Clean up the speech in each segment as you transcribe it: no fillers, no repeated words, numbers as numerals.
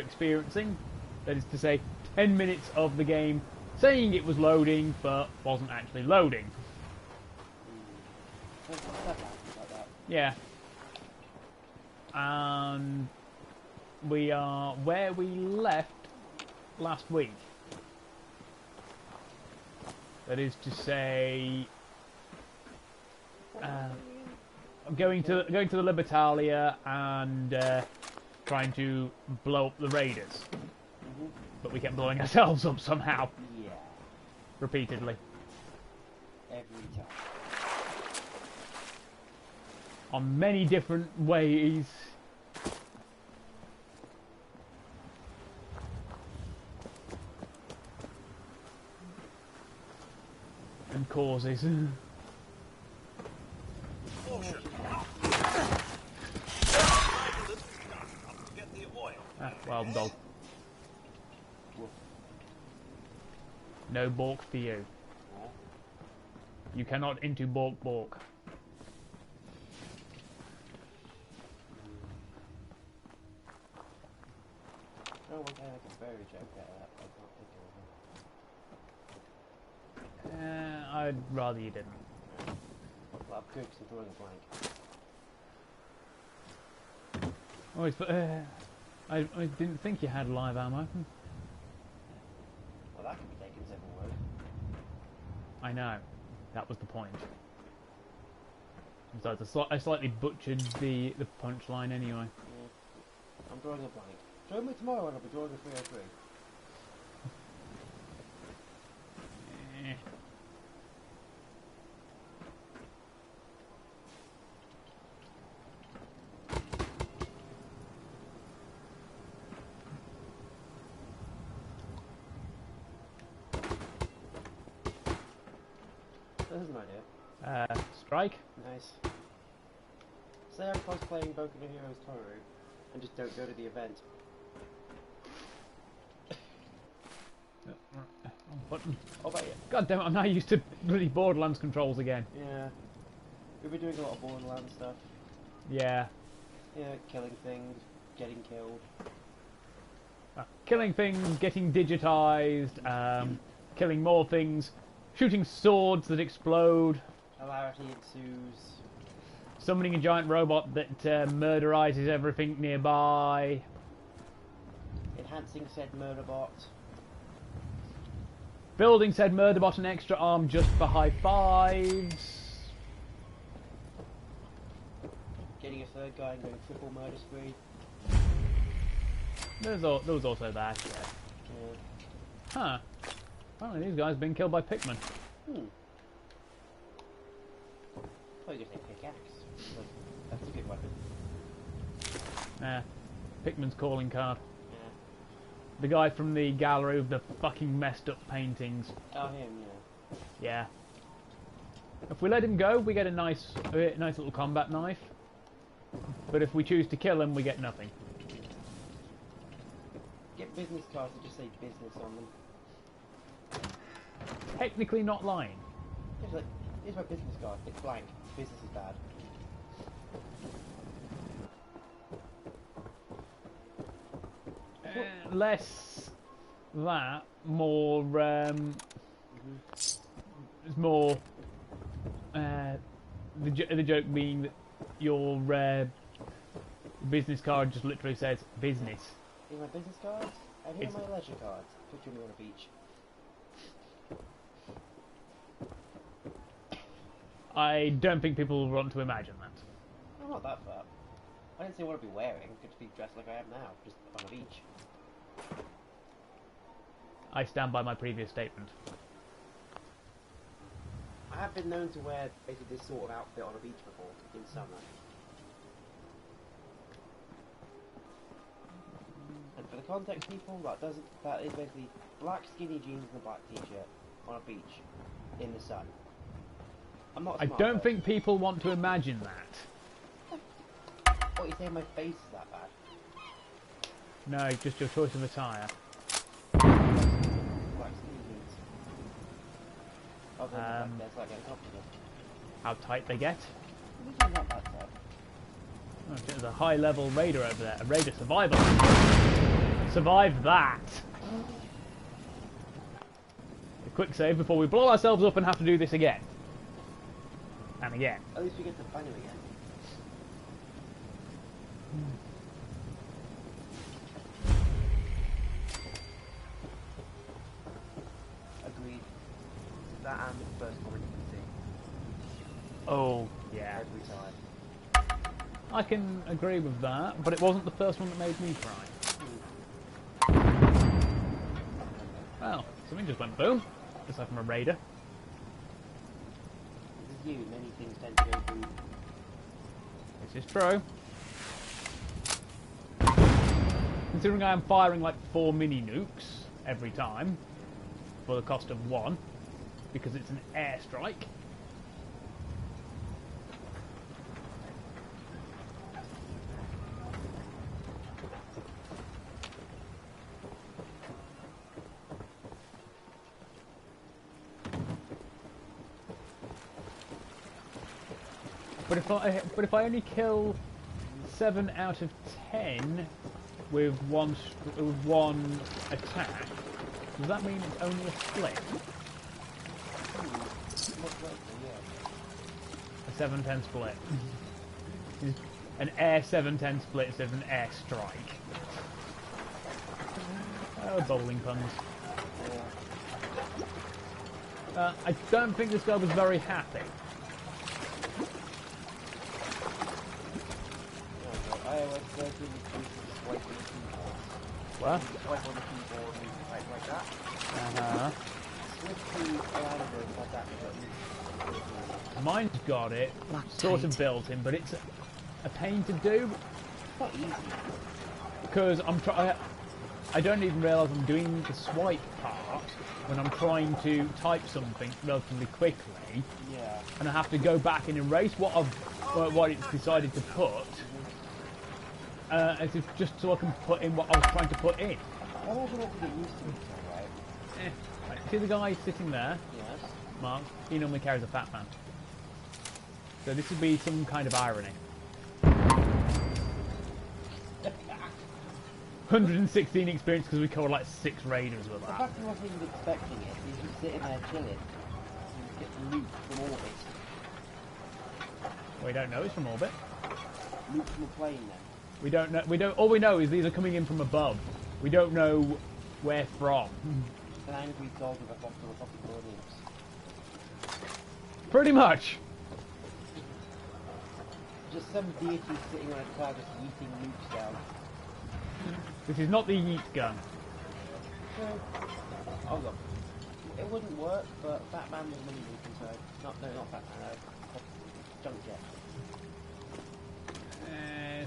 experiencing. That is to say, 10 minutes of the game saying it was loading, but wasn't actually loading. Yeah. And we are where we left last week. That is to say, going to the Libertalia and trying to blow up the raiders. But we kept blowing ourselves up somehow. Yeah. Repeatedly. Every time. On many different ways. And causes. Wild dog. No balk for you. You cannot into balk. No one can make a very joke out of that. I'd rather you didn't. Well, I'm good because I'm drawing a blank. I didn't think you had live ammo. Well, that could be taken several ways. I know. That was the point. Besides, I slightly butchered the punchline anyway. Yeah. I'm drawing a blank. Join me tomorrow and I'll be drawing a 303. This is an idea. Strike? Nice. Say I'm cosplaying Boku no Hero's Toru and just don't go to the event. Button. Oh, but yeah. God damn it, I'm now used to bloody Borderlands controls again. Yeah. We've been doing a lot of Borderlands stuff. Yeah. Yeah, killing things, getting killed. Killing things, getting digitized, killing more things, shooting swords that explode. Hilarity ensues. Summoning a giant robot that murderizes everything nearby. Enhancing said murderbot. Building said murderbot an extra arm just for high fives. Getting a third guy and going triple murder spree. There was also that, yeah. Huh. Apparently these guys have been killed by Pikmin. Oh, you just say pickaxe. That's a good weapon. Nah. Pikmin's calling card. Yeah. The guy from the gallery with the fucking messed up paintings. Oh, him, yeah. Yeah. If we let him go, we get a nice little combat knife. But if we choose to kill him, we get nothing. Get business cards that just say business on them. Technically not lying. It's like, here's my business card. It's blank. Business is bad. Less that, more it's more the joke being that your business card just literally says business. Here's my business cards, and here are my leisure cards. Picture me on a beach. I don't think people will want to imagine that. I'm not that far. I didn't say what I'd be wearing. I could be dressed like I am now, just on a beach. I stand by my previous statement. I have been known to wear basically this sort of outfit on a beach before, in summer. And for the context people, that is basically black skinny jeans and a black t-shirt on a beach in the sun. I'm not a I smart don't person. think people want to imagine that. What, you saying my face is that bad? No, just your choice of attire. Black skinny jeans. Other than the fact they're slightly uncomfortable. How tight they get. These are not that tight. Oh, there's a high-level raider over there, a raider survivor. Survive that. A quick save before we blow ourselves up and have to do this again. And again. At least we get to find him again. Agreed. That and the first comment you can see. Oh, yeah. Every time. I can agree with that, but it wasn't the first one that made me cry. Well, something just went boom. Just like from a raider. This is you, many things tend to go boom. This is true. Considering I am firing like 4 mini nukes every time, for the cost of 1, because it's an airstrike. But if I only kill 7 out of 10 with one attack, does that mean it's only a split? A 7-10 split. An air 7-10 split instead of an air strike. Oh, bowling puns. I don't think this guy was very happy. What? Swipe on the keyboard and type like that. Uh-huh. Switch to Islander like that. Mine's got it, sort of built in, but it's a pain to do. It's not easy. Because I don't even realise I'm doing the swipe part when I'm trying to type something relatively quickly. Yeah. And I have to go back and erase what it's decided to put. As if just so I can put in what I was trying to put in. I don't have to get used to it, right? Right, see the guy sitting there? Yes. Mark? He normally carries a fat man. So this would be some kind of irony. 116 experience because we killed like 6 raiders with The that. fact I wasn't even expecting it is just sitting there chilling. And get loot from orbit. We don't know it's from orbit. Loot from a plane then. We don't know. All we know is these are coming in from above. We don't know where from. An angry dog with a philosophical audience. Pretty much. Just some deity sitting on a cloud just yeeting nukes down. This is not the yeet gun. So, hold on. It wouldn't work, but Batman was mini nuking, so not Batman. Junkjet.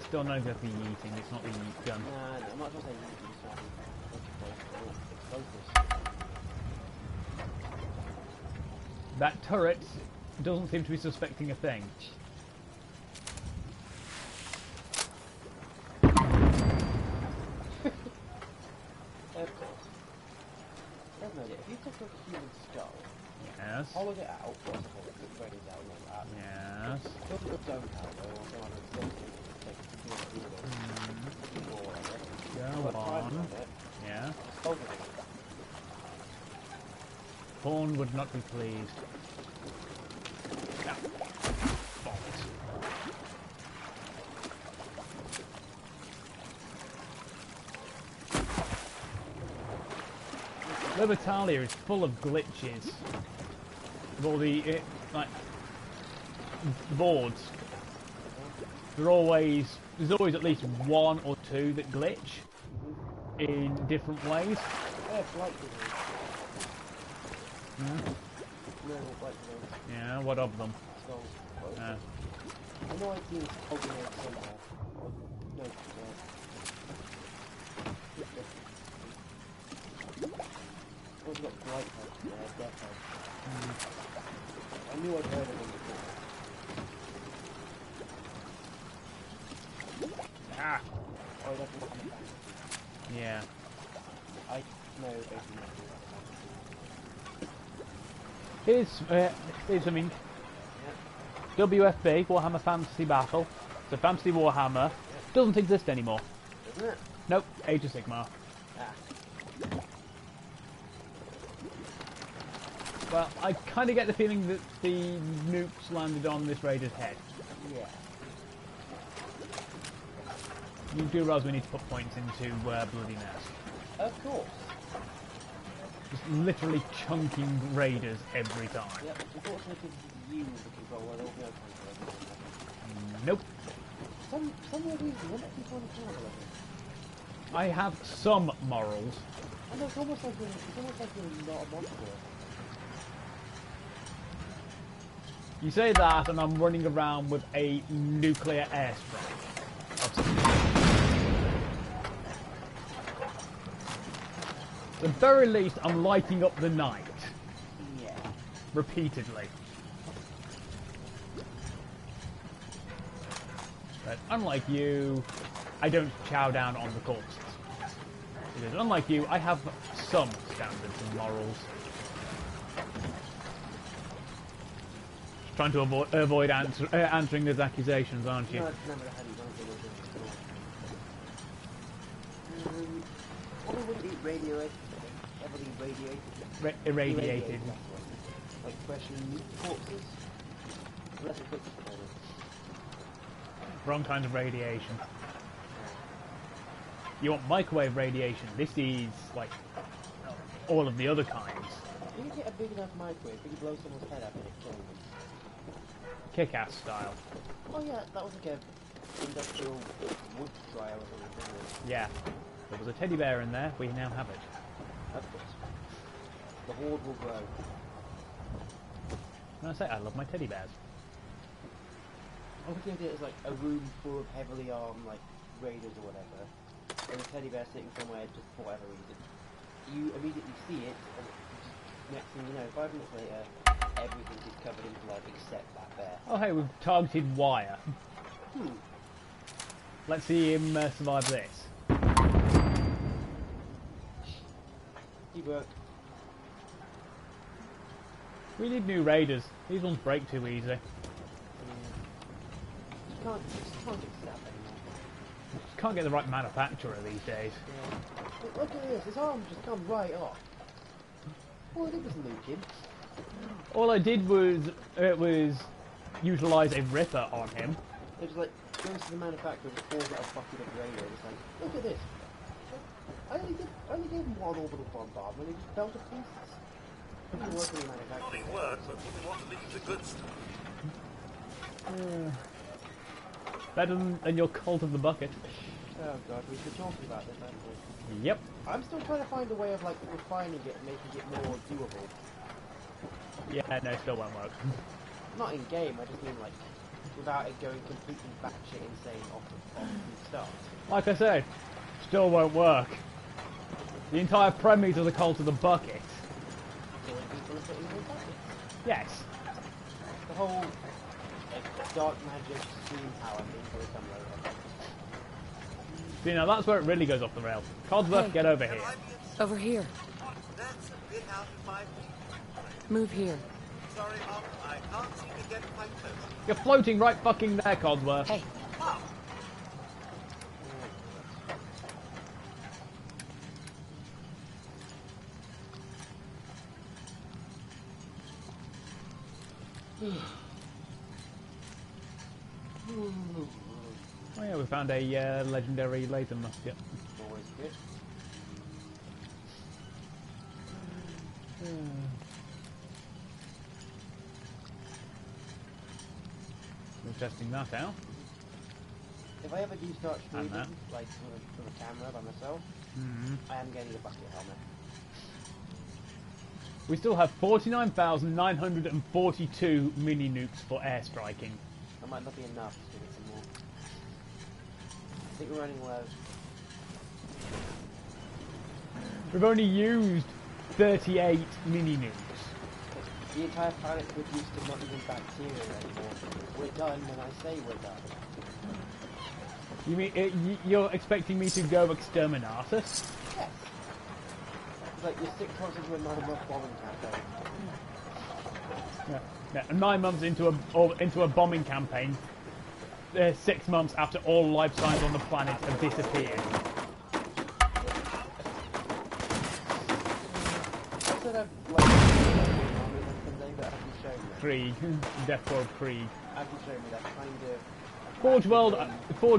Still not exactly yeeting. It's not the yeet gun. No, I might as well say yeeting. Focus. That turret doesn't seem to be suspecting a thing. Of course. There's no idea. If you took a human skull, Yes. hollowed it out, first of all, put the brains out and all that, Yes. put the dome powder or some other explosive, take it to the or whatever, Go put a primer on. on it, Yeah. solve it. Horn would not be pleased. Ah, bollocks. Libertalia is full of glitches. With all the like the boards. There's always at least 1 or 2 that glitch in different ways. Yeah, blight disease. Yeah. Normal blight disease. Yeah, what of them? Skulls. Uh, I know I've seen Pokemon somewhere. No, also got blight heads there, death heads. I knew I'd heard of them before. ah, Oh, that's what I'm yeah. I know basically nothing Here's something. Yeah. WFB, Warhammer Fantasy Battle. So Fantasy Warhammer doesn't exist anymore. Isn't it? Nope, Age of Sigmar. Well, I kind of get the feeling that the nukes landed on this raider's head. Yeah. You do realize we need to put points into bloody nest. Of course. Just literally chunking raiders every time. Yep, unfortunately, because you the controller, there will be no controller. Nope. Some weird reason, when people on the channel I have some morals. I know, it's almost like you're not a monster. You say that, and I'm running around with a nuclear airstrike. At the very least, I'm lighting up the night. Yeah. Repeatedly. But unlike you, I don't chow down on the corpses. Because unlike you, I have some standards and morals. Trying to avoid answering those accusations, aren't you? No, it's never had you don't think Probably wouldn't eat radioactive. Heavily radiated. Irradiated. Like freshly meat corpses. Unless it's cooked for them. Wrong kind of radiation. You want microwave radiation. This is like all of the other kinds. You can get a big enough microwave, but you blow someone's head up and it kills them. Kick-ass style. Oh yeah, that was like a industrial wood dryer or something, wasn't it? Yeah. There was a teddy bear in there. We now have it. Of course. The horde will grow. And I say I love my teddy bears. I was thinking it as like a room full of heavily armed like raiders or whatever, and a teddy bear sitting somewhere just for whatever reason. You immediately see it, and just, next thing you know, 5 minutes later, everything is covered in blood except that bear. Oh hey, we've targeted Wire. Let's see him survive this. He worked. We need new raiders. These ones break too easy. You can't get stabbed anymore. Just can't get the right manufacturer these days. Yeah. Look at this, his arm just come right off. All I did was nuke him. All I did was utilise a ripper on him. It was like, goes to the manufacturer and pulls out a bucket of radar. It's like, look at this. I only gave him one orbital bombardment and he just fell to pieces. It didn't work for the manufacturer. Funny word, but we want to leave the good stuff. Better than your cult of the bucket. Oh god, we've been talking about this, haven't we? Yep. I'm still trying to find a way of like refining it and making it more doable. Yeah, no, still won't work. Not in game, I just mean like without it going completely batshit insane off the start. Like I said, still won't work. The entire premise of the cult of the bucket. Killing people and putting them in buckets. Yes. The whole like, dark magic stream power thing will come later. You know, that's where it really goes off the rails. Codsworth, Hey. get over here. Over here. That's a bit out of my league. Move here. Sorry, Mom, I can't seem to get quite close. You're floating right fucking there, Codsworth. Hey. Mom! Oh yeah, we found a legendary laser musket. Always good. We're testing that out. If I ever do start And streaming, that. like with a camera by myself, I am getting a bucket helmet. We still have 49,942 mini nukes for airstriking. That might not be enough to get some more. I think we're running low. We've only used 38 mini nukes. The entire planet's reduced to not even bacteria anymore. We're done when I say we're done. You mean you're expecting me to go exterminatus? Yes. It's like you're 6 months into a 9-month bombing campaign. Yeah, 9 months into a bombing campaign. 6 months after all life signs on the planet have disappeared. don't have like army on Sunday, but I can show you. Krieg. Death World Krieg. I can show you that kind of. Forge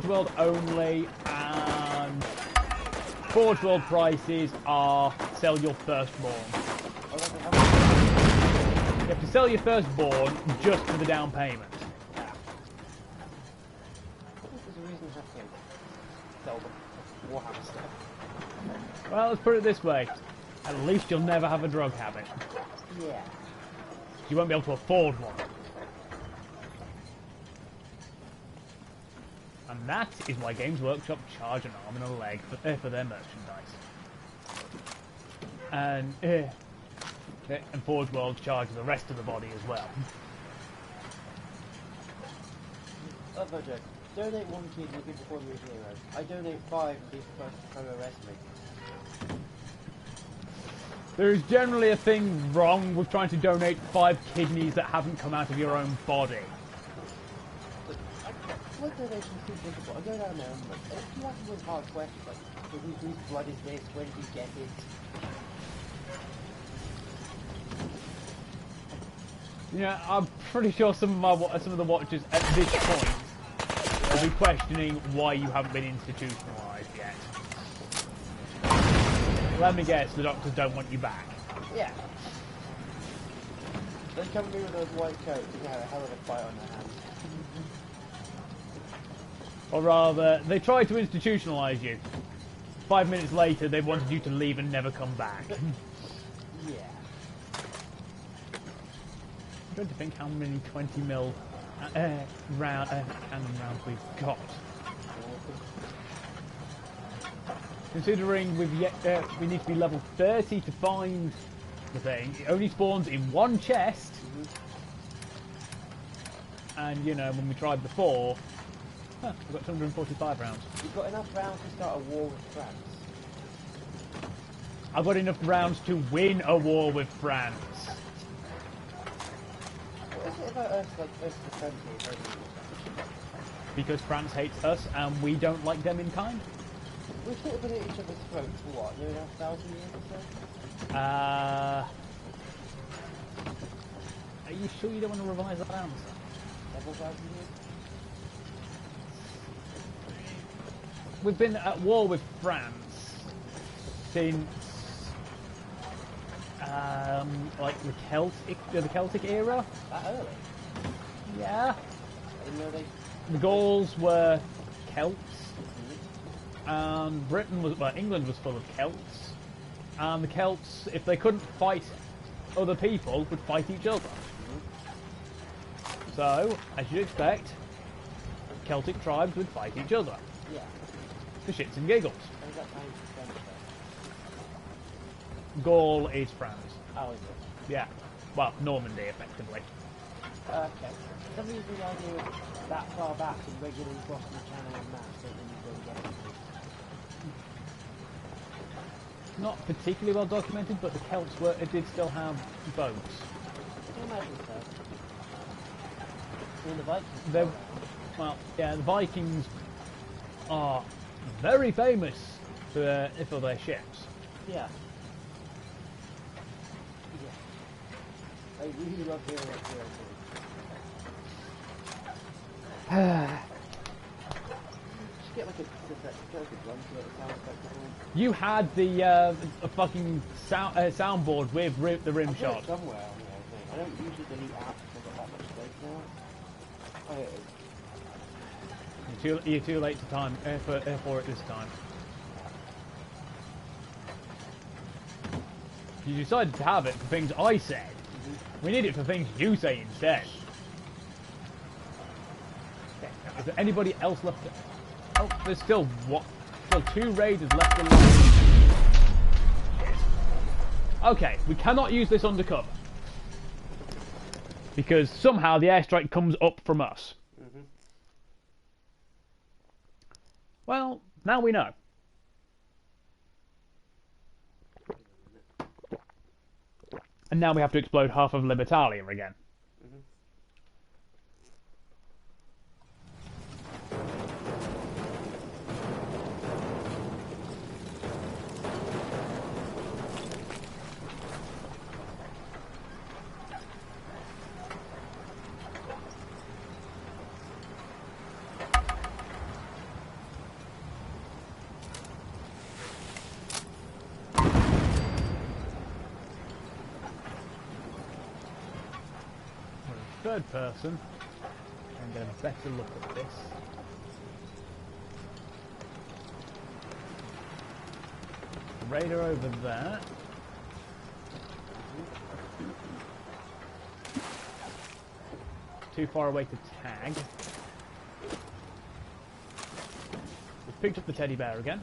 World only, and Forge World prices are sell your firstborn. Oh, that's how You have to sell your firstborn just for the down payment. there's a reason you have to sell the Warhammer stuff. Well, let's put it this way. At least you'll never have a drug habit. Yeah. You won't be able to afford one. And that is why Games Workshop charge an arm and a leg for their merchandise. And Forge World charges the rest of the body as well. Other joke. Donate 1 kid and people call you a hero. I donate 5 and people first come arrest me. There is generally a thing wrong with trying to donate 5 kidneys that haven't come out of your own body. Blood donation's too difficult. I go down there and if you ask them hard questions like, whose blood is this? Where did you get it? Yeah, I'm pretty sure some of the watchers at this point will be questioning why you haven't been institutionalised yet. Let me guess, the doctors don't want you back. Yeah. They come to me with those white coats and have a hell of a fight on their hands. Or rather, they tried to institutionalise you. 5 minutes later, they wanted you to leave and never come back. Yeah. I'm trying to think how many 20mm cannon rounds we've got. Considering we need to be level 30 to find the thing, it only spawns in one chest. And, you know, when we tried before, we've got 245 rounds. You've got enough rounds to start a war with France. I've got enough rounds to win a war with France. What is it about us, like, us defending? Because France hates us and we don't like them in kind. We've sort of been at each other's throats for what, nearly 1,000 years or so? Are you sure you don't want to revise that answer? Several thousand years? We've been at war with France since like the Celtic era. That early? Yeah. I didn't know they... The Gauls were Celts, and England was full of Celts, and the Celts, if they couldn't fight other people, would fight each other. So, as you'd expect, Celtic tribes would fight each other. Yeah. For shits and giggles. How does that time to French then? Gaul is France. Oh, is it? Yeah. Well, Normandy, effectively. Okay. Some of the idea of that far back and regularly crossing the channel and maps, don't really go together. Not particularly well documented, but the Celts did still have boats. I can imagine so. Well, the Vikings. Well, yeah, the Vikings are very famous for their ships. Yeah. Yeah. I really love hearing that story. Just get like a drum to it, it sounds like You had the fucking soundboard with the rim I've got shot. it somewhere on there, I think. I don't usually delete apps because I've got that much space now. Oh, it is. You're too late to time for it this time. You decided to have it for things I said. We need it for things you say instead. Is there anybody else left? Oh, there's still still 2 raiders left alive. Okay, we cannot use this undercover because somehow the airstrike comes up from us. Well, now we know. And now we have to explode half of Libertalia again. third person and get a better look at this. Raider over there. Too far away to tag. We've picked up the teddy bear again.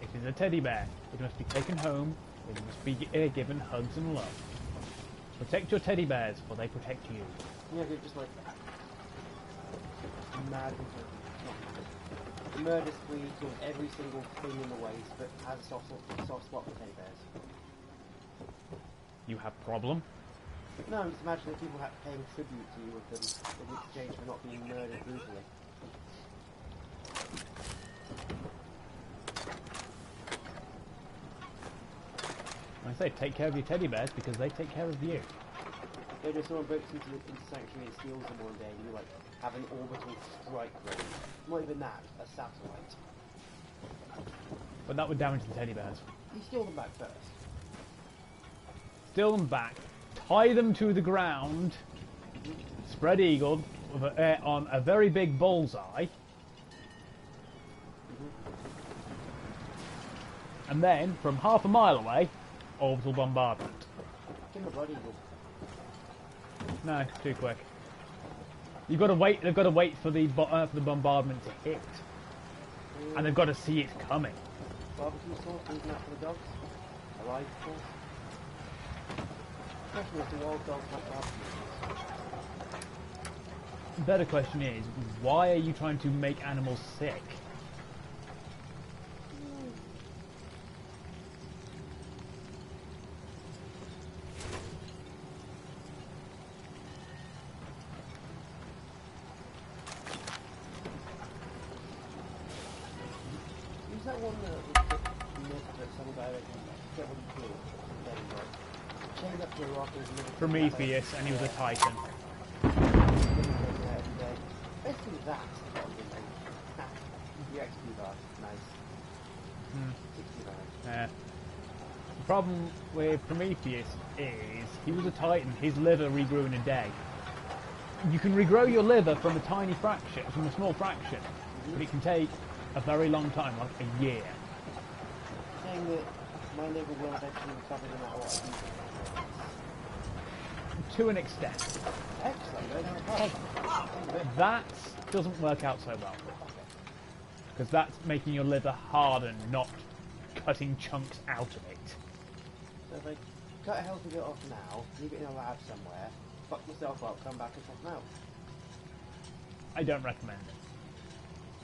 It is a teddy bear. It must be taken home. It must be given hugs and love. Protect your teddy bears, for they protect you. Yeah, they're just like mad. The murder spree kills every single thing in the waste, but has a soft spot for teddy bears. You have problem? No, I'm just imagining people paying tribute to you with them in exchange for not being murdered brutally. I say take care of your teddy bears because they take care of you. You know, someone breaks into Sanctuary and steals them one day, and you like have an orbital strike range. Not even that, a satellite. But that would damage the teddy bears. You steal them back first. Steal them back, tie them to the ground, spread eagle on a very big bullseye, and then from half a mile away, orbital bombardment. Give them a blood eagle. No, too quick. You've got to wait. They've got to wait for the bombardment to hit, and they've got to see it coming. Barbecue sauce, leaving that for the dogs. Alive sauce. The question is, do all dogs have barbecue sauce? The better question is, why are you trying to make animals sick? Use that one that myth that some guy reckons, I forget what he killed. Chained up to a rock and was Prometheus, and he was a titan. Basically that. Your XP bar, nice. 69. Yeah. The problem with Prometheus is he was a titan. His liver regrew in a day. You can regrow your liver from a tiny fraction, from a small fraction, but it can take a very long time, like a year. Saying that my liver will eventually recover no matter what I do. To an extent. Excellent. That doesn't work out so well. Because that's making your liver harden, not cutting chunks out of it. So if I cut a healthy bit off now, leave it in a lab somewhere, fuck myself up, come back and swap them out. I don't recommend it.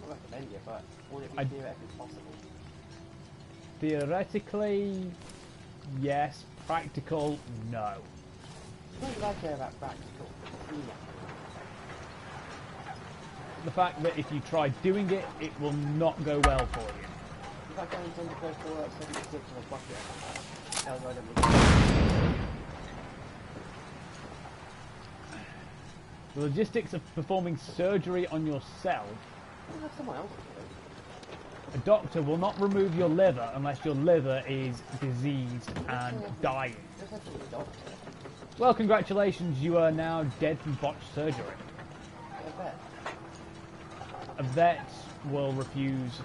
I recommend it, but would it be theoretically possible? Theoretically, yes. Practical, no. What do I care about practical? Yeah. The fact that if you try doing it, it will not go well for you. In fact, I intend to go for 76 on a bucket. Algorithm. The logistics of performing surgery on yourself. I'll have someone else do it. A doctor will not remove your liver unless your liver is diseased and dying. Just have to be a doctor. Well, congratulations, you are now dead from botched surgery. I bet. A vet will refuse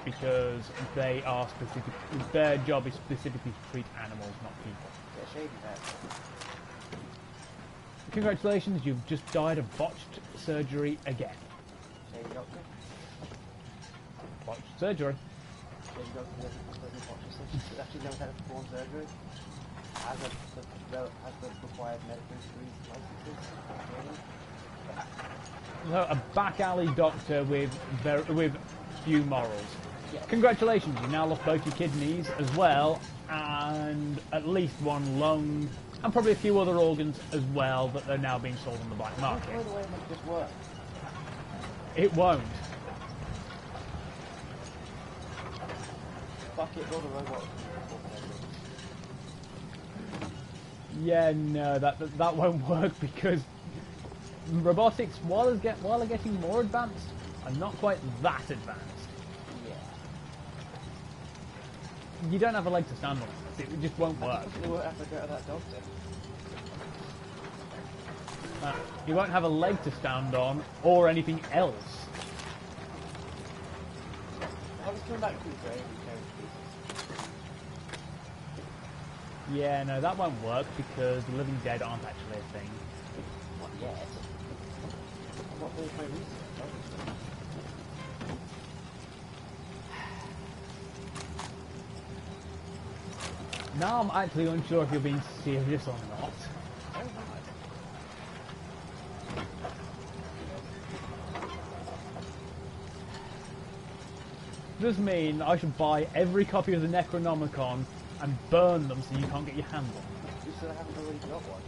because they are specific. Their job is specifically to treat animals, not people. Yeah, shady vet. Congratulations, you've just died of botched surgery again. Shady doctor. Botched surgery. Shady doctor doesn't watch surgery. Actually knows how to perform surgery. Has the required medical degrees, licenses, So a back alley doctor with few morals. Yeah. Congratulations, you now lost both your kidneys as well, and at least one lung, and probably a few other organs as well that are now being sold on the black market. By the way, make this work. It won't. Fuck it, build a robot. Yeah, no, that won't work because robotics, while they're getting more advanced, are not quite that advanced. Yeah. you don't have a leg to stand on. It just won't work. They won't have to go to that doctor. You won't have a leg to stand on, or anything else. I was coming back to the grave and Yeah, no, that won't work because the living dead aren't actually a thing. not yet. I'm not finished my research. Now I'm actually unsure if you're being serious or not. Does mean I should buy every copy of the Necronomicon and burn them so you can't get your hands on them. You said I haven't already got one.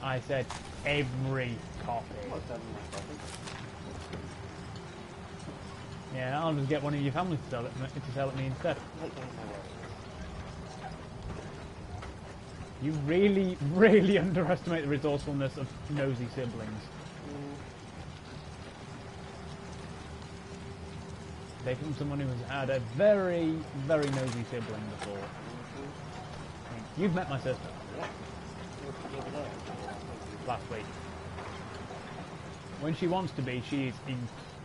I said every copy. I'm not selling my copy. Yeah, I'll just get one of your family to sell it to me instead. I like getting my way. You really, really underestimate the resourcefulness of nosy siblings. Take from someone who's had a very, very nosy sibling before. You've met my sister. Yeah. Last week. When she wants to be, she is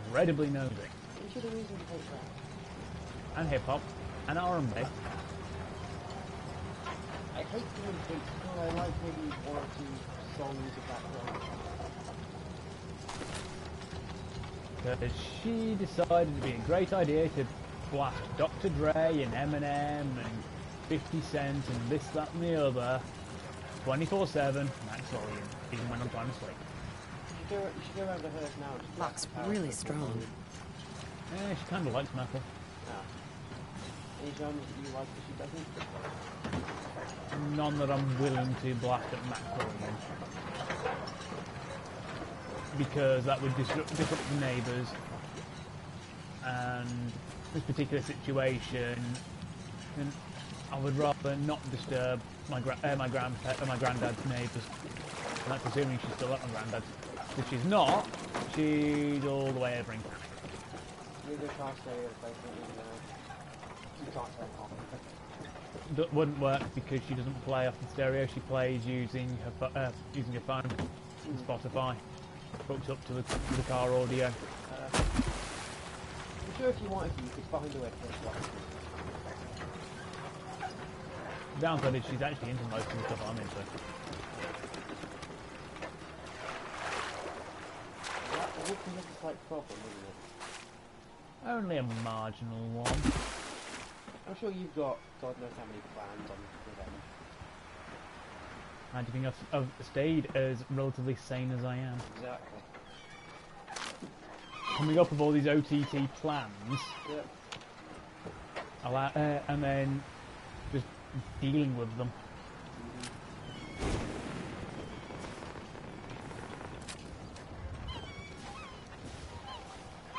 incredibly nosy. Isn't she the reason you hate rap? And hip-hop. And R&B. I hate doing hate because I like maybe one or two songs of that genre. Because she decided it'd be a great idea to blast Dr. Dre and Eminem and 50 Cent and this, that and the other 24/7, max volume, even when I'm trying to sleep. You should go around to hers now. Just Looks really strong. Yeah, she kind of likes metal. Any genres that you like that she doesn't? None that I'm willing to blast at max volume. Because that would disrupt the neighbours, and this particular situation, and I would rather not disturb my granddad's neighbours. And that's assuming she's still at my granddad's. If she's not, she's all the way over in Canada. Neither can't stay at a place that you can't stay at home. That wouldn't work because she doesn't play off the stereo. She plays using her phone and Spotify. Hooks up to the car audio. I'm sure if you wanted to, you could find a way to play it. The downside is she's actually into most of the stuff I'm into. That would be a slight problem, wouldn't it? Only a marginal one. I'm sure you've got God knows how many plans on revenge. I do think I've stayed as relatively sane as I am. Exactly. Coming up with all these OTT plans, Yep. and then just dealing with them.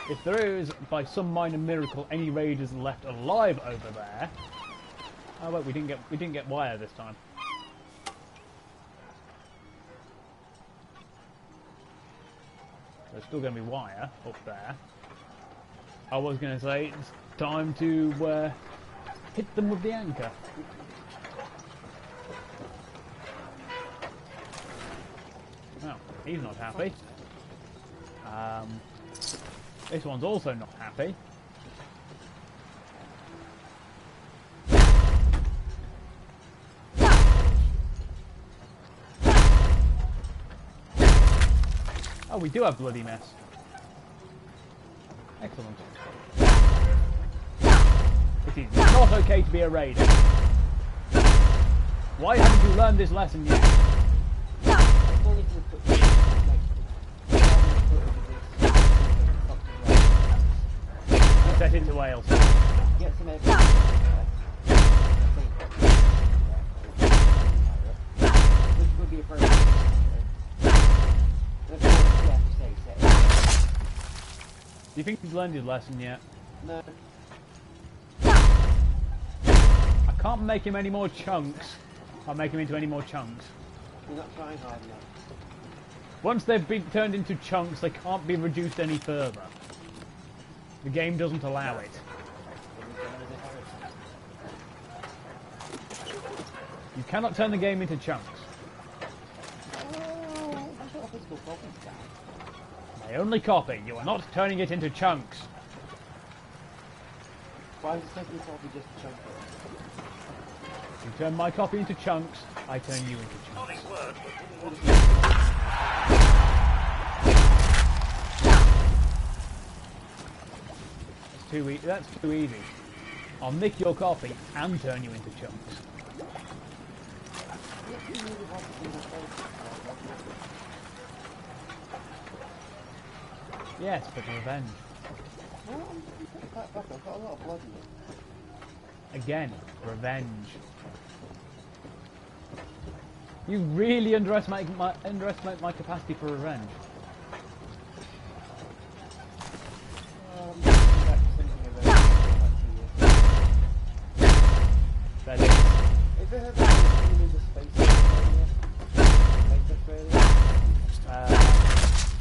If there is, by some minor miracle, any raiders left alive over there. Oh wait, we didn't get wire this time. There's still going to be wire up there. I was going to say it's time to hit them with the anchor. Oh, he's not happy. This one's also not happy. Oh, we do have bloody mess. Excellent. It is not okay to be a raider. Why haven't you learned this lesson yet? Set it to Wales. Get some evidence. Which would be a first. Do you think he's learned his lesson yet? No. I can't make him any more chunks. I'll make him into any more chunks. You're not trying hard enough. Once they've been turned into chunks, they can't be reduced any further. The game doesn't allow it. You cannot turn the game into chunks. Oh, that's what a physical copy is. My only copy. You are not turning it into chunks. Why is it taking a copy just to chunk it? You turn my copy into chunks, I turn you into chunks. Honest word. That's too easy. I'll nick your copy and turn you into chunks. Yes, but revenge. I've got a lot of blood in it. Again, revenge. You really underestimate my capacity for revenge. That is. If it had been into space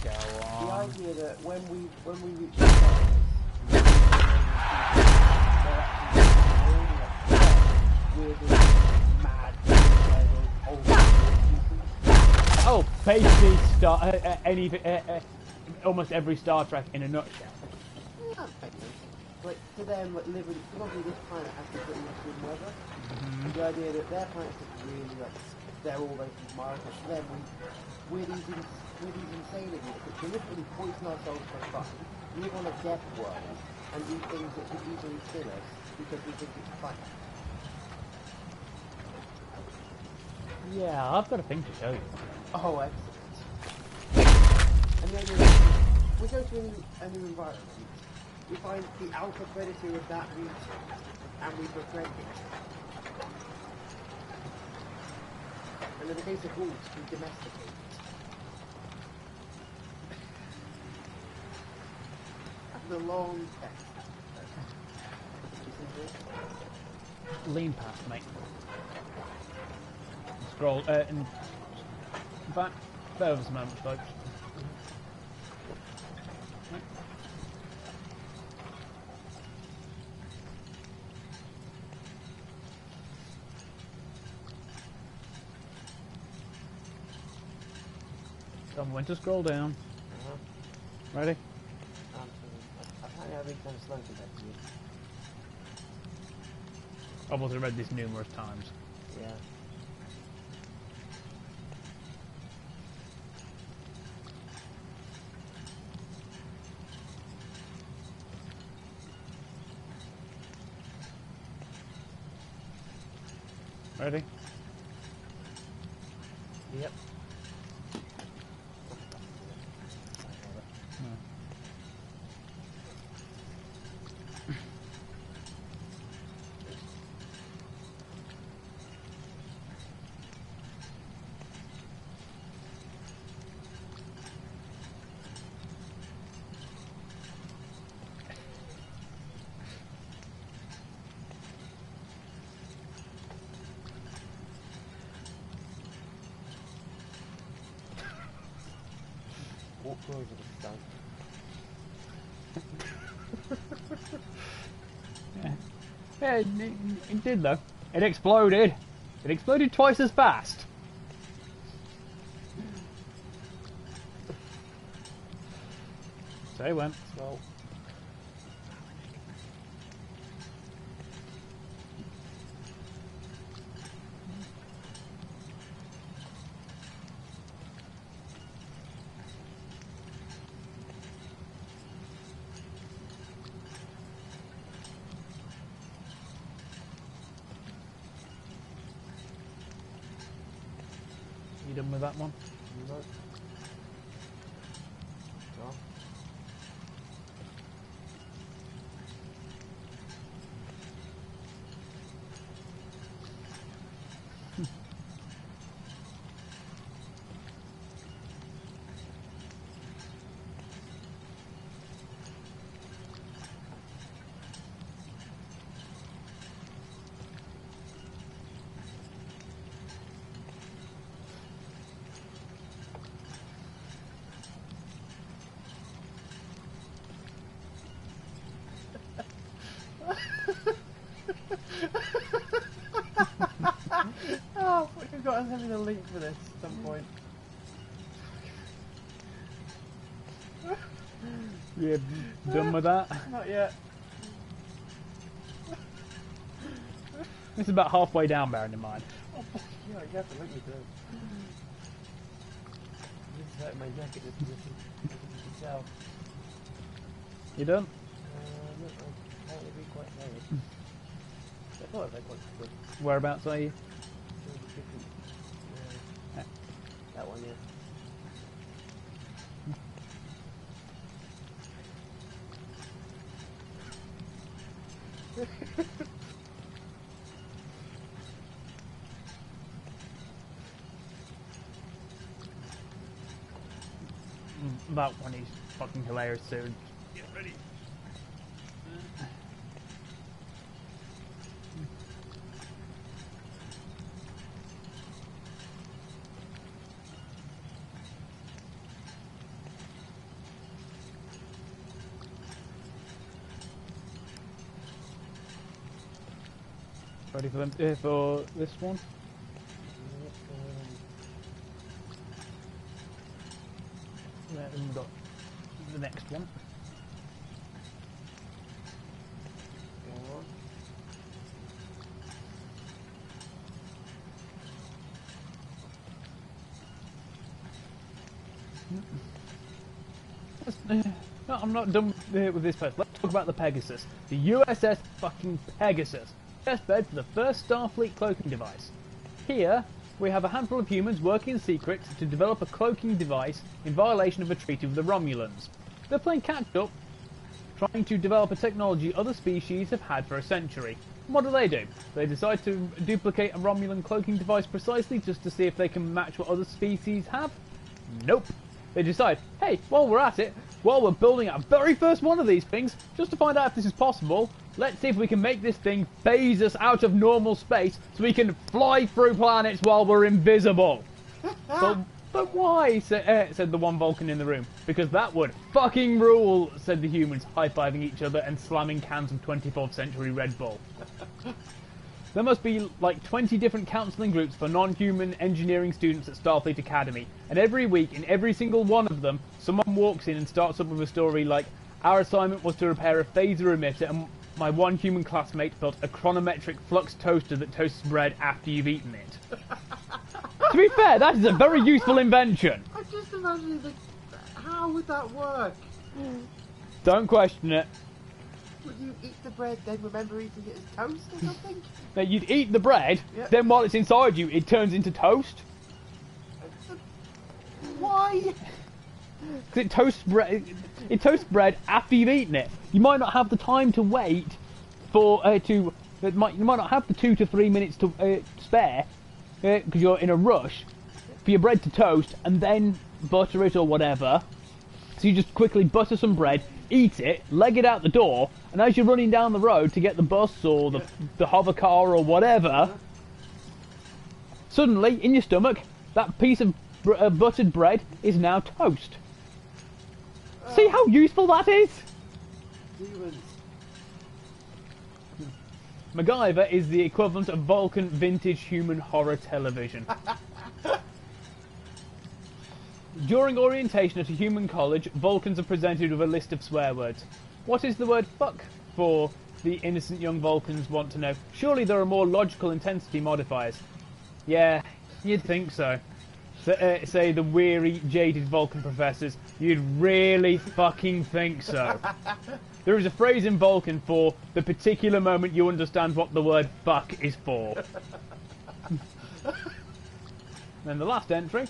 Go the on. idea that when we reach the stars, they're actually we're this mad old species. Oh, basically, almost every Star Trek in a nutshell. Yeah, like to them, like living, because obviously this planet has to pretty much good weather. The idea that their planet's just really like they're all those miles, but to them we're these insane idiots that deliberately poison ourselves for fun, live on a death world, and do things that could easily kill us because we think it's fun. Yeah, I've got a thing to show you. Oh, excellent. And then we go to a new environment. We find the alpha predator of that region, and we befriend it. And in the case of wolves, we domesticate it. After the long text. Lean past, mate. Scroll, and back. Bear with us a moment, folks. Tell me when to scroll down. Ready? Apparently I've been kind of slow to that to you. I've also read this numerous times. Yeah. Ready? Yep. Walk over the stone. Yeah, it did though. It exploded. It exploded twice as fast. So it went. Well. You done with that one? No. No. send me the link for this at some point. You done with that? Not yet. It's about halfway down, bearing in mind. Yeah, you have to link me to it. This is hurting my neck at this position. As you can tell. You done? No, I can't really be quite tired. I thought I'd be quite good. Whereabouts are you? That one, yeah. That one is fucking hilarious too. Get ready. Ready for them for this one? Yeah, and we've got the next one. No, I'm not done with this first. Let's talk about the Pegasus. The USS fucking Pegasus. Testbed for the first Starfleet cloaking device. Here, we have a handful of humans working in secret to develop a cloaking device in violation of a treaty with the Romulans. They're playing catch-up, trying to develop a technology other species have had for a century. And what do? They decide to duplicate a Romulan cloaking device precisely just to see if they can match what other species have? Nope. They decide, hey, while we're at it, while we're building our very first one of these things, just to find out if this is possible, let's see if we can make this thing phase us out of normal space so we can fly through planets while we're invisible. But why, said the one Vulcan in the room. Because that would fucking rule, said the humans, high-fiving each other and slamming cans of 24th century Red Bull. There must be like 20 different counselling groups for non-human engineering students at Starfleet Academy, and every week in every single one of them, someone walks in and starts up with a story like, our assignment was to repair a phaser emitter and my one human classmate built a chronometric flux toaster that toasts bread after you've eaten it. To be fair, that is a very useful invention. I just imagine, like, how would that work? Don't question it. Would you eat the bread, then remember eating it as toast or something? Now, you'd eat the bread, Yep. then while it's inside you, it turns into toast. Why? 'Cause it toasts bread. It toasts bread after you've eaten it. You might not have the time to wait for you might not have the 2 to 3 minutes to spare because you're in a rush for your bread to toast and then butter it or whatever. So you just quickly butter some bread, eat it, leg it out the door, and as you're running down the road to get the bus or the hover car or whatever, suddenly in your stomach that piece of buttered bread is now toast. See how useful that is? Demons. MacGyver is the equivalent of Vulcan vintage human horror television. During orientation at a human college, Vulcans are presented with a list of swear words. What is the word fuck for? The innocent young Vulcans want to know. Surely there are more logical intensity modifiers. Yeah, you'd think so. Say the weary, jaded Vulcan professors. You'd really fucking think so. There is a phrase in Vulcan for the particular moment you understand what the word fuck is for. Then the last entry.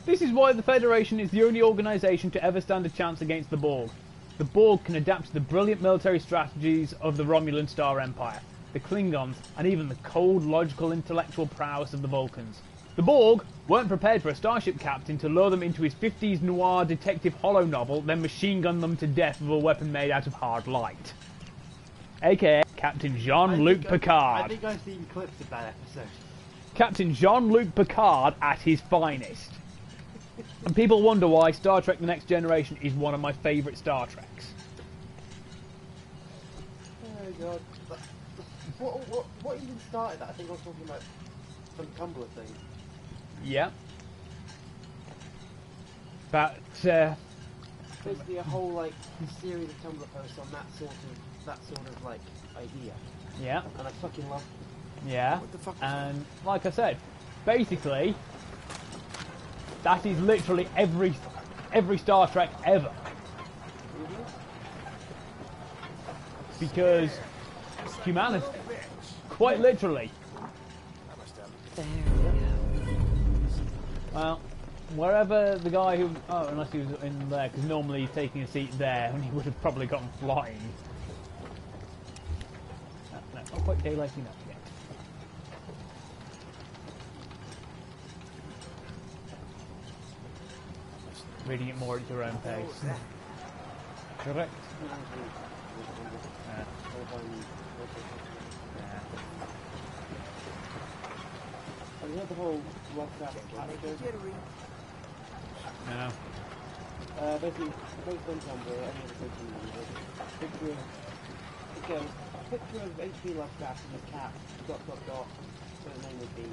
This is why the Federation is the only organisation to ever stand a chance against the Borg. The Borg can adapt to the brilliant military strategies of the Romulan Star Empire, the Klingons, and even the cold, logical, intellectual prowess of the Vulcans. The Borg weren't prepared for a starship captain to lure them into his 50s noir detective hollow novel, then machine gun them to death with a weapon made out of hard light. AKA Captain Jean-Luc Picard. I think I've seen clips of that episode. Captain Jean-Luc Picard at his finest. And people wonder why Star Trek The Next Generation is one of my favourite Star Treks. Oh god. What even started that? I think I was talking about some Tumblr thing. Yeah. But Basically, a whole like series of Tumblr posts on that sort of like idea, yeah, and I fucking love it. yeah. What the fuck is And like I said, basically, that is literally every Star Trek ever. Mhm. Because humanity, quite literally, well, wherever the guy who, oh, unless he was in there, because normally he's taking a seat there, and he would have probably gone flying. No, not quite daylighting up yet. Reading it more at your own pace. Correct. Have you heard the whole Lovecraft character? No. Basically, based on Tumblr, any other social media, picture of H.P. Lovecraft and his cat, ... so the name would be,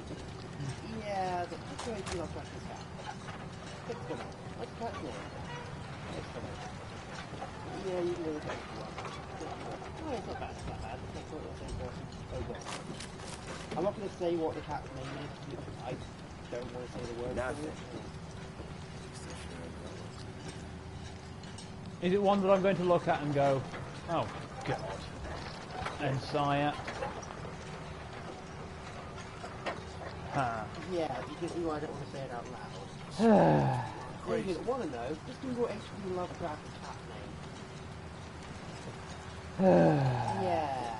yeah, the picture of H.P. Lovecraft and his cat. Picture of it. What's the cat's name? Picture of it. Yeah, you can go with that if you want. Oh, it's not bad, it's not bad. It's not the same person. Oh god. I'm not going to say what the cat's name is, because I don't want to say the word for it. Is it one that I'm going to look at and go, oh god, and sigh at? Huh. Yeah, because you know I don't want to say it out loud. If you want to know, just Google H.P. Lovecraft cat name. Yeah.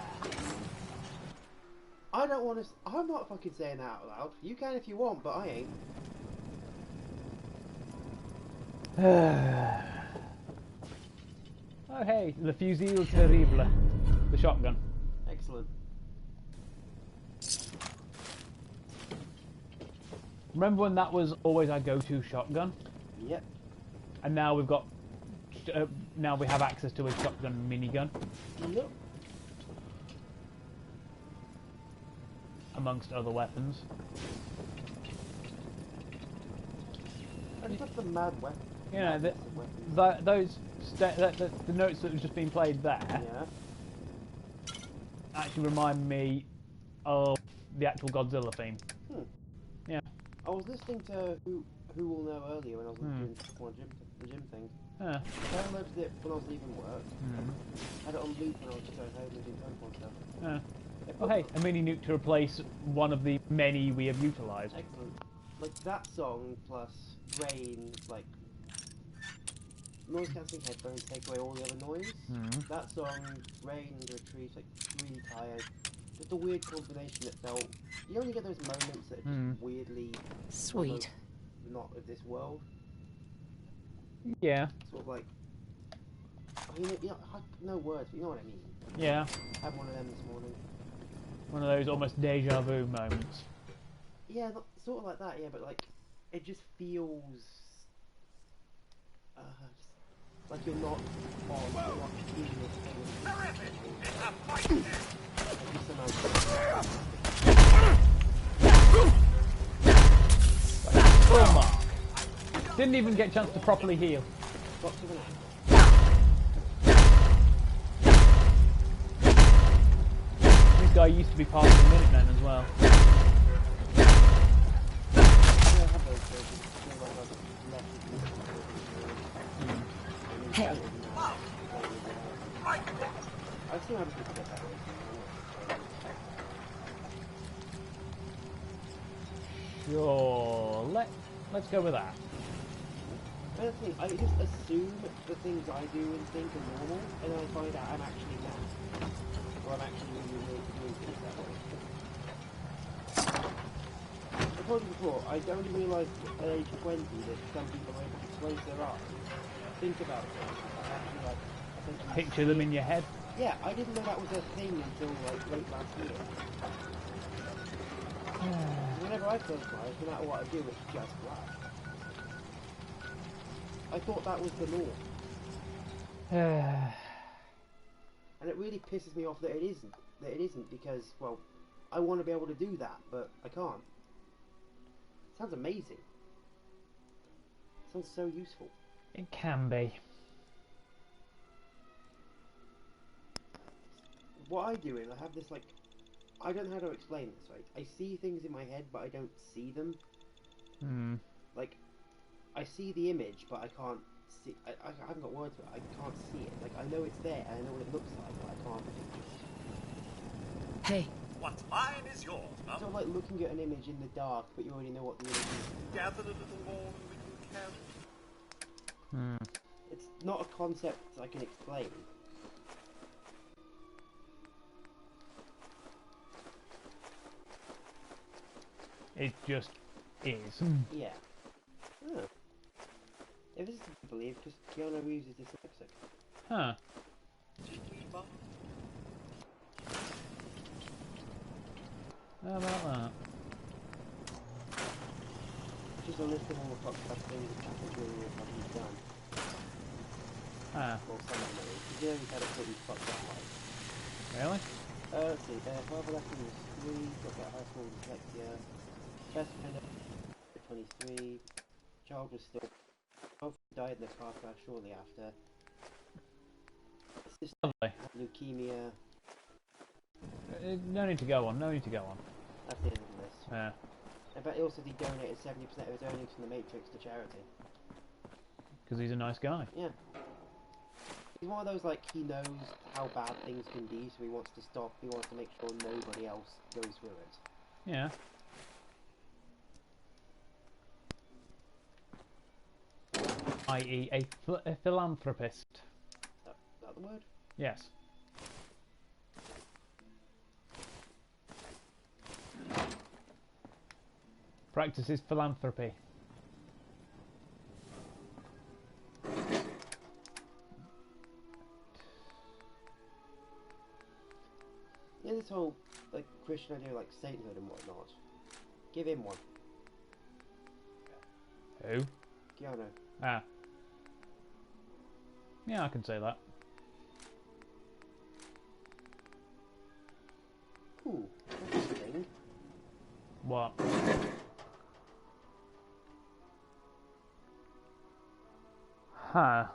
I don't want to. I'm not fucking saying that out loud. You can if you want, but I ain't. Oh hey, the fusil terrible, the shotgun. Excellent. Remember when that was always our go-to shotgun? Yep. And now we've got, now we have access to a shotgun minigun, Nope. amongst other weapons. And that's the mad weapon. You know, the notes that have just been played there Yeah. actually remind me of the actual Godzilla theme. Yeah. I was listening to Who Will Know earlier when I was doing the gym thing. Huh. Downloaded it when I was leaving work. Had it on loop when I was just going home and doing Pokemon stuff. Oh hey, a mini nuke to replace one of the many we have utilised. Excellent. Like that song plus Rain, like noise cancelling headphones take away all the other noise. That song, Rain under a tree, like really tired. Just a weird combination that felt. You only get those moments that are just weirdly Sweet. not of this world. Yeah. Sort of like. No words, but you know what I mean. Yeah. I had one of them this morning. One of those almost deja vu moments. Yeah, sort of like that. Yeah, but like, it just feels. Just like you're not on. You're not in this thing. Full mark. Didn't even get a chance to properly heal. Got to an angle. This guy used to be part of the Minutemen as well. Hey. I've seen other people get that way. Sure. Let's go with that. And the thing, I just assume the things I do and think are normal, and then I find out I'm actually mad. Or I'm actually really doing things that way. I told you before, I don't realise at age 20 that some people are able to close their eyes, think about things, and actually like... essentially Picture them in your head. Yeah, I didn't know that was a thing until like late last year. Whenever I close my eyes, no matter what I do, it's just black. I thought that was the norm. And it really pisses me off that it isn't. That it isn't because, well, I want to be able to do that, but I can't. Sounds amazing. Sounds so useful. It can be. What I do is I have this like, I don't know how to explain this, right? I see things in my head, but I don't see them. Hmm. Like, I see the image, but I can't see. I haven't got words for it. I can't see it. Like, I know it's there, and I know what it looks like, but I can't picture it. Hey. What's mine is yours, It's Mum. sort of like looking at an image in the dark, but you already know what the image is. Gather a little more than we can carry. Hmm. It's not a concept I can explain. It just is. Yeah. Oh. If this is to believe, because Keanu Reeves is dyslexic. Huh. Did we, Mum? How about that? Just a list of all the fucked up things that happened during what he's done. Ah. Well, some of them. Because you know he's had a pretty fucked up life. Really? Let's see. Father left when he was 3, got out of high school with dyslexia. Best friend at 23. Child was still. Both died in a car crash shortly after. Sister Lovely. had leukemia. No need to go on. No need to go on. That's the end of the list. Yeah. But also he donated 70% of his earnings from the Matrix to charity. Because he's a nice guy. Yeah. He's one of those, like, he knows how bad things can be, so he wants to stop, he wants to make sure nobody else goes through it. Yeah. I.e. a philanthropist. Is that the word? Yes. Practices philanthropy. Yeah, this whole, like, Christian idea, like, sainthood and whatnot. Give him one. Who? Keanu. Ah. Yeah, I can say that. Ooh, that's a thing. What? Huh. I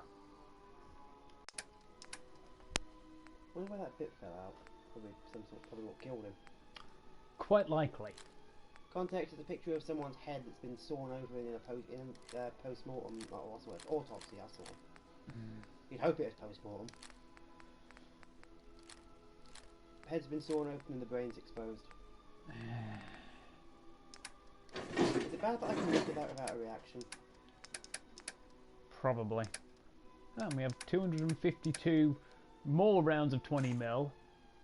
wonder why that bit fell out. Probably what killed him. Quite likely. Context is a picture of someone's head that's been sawn over in a post-mortem, what's the word? Autopsy, that's the one. You'd hope it was post-mortem. Head's been sawn open and the brain's exposed. Is it bad that I can look at that without a reaction? Probably. And we have 252 more rounds of 20mm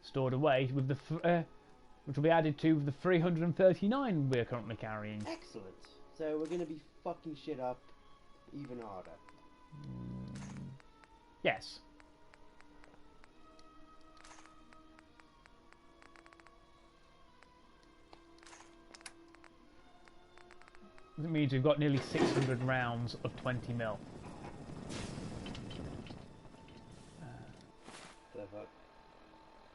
stored away, with the which will be added to the 339 we're currently carrying. Excellent. So we're going to be fucking shit up even harder. Yes. That means we've got nearly 600 rounds of 20mm.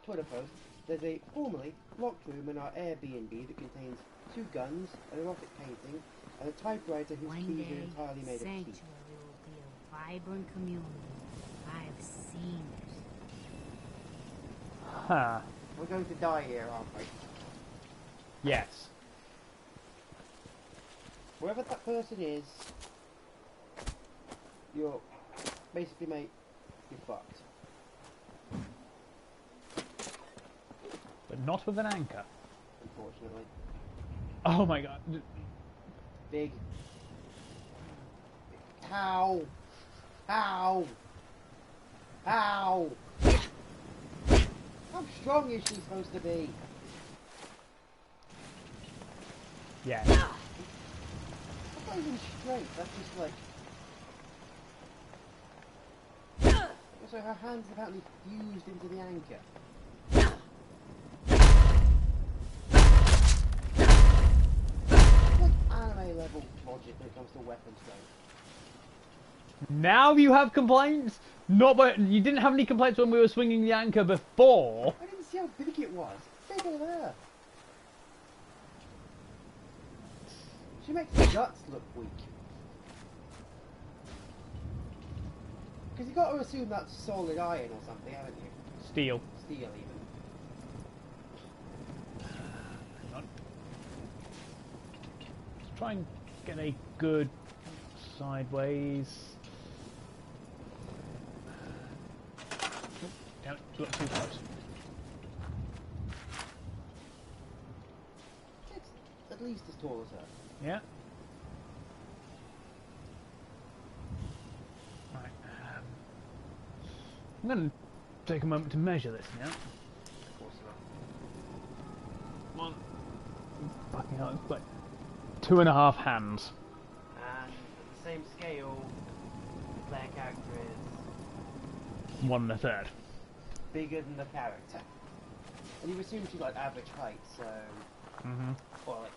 Twitter post. There's a formerly locked room in our Airbnb that contains 2 guns, an erotic painting, and a typewriter whose One keys day, are entirely made of Sanctuary teeth. will be a vibrant community. I've seen it. Huh. We're going to die here, aren't we? Yes. Wherever that person is, you're basically, mate, you're fucked. But not with an anchor. Unfortunately. Oh my god. Big. How? How? How? How strong is she supposed to be? Yes. That's not even straight, that's just like... So her hands are apparently fused into the anchor. Like anime level logic when it comes to weapon strength. Now you have complaints? Not but you didn't have any complaints when we were swinging the anchor before. I didn't see how big it was. Bigger than her. She makes the guts look weak. Because you've got to assume that's solid iron or something, haven't you? Steel. Steel, even. Hang on. Let's try and get a good sideways. Oh, damn it, got too close. It's at least as tall as her. Yeah. Right. I'm going to take a moment to measure this now. Of course you One. Fucking hell, it's like 2.5 hands. are. And at the same scale, the player character is 1 1/3. bigger than the character. And you assume she's like average height, so... Mm-hmm. What,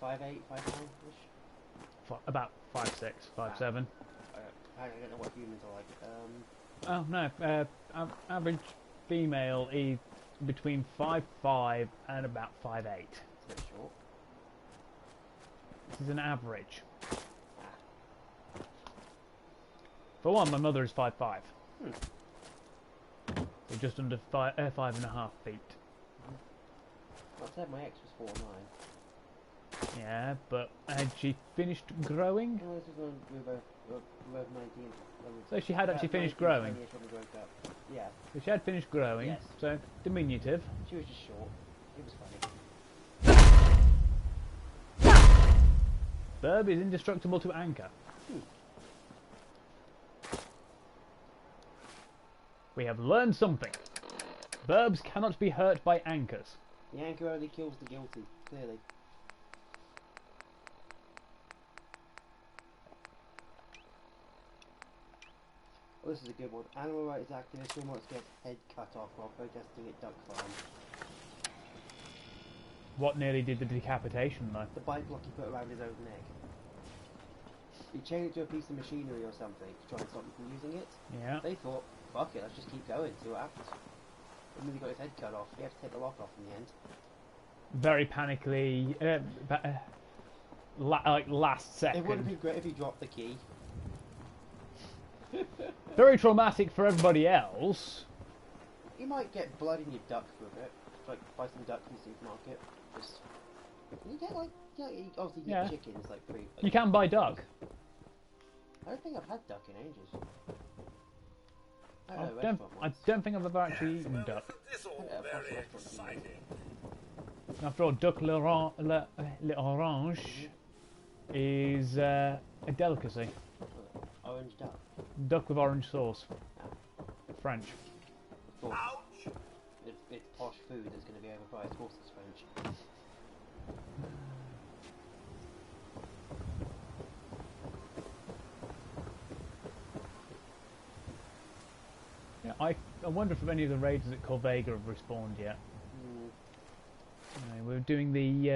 like 5'8", 5'9"-ish? About 5'6", 5'7". I don't know what humans are like. Oh no, average female is between 5'5" and about 5'8". It's a bit short. This is an average. For one, my mother is 5'5". So just under 5.5 feet. I said my ex was 4'9". Yeah, but had she finished growing? No, this was we were 19. So she had actually finished growing. When we broke up. Yeah, So she had finished growing, Yes. so diminutive. she was just short. It was funny. Burb is indestructible to anchor. We have learned something. Burbs cannot be hurt by anchors. The anchor only kills the guilty, clearly. Well, this is a good one. Animal rights activist almost gets head cut off while protesting at duck farm. What nearly did the decapitation though? The bite block he put around his own neck. He chained it to a piece of machinery or something to try and stop him from using it. Yeah. They thought, fuck it, let's just keep going, see what happens. And then he got his head cut off. He had to take the lock off in the end. Very panically, like last It would have second. been great if he dropped the key. Very traumatic for everybody else. You might get blood in your duck for a bit. Like, buy some duck from the supermarket. Just... You get like... You obviously get Yeah. chickens, like, free. Like, You can buy duck. I don't think I've had duck in ages. I I had a don't, restaurant I once. don't think I've ever actually eaten duck. This all Yeah, very possible. exciting. After all, duck l'orange is a delicacy. Orange duck. Duck with orange sauce. French. Of course, Ouch! it's posh food that's going to be overpriced. Of course it's French. Yeah, I wonder if any of the raiders at Corvega have respawned yet. We're doing the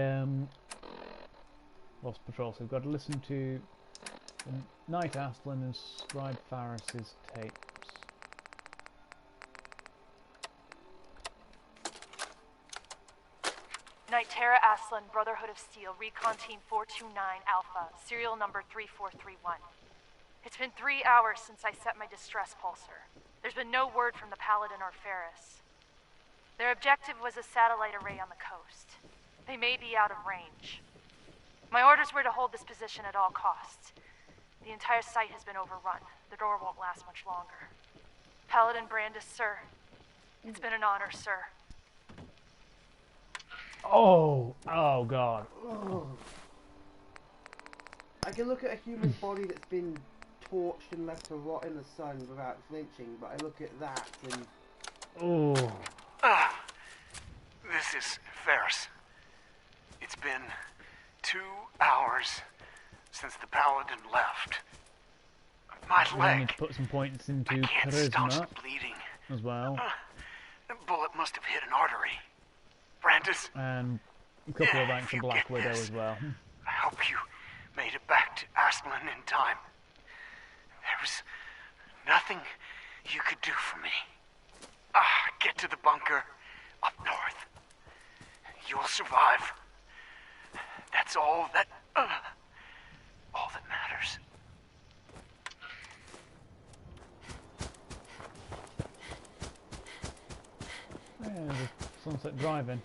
Lost Patrol, so we've got to listen to Knight Aslan and Scribe Faris's tapes. Knight Terra Aslan, Brotherhood of Steel, Recon Team 429 Alpha, serial number 3431. It's been 3 hours since I set my distress pulsar. There's been no word from the Paladin or Ferris. Their objective was a satellite array on the coast. They may be out of range. My orders were to hold this position at all costs. The entire site has been overrun. The door won't last much longer. Paladin Brandis, sir. It's been an honor, sir. Oh God. Oh. I can look at a human body that's been torched and left to rot in the sun without flinching, but I look at that and... Oh. This is Ferris. It's been 2 hours since the Paladin left. My We need leg. to put some points into I can't staunch charisma the bleeding. as well, The bullet must have hit an artery. Brandis, and a couple of Yeah, ranks if of you Black get Widow this. as well. I hope you made it back to Aslan in time. There was nothing you could do for me. Get to the bunker up north. You'll survive. That's all that All that matters. Yeah, there's Sunset Driving.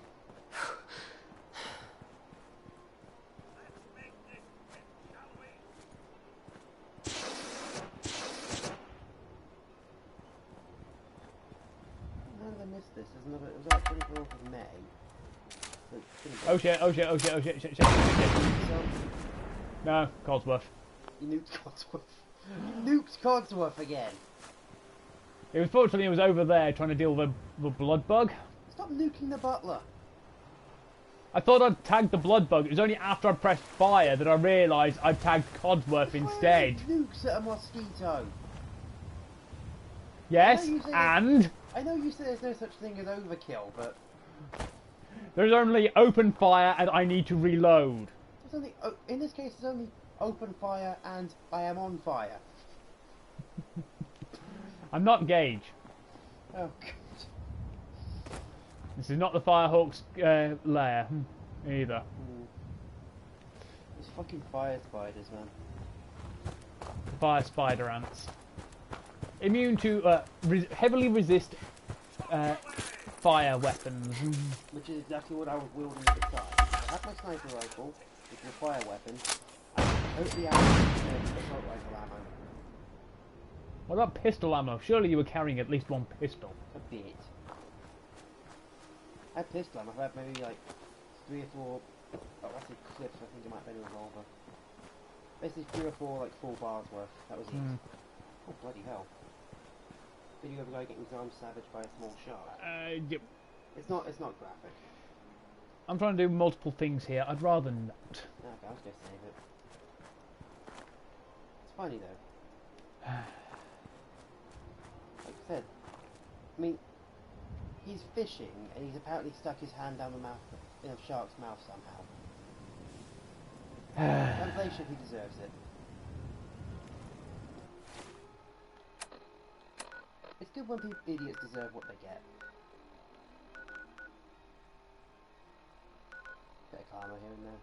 I missed this. There's another. It was like 24th of May. Oh shit, oh shit, oh shit, oh shit, shit, shit, shit, shit. No, Codsworth. You nuked Codsworth. You nuked Codsworth again. It was fortunately it was over there trying to deal with the blood bug. Stop nuking the butler. I thought I'd tagged the blood bug. It was only after I pressed fire that I realised I'd tagged Codsworth instead. Nukes at a mosquito. Yes, and I know you said there's no such thing as overkill, but there's only open fire and I need to reload. there's only in this case there's only open fire and I am on fire. I'm not Gage. Oh god. This is not the Firehawk's lair either. These fucking fire spiders, man. Fire spider ants. Immune to heavily resist fire weapons. Which is exactly what I was wielding at the start. I have my sniper rifle, which is a fire weapon. Totally out of assault rifle ammo. What about pistol ammo? Surely you were carrying at least one pistol. A bit. I had pistol ammo. I had maybe like 3 or 4. Oh, I said clips. I think it might have been a revolver. Basically 3 or 4 like full bars worth. That was it. Oh bloody hell! Did you ever go getting his arm savaged by a small shark? Yep. It's not graphic. I'm trying to do multiple things here. I'd rather not. No, okay, I was gonna save it. It's funny though. Like I said, I mean, he's fishing and he's apparently stuck his hand down the mouth in a shark's mouth somehow. Translation: he deserves it. It's good when idiots deserve what they get. Bit of karma here and there.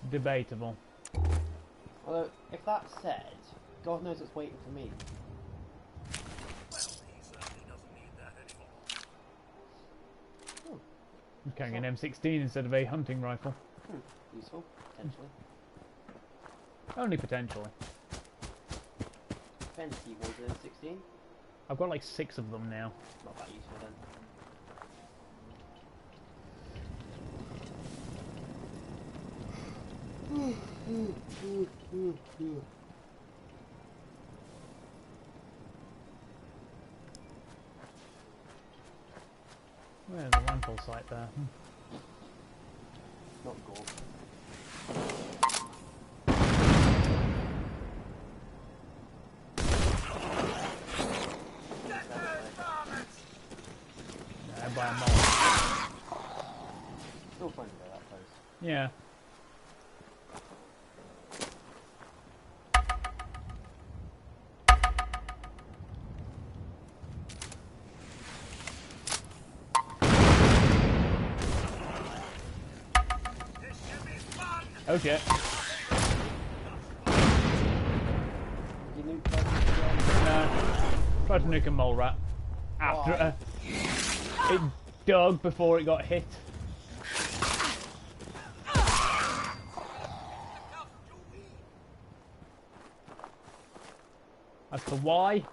Debatable. Although, if that's said, God knows what's waiting for me. Well, he certainly doesn't need that anymore. Oh, I'm carrying an M16 instead of a hunting rifle. useful, potentially. Only potentially. Depends if you wanted a 16. I've got like 6 of them now. Not that useful then. There's a landfall site there. Not gold. By a mole. Still fun to go that close. Yeah. This should be fun! Oh shit. You nuke again? Tried to nuke a mole rat. After it dug before it got hit. As for why,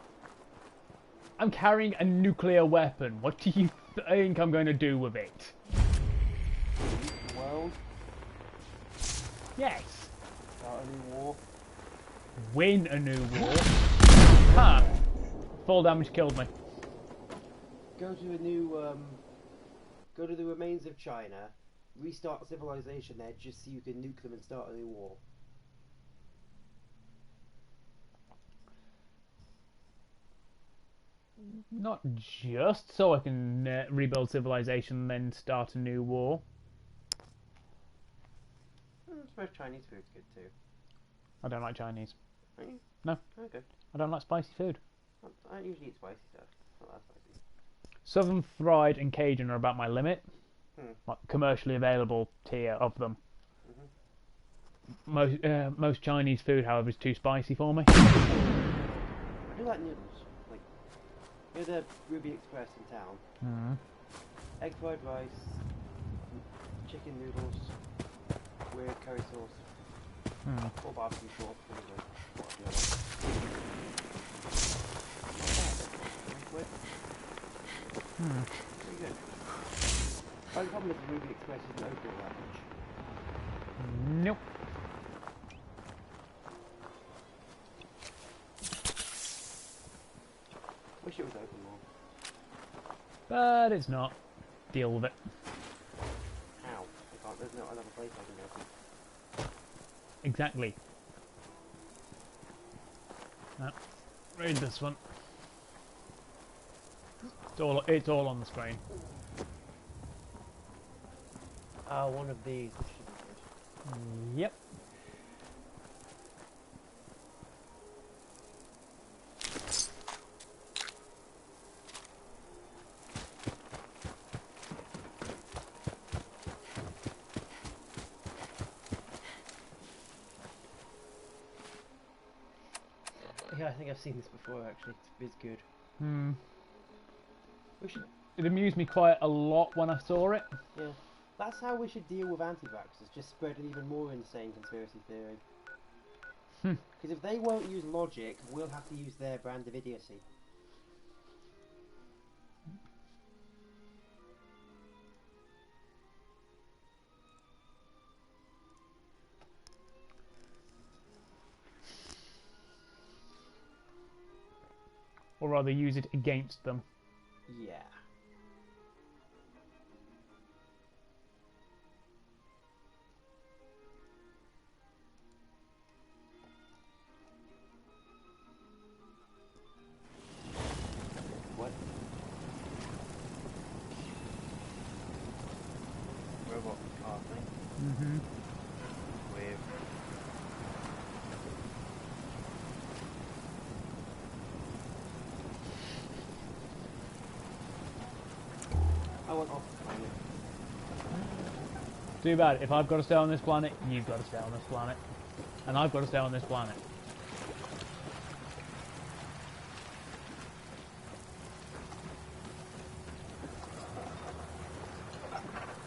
I'm carrying a nuclear weapon. What do you think I'm going to do with it? World, Yes. start a new war. Win a new war. Ha! Full damage killed me. Go to a new, go to the remains of China, restart civilization there just so you can nuke them and start a new war. Not just so I can rebuild civilization and then start a new war. I suppose Chinese food's good too. I don't like Chinese. Don't you? No. Okay. I don't like spicy food. I don't usually eat spicy stuff. Not that spicy. Southern fried and Cajun are about my limit. Hmm. Like commercially available tier of them. most Chinese food, however, is too spicy for me. I do like noodles. Like, you know the Ruby Express in town? Mm. Egg fried rice, chicken noodles with curry sauce, or barbecue sauce, whatever. Very good. The problem with the Ruby Express isn't open all that much. Nope. Wish it was open more. But it's not. Deal with it. How? There's no another place I can go to. Exactly. Read this one. It's all on the screen. One of these. This should be good. Yep. Yeah, I think I've seen this before actually. It's good. We should. It amused me quite a lot when I saw it. Yeah. That's how we should deal with anti-vaxxers, just spread an even more insane conspiracy theory. Because if they won't use logic, we'll have to use their brand of idiocy. Or rather, use it against them. Yeah. What? Robot car thing? Mm-hmm. Weird. I want off the planet. Too bad. If I've got to stay on this planet, you've got to stay on this planet. And I've got to stay on this planet.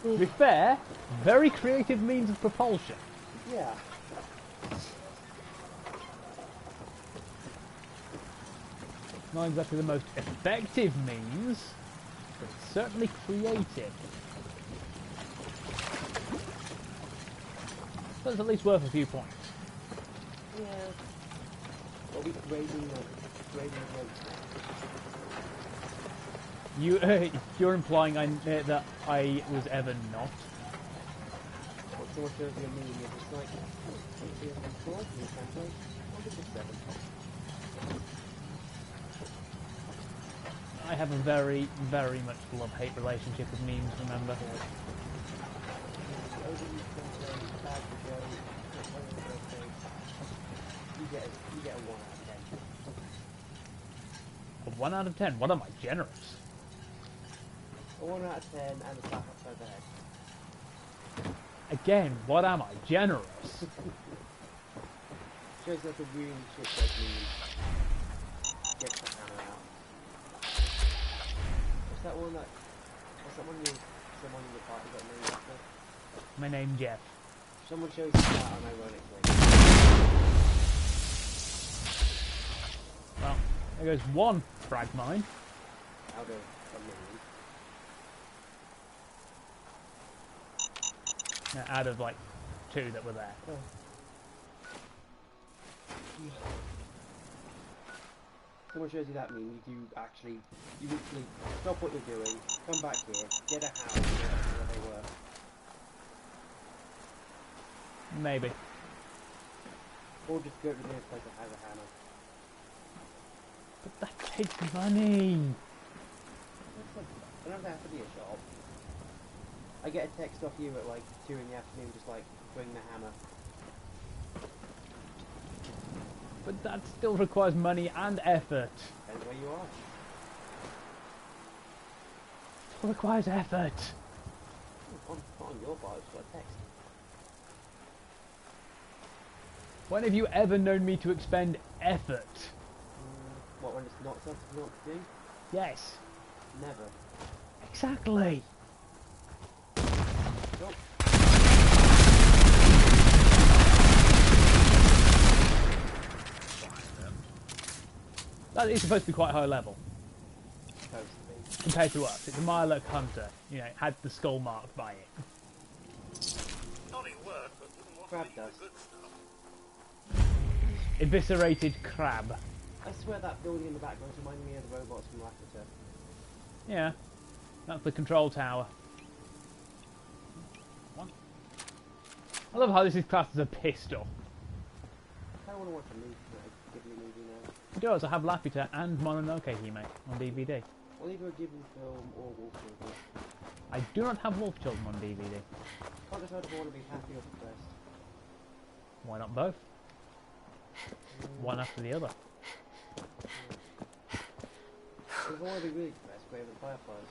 To be fair, very creative means of propulsion. Yeah. Not exactly the most effective means, but it's certainly creative. So it's at least worth a few points. Yeah. Are we grading the roads now? You're implying that I was ever not. What's so much of your meaning? You're just like, you translate? Or is it 7? I have a very, very much love-hate relationship with memes, remember? You get a 1 out of 10. A 1 out of 10? What am I, generous? A 1 out of 10 and a slap upside the head. Again, what am I, generous? Shows like a really shit like meme. Gets the hammer out. What's that one that... What's that one someone in the party got named after? My name's Jeff. Someone shows you that unironically. Well, there goes one frag mine. Out of a million. Out of like 2 that were there. Oh. Someone shows you that meme, you literally stop what you're doing, come back here, get a house where they were. Maybe. Or just go to the nearest place that has a hammer. But that takes money. I don't have to be a shop. I get a text off you at like 2 in the afternoon, just like, bring the hammer. But that still requires money and effort. Depends where you are. Still requires effort. Not on your part, it's got a text. When have you ever known me to expend effort? What, when it's not something you want to do? Yes. Never. Exactly. Nope. That is supposed to be quite high level Supposed to be. compared to us. It's a Mirelurk Hunter. You know, it had the skull marked by it. Naughty word, but wouldn't want Crab to eat the dust. good stuff. Eviscerated crab. I swear that building in the background reminded me of the robots from Lassiter. Yeah. That's the control tower. What? I love how this is classed as a pistol. I don't want to watch a movie, a Ghibli movie now. It does. I have Laputa and Mononoke Hime on DVD. Or either a Ghibli film or Wolf Children. I do not have Wolf Children on DVD. Can't decide if I want to be happy or depressed. Why not both? One after the other. If I want to be really depressed, Grave of the Fireflies.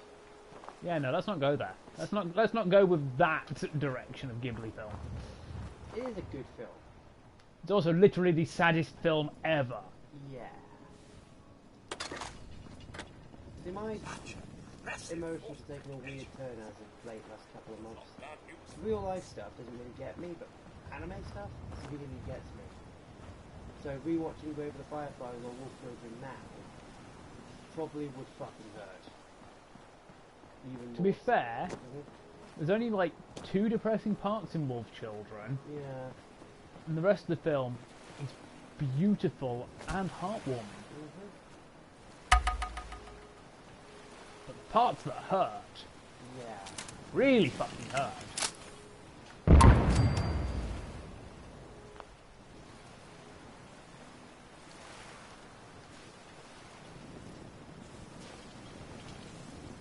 Yeah, no, let's not go there. Let's not go with that direction of Ghibli film. It is a good film. It's also literally the saddest film ever. Yeah. See, my emotions have taken a weird turn as of late last couple of months. Real life stuff doesn't really get me, but anime stuff really gets me. So rewatching Grave of the Fireflies or Wolf Children now probably would fucking hurt. Even To be more so. fair, there's only like 2 depressing parts in Wolf Children, Yeah. and the rest of the film is beautiful and heartwarming. But the parts that hurt Yeah. really fucking hurt.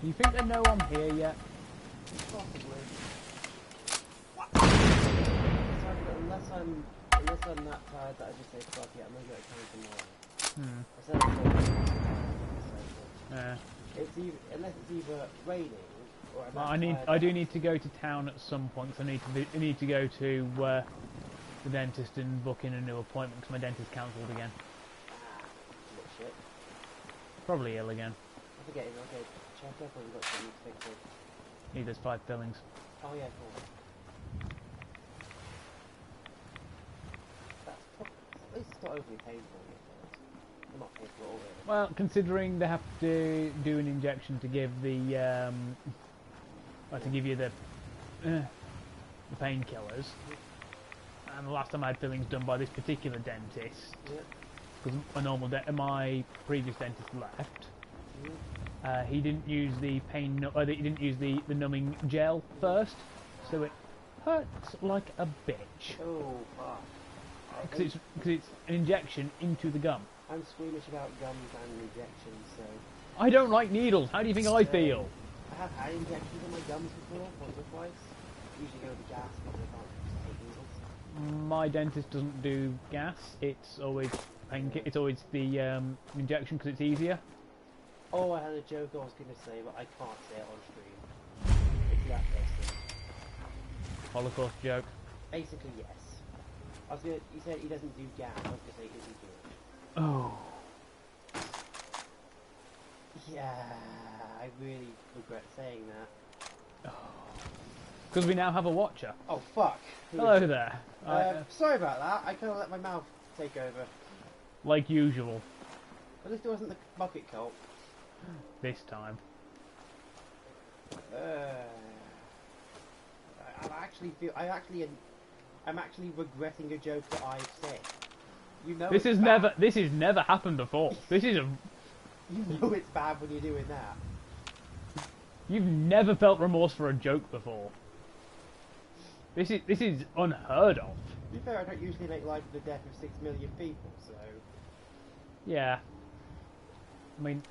Do you think they know I'm here yet? Possibly. Unless I'm that tired that I just say fuck it, I'm gonna go to town tomorrow. I said Yeah. it's either, unless it's either raining or I'm Well, that tired I do that- need to go to town at some point. So I need to go to the dentist and book in a new appointment because my dentist cancelled again. Little shit. Probably ill again. I forget it, okay, check up or you got something to fix it. Need those 5 fillings. Oh yeah, cool. That's probably, at least it's not overly painful. Well, not painful at all, really. Well, considering they have to do an injection to give the to give you the painkillers, and the last time I had fillings done by this particular dentist, Yeah. because my previous dentist left, Mm. he didn't use the he didn't use the numbing gel first, so it hurts like a bitch Oh, fuck. because it's an injection into the gum. I'm squeamish about gums and injections, so... I don't like needles. How do you think I feel? I have had injections in my gums before, once or twice. Usually go with gas, but I can't take needles. My dentist doesn't do gas. It's always it's always the injection because it's easier. Oh, I had a joke I was going to say, but I can't say it on stream. It's that basic. Holocaust joke. Basically, yes. I was gonna, he said he doesn't do gas, I was going to say, isn't do it. Oh. Yeah, I really regret saying that. Because we now have a watcher. Oh, fuck. Hello there. Sorry about that, I kind of let my mouth take over. Like usual. At least it wasn't the bucket cult. This time. I'm actually regretting a joke that I've said. You know This it's has bad. this has never happened before. This is a You know it's bad when you're doing that. you've never felt remorse for a joke before. This is unheard of. To be fair, I don't usually make light of the death of 6 million people, so... Yeah. I mean,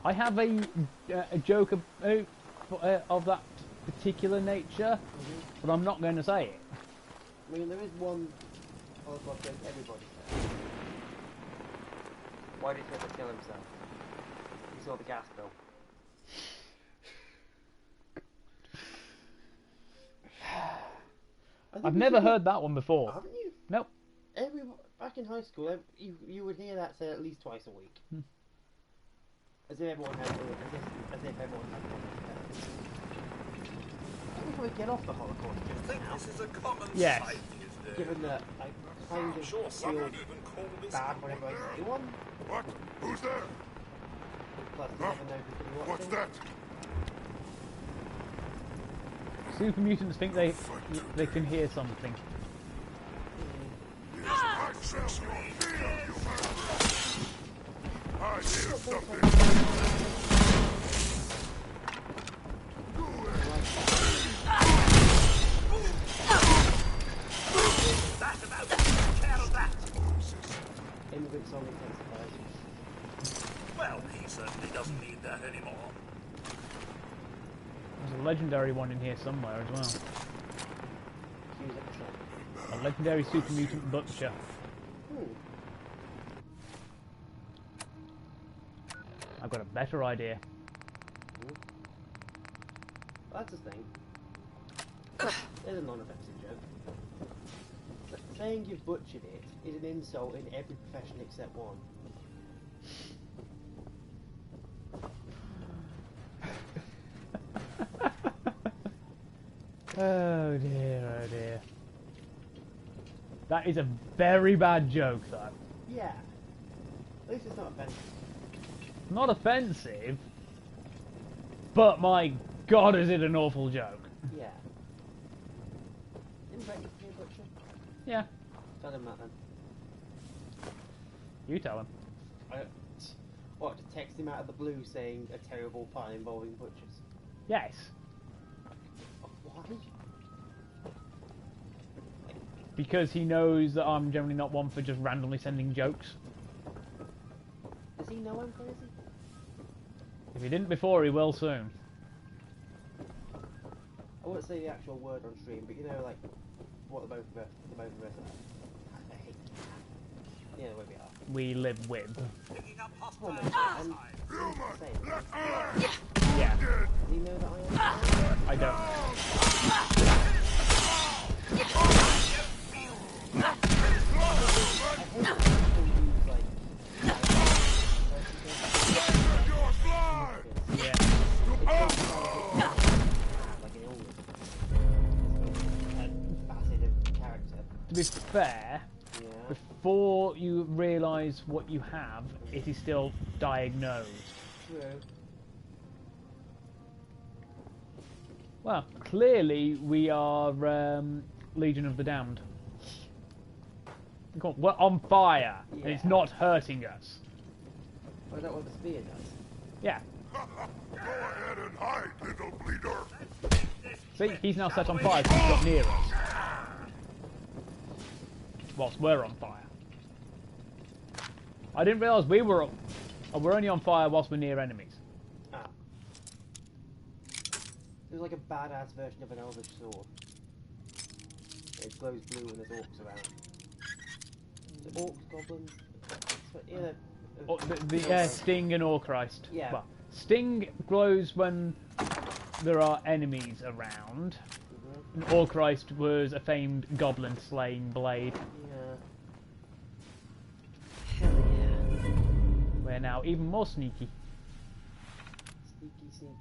I have a joke of that particular nature, but I'm not going to say it. I mean, there is one Holocaust joke everybody says. Why did Hitler kill himself? He saw the gas bill. I've never heard that one before. Haven't you? Nope. Back in high school, you would hear that said at least twice a week. As if everyone had one. How do we get off the Holocaust I joke think now? this is a common Yes. sight these days. Given that I kind of Sure, some feel would even call this bad whenever I say one. What? Who's there? Plus, you never know who could be watching. What's that? Super mutants think they can hear something. Yes, myself your fear, you I hear something. That's about it. Care of that. Immigrant song intensifies. Well, he certainly doesn't need that anymore. There's a legendary one in here somewhere as well. Cues up the track. A legendary super mutant butcher. I've got a better idea. Well, that's the thing. There's a non-offensive joke. Saying you've butchered it is an insult in every profession except one. Oh dear, oh dear. That is a very bad joke, though. Yeah. At least it's not offensive. Not offensive, but my god, is it an awful joke. Yeah. Didn't Brett used to be a butcher? Yeah, Tell him that then. you tell him. What, to text him out of the blue saying a terrible pun involving butchers? Yes, Why? because he knows that I'm generally not one for just randomly sending jokes. Does he know I'm crazy? If he didn't before, he will soon. I won't say the actual word on stream, but you know, like, what the both of us are. I hate yeah, where we are. We live with. Picking up Oh, hostile no, and say, Yeah, does he know that I am? I don't. Yeah. To be fair, before you realise what you have, it is still diagnosed. True. Well, clearly we are Legion of the Damned. We're on fire, and it's Yeah. not hurting us. Oh, is that what the spear does? Yeah. Go ahead and hide, little bleeder. See, he's now set on fire because he's got near us. Whilst we're on fire. I didn't realise we were we're only on fire whilst we're near enemies. Ah. It was like a badass version of an elvish sword. It glows blue when there's orcs around. The orcs, goblins, yeah. Oh, the Sting and Orchrist. Yeah. Well, Sting glows when there are enemies around. And Orchrist was a famed goblin slaying blade. Yeah. Hell yeah. We're now even more sneaky. Sneaky.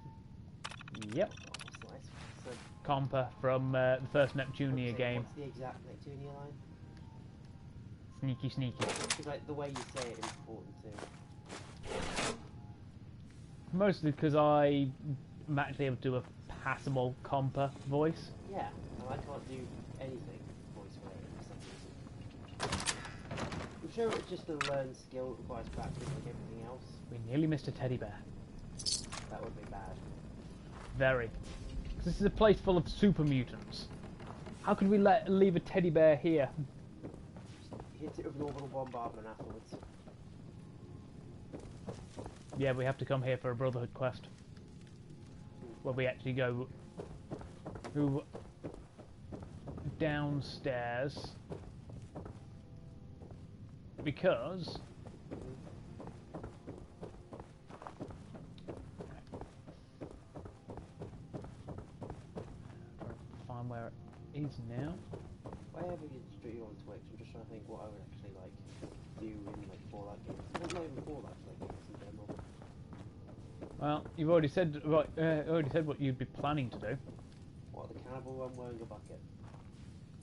Yep. Oh, what's nice? So, Compa from the first Neptunia game. What's the exact Neptunia line? Sneaky, sneaky. Because like the way you say it is important too. Mostly because I'm actually able to do a passable Compa voice. Yeah, and I can't do anything voice related for some reason. I'm sure it's just a learned skill that requires practice like everything else. We nearly missed a teddy bear. That would be bad. Very. 'Cause this is a place full of super mutants. How could we leave a teddy bear here? Hit it with an orbital bombardment afterwards. Yeah, we have to come here for a Brotherhood quest. Where we actually go downstairs. Because find where it is now. Wherever you stream on Twitch, I'm just trying to think what I would actually like. do in like Fallout games. Well, not even Fallout, like games in general. Well, you've already said what you'd be planning to do. What, the cannibal one wearing a bucket?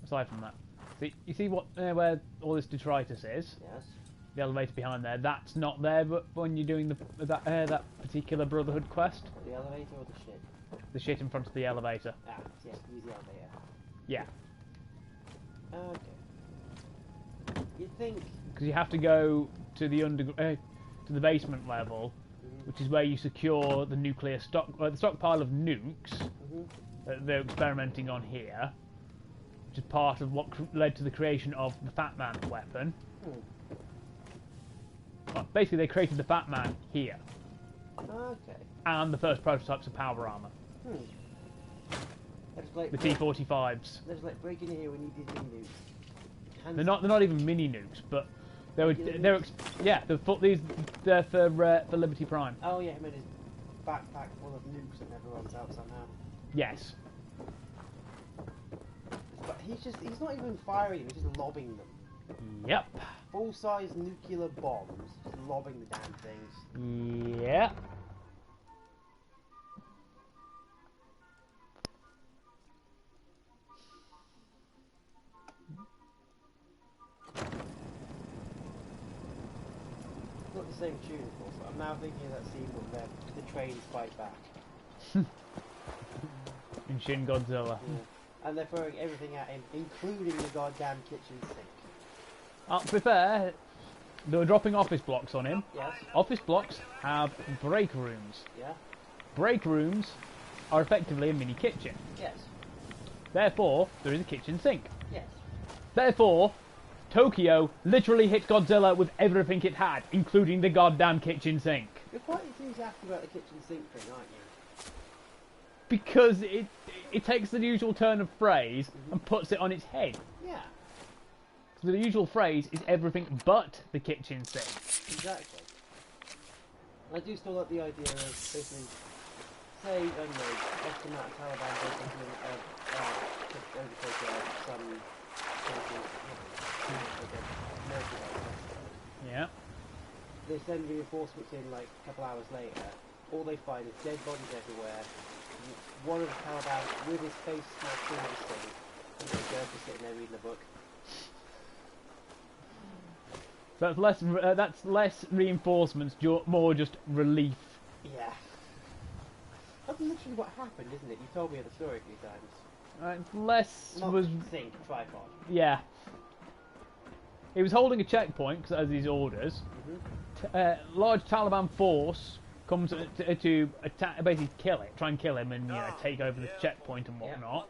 Aside from that, see, you see what where all this detritus is? Yes. The elevator behind there. That's not there, but when you're doing that particular Brotherhood quest, The elevator or the shit? the shit in front of the elevator. Ah, yes, use the elevator. Yeah, Okay. You'd think... because you have to go to the to the basement level, which is where you secure the nuclear the stockpile of nukes that they're experimenting on here, which is part of what led to the creation of the Fat Man weapon. Well, basically, they created the Fat Man here, Okay. and the first prototypes of power armor, That's like... the T-45s. There's like break in here when you did the nukes. They're not even mini nukes, but they're for Liberty Prime. Oh yeah, I mean his backpack full of nukes that never runs out somehow. Yes. But he's not even firing them, he's just lobbing them. Yep. Full-size nuclear bombs, just lobbing the damn things. Yeah. Not the same tune, of course, but I'm now thinking of that scene where the trains fight back. In Shin Godzilla. Yeah. And they're throwing everything at him, including the goddamn kitchen sink. To be fair, they were dropping office blocks on him. Yes? Office blocks have break rooms. Yeah? Break rooms are effectively a mini kitchen. Yes. Therefore, there is a kitchen sink. Yes. Therefore, Tokyo literally hit Godzilla with everything it had, including the goddamn kitchen sink. You're quite enthusiastic about the kitchen sink thing, aren't you? Because it takes the usual turn of phrase and puts it on its head. Yeah. So the usual phrase is everything but the kitchen sink. Exactly. I do still like the idea of basically, say, I don't know, X amount of Taliban basically overtake some Yeah. They send reinforcements in like a couple hours later. All they find is dead bodies everywhere. One of the Taliban with his face smashed into the sink. And the girl just sitting there reading a book. That's less reinforcements, more just relief. Yeah. That's literally what happened, isn't it? You told me the story a few times. Less Not was... sink, tripod. Yeah. He was holding a checkpoint, because as his orders. Large Taliban force comes to attack, basically kill it, try and kill him, and take over this checkpoint and whatnot.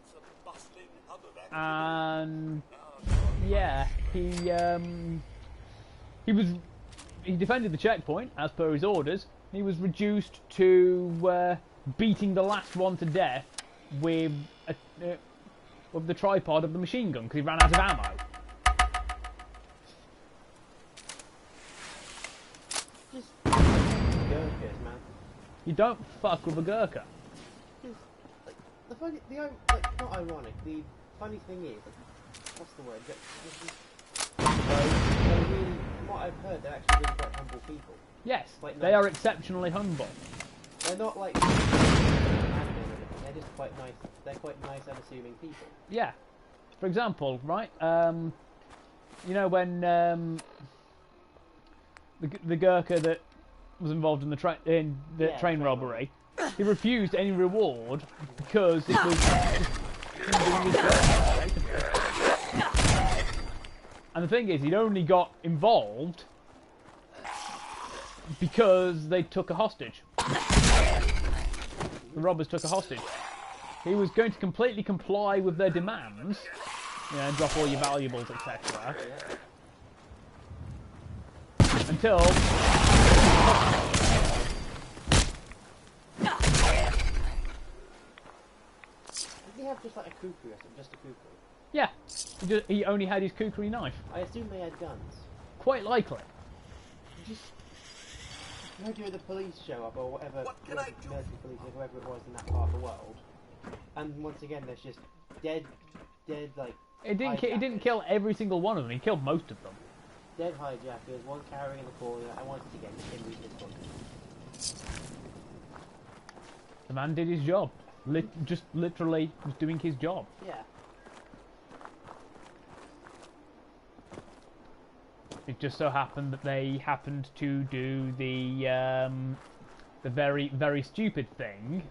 And yeah, he defended the checkpoint as per his orders. He was reduced to beating the last one to death with the tripod of the machine gun because he ran out of ammo. Just Gurkhas, man. You don't fuck with a Gurkha. Just, like, not ironic. The funny thing is, what's the word? From what I've heard, they're actually really quite humble people. Yes, Quite they nice. are exceptionally humble. They're not like they're just quite nice. They're quite nice, unassuming people. Yeah. For example, right? You know when the Gurkha that was involved in the train robbery, he refused any reward because it was doing his job. And the thing is, he'd only got involved because they took a hostage. The robbers took a hostage. He was going to completely comply with their demands, drop all your valuables, etc. Until... Did he have just like a kukri or something? Just a kukri? Yeah, he only had his kukri knife. I assume they had guns. Quite likely. Just... You know, do the police show up or whatever, military police or whoever it was in that part of the world, and once again there's just dead like... He didn't kill every single one of them, he killed most of them. dead hijackers, one cowering in the corner, and once again, him reading his book. The man did his job. Just literally was doing his job. Yeah. It just so happened that they happened to do the very, very stupid thing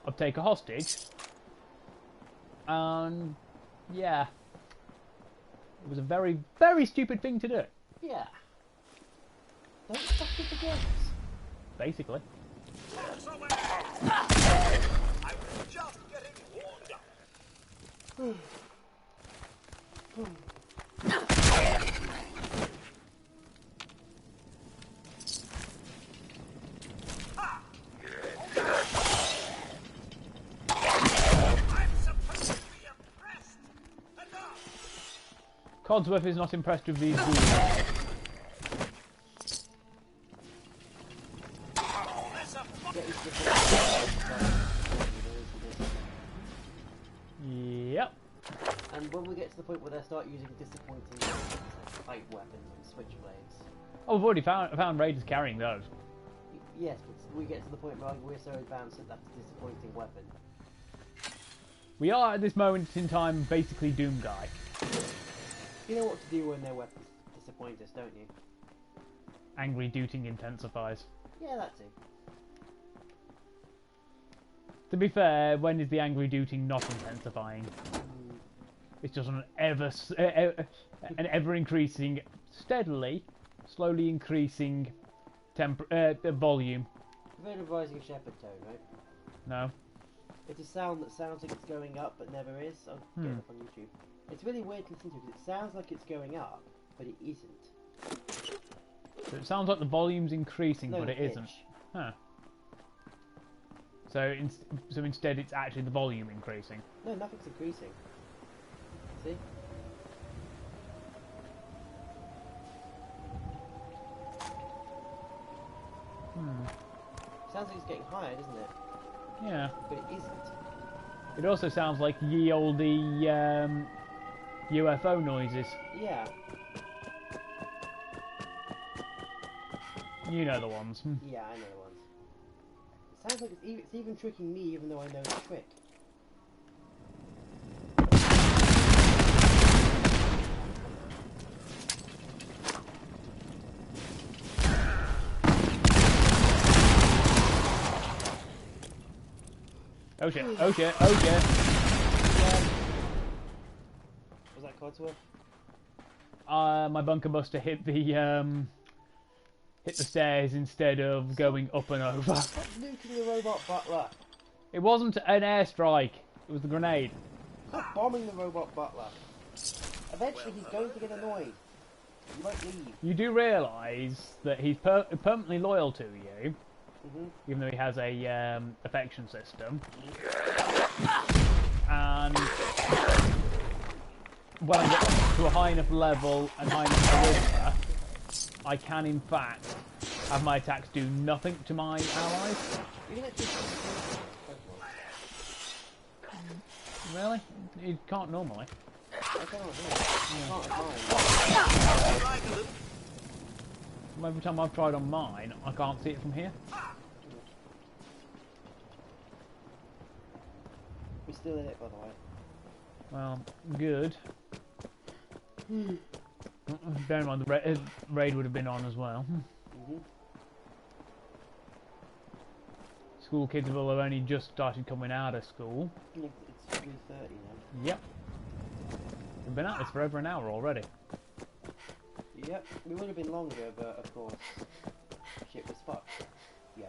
of take a hostage. And yeah, it was a very, very stupid thing to do. Yeah. Don't fuck with the games. Basically. I was just getting warmed up. I'm supposed to be impressed. Enough. Codsworth is not impressed with these ghouls. That's a Yep. And when we get to the point where they start using disappointing type weapons and switchblades. Oh, we've already found raiders carrying those. Yes, but we get to the point where we're so advanced that that's a disappointing weapon. We are at this moment in time basically Doom Guy. You know what to do when their weapons disappoint us, don't you? Angry dooting intensifies. Yeah, that's it. To be fair, when is the angry dooting not intensifying? It's just on an ever increasing, steadily, slowly increasing volume. You've heard of Rising Shepherd Tone, right? No. It's a sound that sounds like it's going up but never is. I'll get it up on YouTube. It's really weird to listen to because it sounds like it's going up, but it isn't. So it sounds like the volume's increasing, No, but it pitch. isn't. Huh. So instead it's actually the volume increasing. No, nothing's increasing. See? Sounds like it's getting higher, doesn't it? Yeah. But it isn't. It also sounds like ye olde UFO noises. Yeah. You know the ones. Yeah, I know the ones. It sounds like it's even tricking me, even though I know it's a trick. Oh shit, oh shit, oh shit. Was that Codsworth? My bunker buster hit the stairs instead of going up and over. Stop nuking the robot butler! It wasn't an airstrike, it was the grenade. Stop bombing the robot butler! Eventually he's going to get annoyed. You won't leave. You do realise that he's permanently loyal to you, even though he has a affection system. And when I get to a high enough level and high enough charisma, I can in fact have my attacks do nothing to my allies. You can actually... Really? You can't normally. I can't do it. I can't Every time I've tried on mine, I can't see it from here. We're still in it, by the way. Well, good. Bear in mind the raid would have been on as well. School kids will have only just started coming out of school. It's 3:30 now. Yep. We've been at this for over an hour already. Yep, we would have been longer, but of course, shit was fucked. Yo.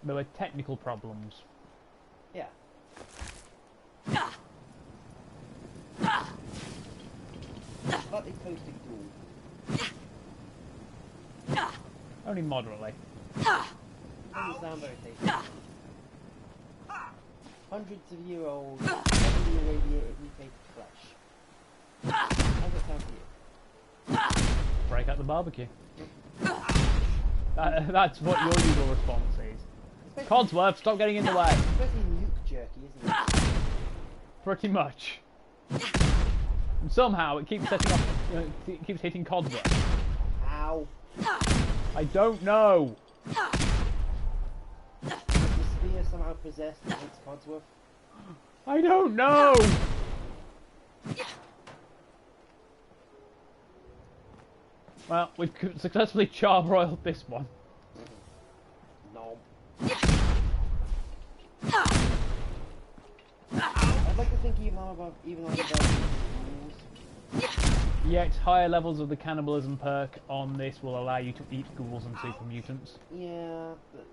There were technical problems. Yeah. Slightly toasted ghoul. Only moderately. Doesn't sound very tasty. Hundreds of year old, heavily irradiated mutated flesh. How's that sound to you? Break out the barbecue. That's what your usual response is. Codsworth, stop getting in the way. Especially nuke jerky, isn't it? Pretty much. And somehow it keeps setting off You know, it keeps hitting Codsworth. Ow. I don't know. Is the spear somehow possessed against Codsworth? I don't know. Well, we've successfully charbroiled this one. No. I'd like to think even on above ghouls. Yet higher levels of the cannibalism perk on this will allow you to eat ghouls and super mutants. Yeah, but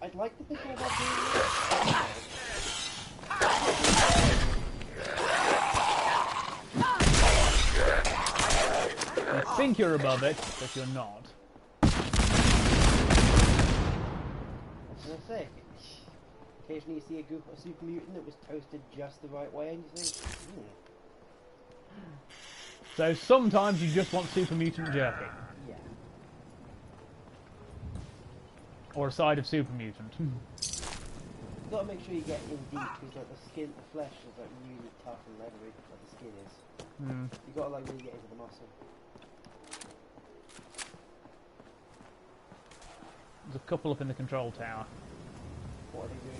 I'd like to think I'm about doing You think you're above it, but you're not. What can I say? Occasionally you see a super mutant that was toasted just the right way and you think, So sometimes you just want super mutant jerky. yeah. Or a side of super mutant. You've got to make sure you get in deep because like the skin, the flesh is like really tough and leathery, like the skin is. You've got to like really get into the muscle. There's a couple up in the control tower. What are they doing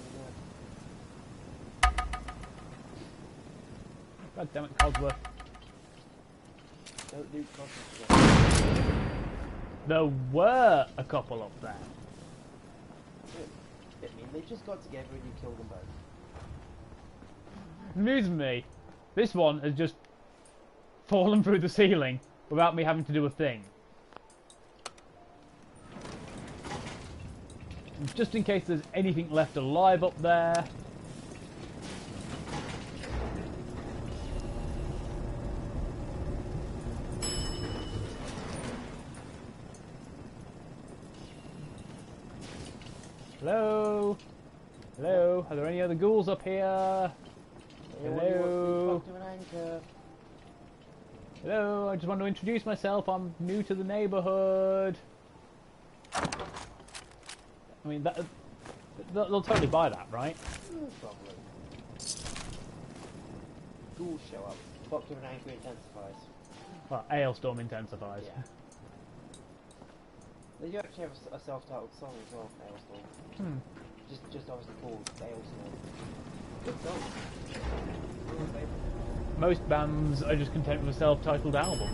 God damn it, Codsworth. there? Don't do content. There were a couple up there. I mean, they just got together and you killed them both. Amusing me, this one has just fallen through the ceiling without me having to do a thing. Just in case there's anything left alive up there. Hello? Hello? Are there any other ghouls up here? Hello? To an anchor. Hello? I just want to introduce myself. I'm new to the neighborhood. I mean, they'll totally buy that, right? No problem. Ghouls show up. Clock to an anchor intensifies. Well, Ailstorm intensifies. Yeah. They do actually have a self-titled song as well, Ailstorm. Just obviously called Ailstorm. Good song. One of my favourites. Most bands are just content with a self-titled album.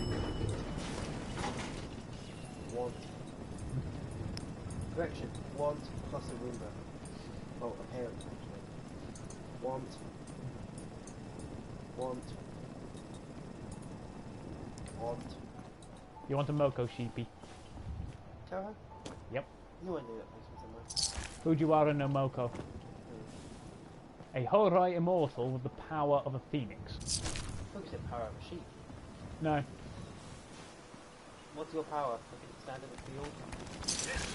Want. Correction. Want plus a Roomba. Oh, a parent actually. Want. Want. Want. You want a Moko sheepy? Toho? Yep. You won't do that place somewhere. Fujiwara no Moko. A Horai immortal with the power of a phoenix. Look at the power of a sheep. No. What's your power? Look at stand in the field.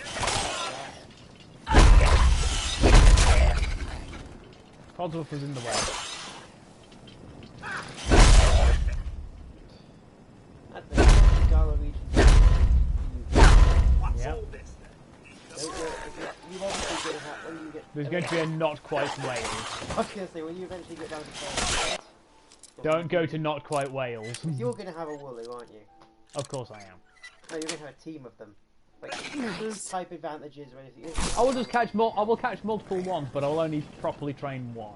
Codsworth was in the way. That's the Gala region. What's Yep. all this then? You've obviously going to have, when you get... There's going to be a not quite Wales. I was going to say, when you eventually get down to Florida, Don't go to not quite Wales. you're going to have a woolly, aren't you? Of course I am. No, you're going to have a team of them. Like, those type advantages or anything. I will just catch I will catch multiple ones, but I'll only properly train one.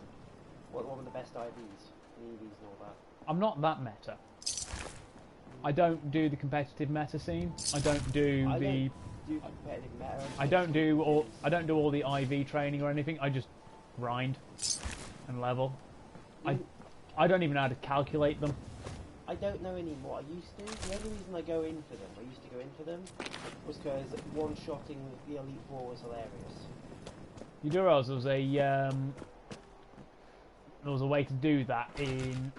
What one of the best IVs? And EVs and all that. I'm not that meta. I don't do the competitive meta scene. I don't do I the. don't do competitive meta. I don't do all the IV training or anything. I just grind and level. I don't even know how to calculate them. I don't know anymore. I used to. The only reason I used to go in for them, was because one-shotting the Elite Four was hilarious. You do realize there was a way to do that in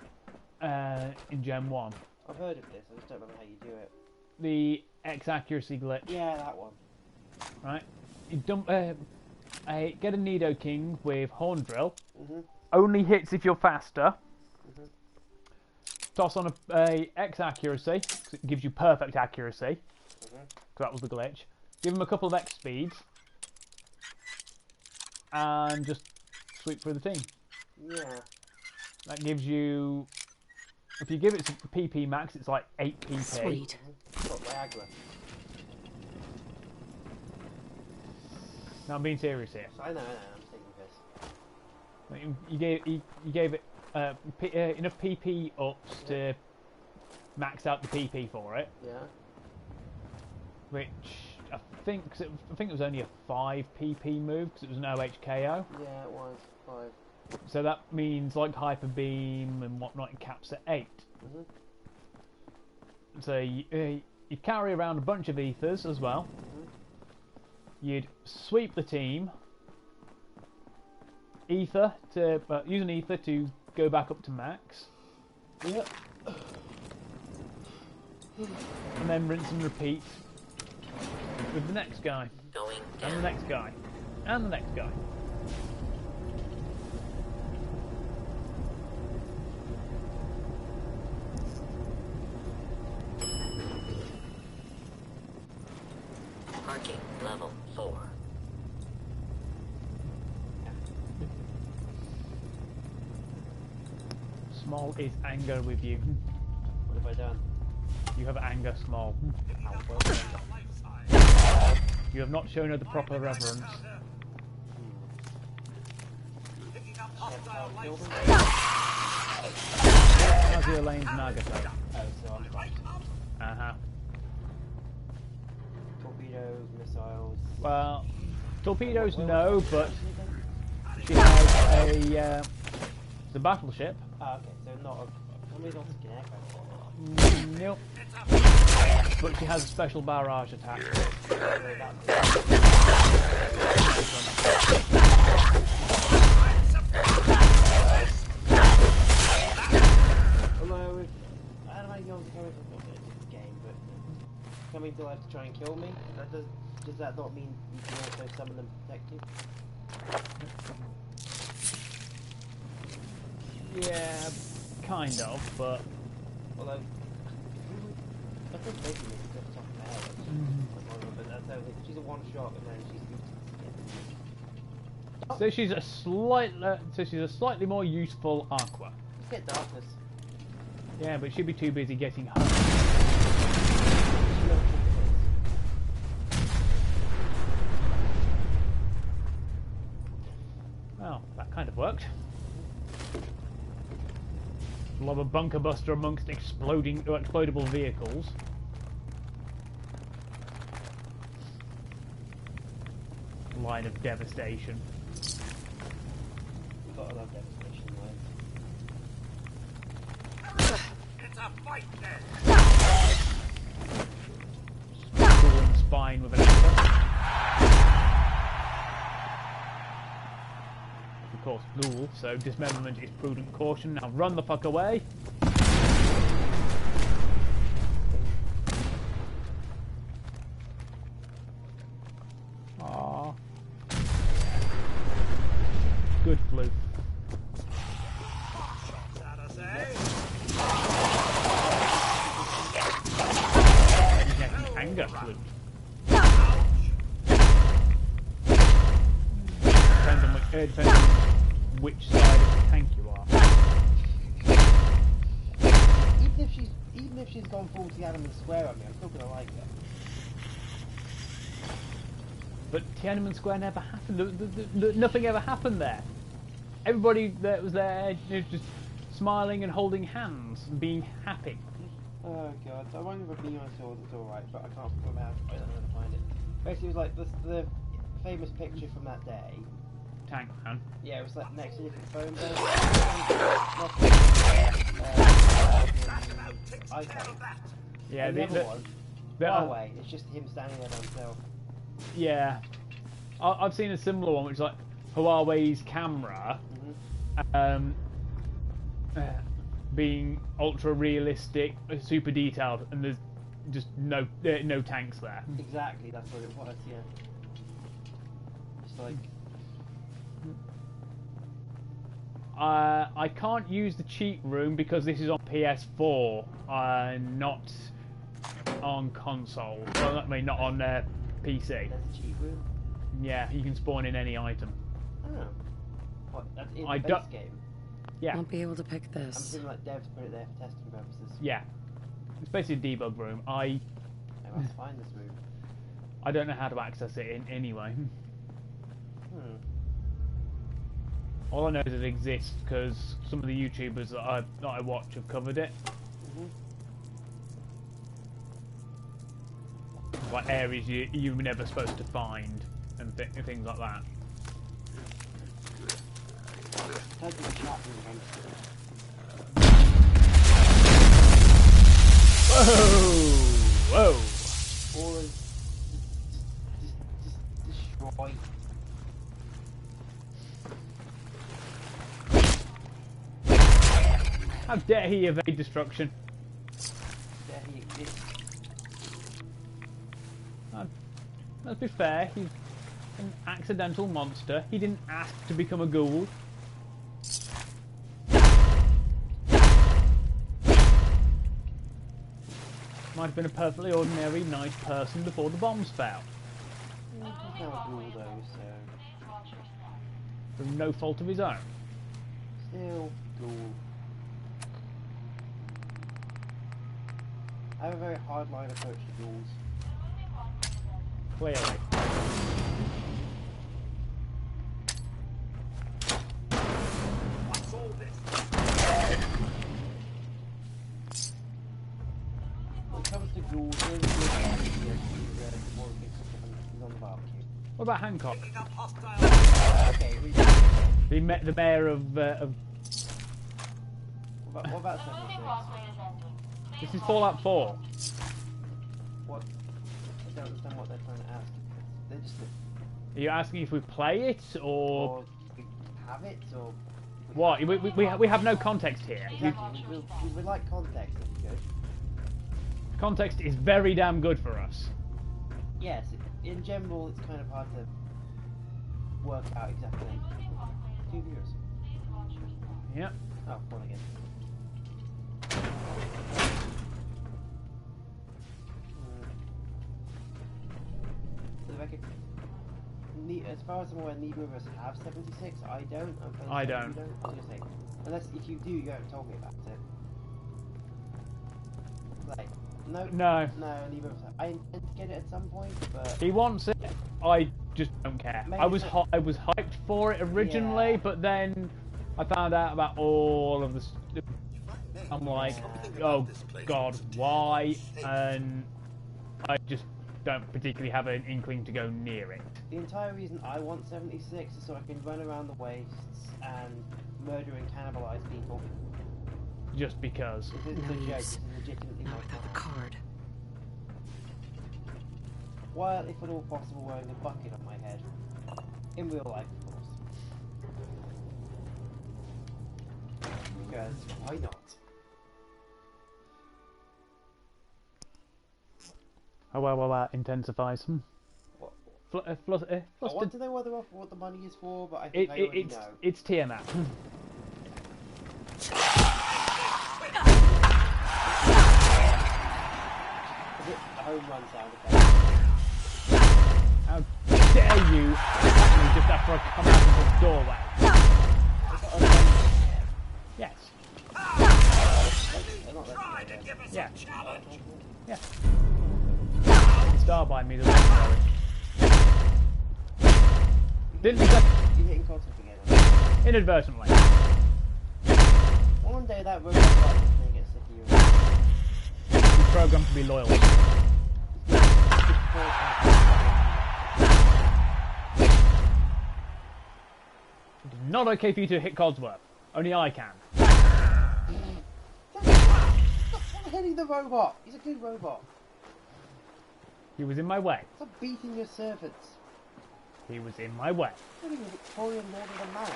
Gen 1. I've heard of this, I just don't remember how you do it. The X accuracy glitch. Yeah, that one. Right? You dump get a Nido King with Horn Drill. Mhm. Only hits if you're faster. Mhm. Toss on a X accuracy, 'cause it gives you perfect accuracy. Mhm. 'Cause that was the glitch. Give him a couple of X speeds. And just sweep through the team. Yeah. That gives you If you give it some PP max, it's like 8 PP. Sweet. Got Viagra. Now I'm being serious here. I know, I'm taking piss. You gave it enough PP ups to max out the PP for it, Yeah. which I think it was only a 5 PP move because it was an OHKO. Yeah, it was 5. So that means like Hyper Beam and whatnot, it caps at 8. Mhm. So you carry around a bunch of ethers as well. You'd sweep the team. Ether to use an ether to go back up to max. Yep. And then rinse and repeat with the next guy. Going And the down. next guy. And the next guy. Parking level 4. Small is anger with you. What have I done? You have anger, Small. How well done. You have not shown her the proper reverence. Picking up hostile Kill life them? Azure Lane's Nagato. Oh, so I'm fucked. Uh-huh. Torpedoes, missiles. Well, torpedoes Where no, was but that? she has the battleship. Ah, okay, so not a... How many dots can aircraft? Nope. But she has a special barrage attack. Although, I don't know if you're coming from this game, but coming to life to try and kill me, does that not mean you can also summon them to protect you? Yeah, kind of, but Although, I think basically it's just off my head. But that's how she's a one shot and then she's so she's a slightly more useful Aqua. Let's get darkness. Yeah, but she'd be too busy getting home. Well, that kind of worked. Love a bunker buster amongst explodable vehicles. Line of devastation. Got a lot of devastation lines. It's a fight then. Skull and spine with an anchor. Of course, ghoul, so dismemberment is prudent caution. Now run the fuck away. Aww. Good flute. That I say. Exactly, anger flute. Depends on which side of the tank you are. Even if she's gone full Tiananmen Square on me, I'm still gonna like her. But Tiananmen Square never happened. Nothing ever happened there. Everybody that was there, just smiling and holding hands and being happy. Oh god, I wonder if a beam on sword was alright, but I can't figure out. I don't know how to find it. Basically, it was like the famous picture from that day. Tank man. Yeah, it was like next to a different phone iPhone. Yeah, And the other one, the- Huawei, it's just him standing there by himself. yeah. I've seen a similar one, which is like Huawei's camera, being ultra realistic, super detailed, and there's just no tanks there. Exactly, that's what it was, yeah. It's like... I can't use the cheat room because this is on PS4, not on console. Well, I mean, not on PC. There's a cheat room? Yeah, you can spawn in any item. Oh. What, that's in I the don't- base game? Yeah. Won't be able to pick I'm this. assuming like devs put it there for testing purposes. Yeah. It's basically a debug room. I Let's find this room. don't know how to access it in anyway. All I know is it exists because some of the YouTubers that I watch have covered it. Like areas you were never supposed to find and things like that. Type in the chat room, Whoa! Whoa! or just destroy. How dare he evade destruction? There he exists. Let's be fair, he's an accidental monster. He didn't ask to become a ghoul. Might have been a perfectly ordinary, nice person before the bombs fell. He's now a ghoul though, so Through no fault of his own. still ghoul. I have a very hardline approach to ghouls. Clearly. What's all this? When it comes to ghouls, the only good idea is the more he's on the barbecue. What about Hancock? Picking up hostile. Okay, The mayor of what about 76? this is Fallout 4. What? I don't understand what they're trying to ask. They're just Are you asking if we play it or we have it, or what? We have no context here. exactly. We would like context if we could. Context is very damn good for us. Yes, in general, it's kind of hard to work out exactly. 2 viewers. Yep. Oh, one again. For the record, as far as I'm aware, neither of us have 76. I don't. I don't. You don't. I was gonna say, unless if you do, you haven't told me about it. Like, no, No. neither of us have. I intend to get it at some point, but He wants it. I just don't care. Maybe I was so- I was hyped for it originally, Yeah. but then I found out about all of the. I'm like, oh god, why? And I just don't particularly have an inkling to go near it. the entire reason I want 76 is so I can run around the wastes and murder and cannibalize people. Just because. This isn't a joke. This is legitimately Now my I got the plan. card. While, if at all possible, wearing a bucket on my head. In real life, of course. Because, why not? Oh well, intensifies. What? I Flustered. want to know what the money is for, but I think I already know. It's TMF. Is it a home run sound effect? How dare you attack me just after I come out of the doorway? Is it a home Yes. They're not Try to letting me give us Yeah. a challenge. Yeah. Star by me the legendary. Didn't exactly You're hitting contact again. inadvertently. One day that robot is going to get sick of you. He's programmed to be loyal. It is not okay for you to hit Codsworth. Only I can. Stop hitting the robot! He's a good robot. He was in my way. Stop beating your servants. He was in my way. You're living a Victorian lord of the manor.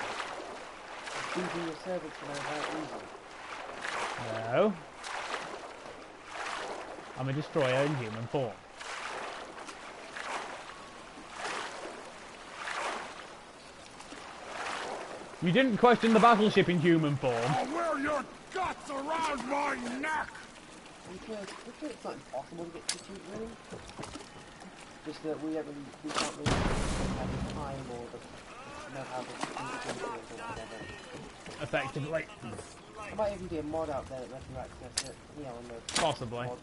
Beating your servants for no apparent reason. No. I'm a destroyer in human form. You didn't question the battleship in human form. I'll wear your guts around my neck! Because it's not impossible to get to shoot really. Just that we can't really have the time or the know how to do it or whatever. Effectively. I might even do a mod out there that lets you access it, you know, on the Possibly. mod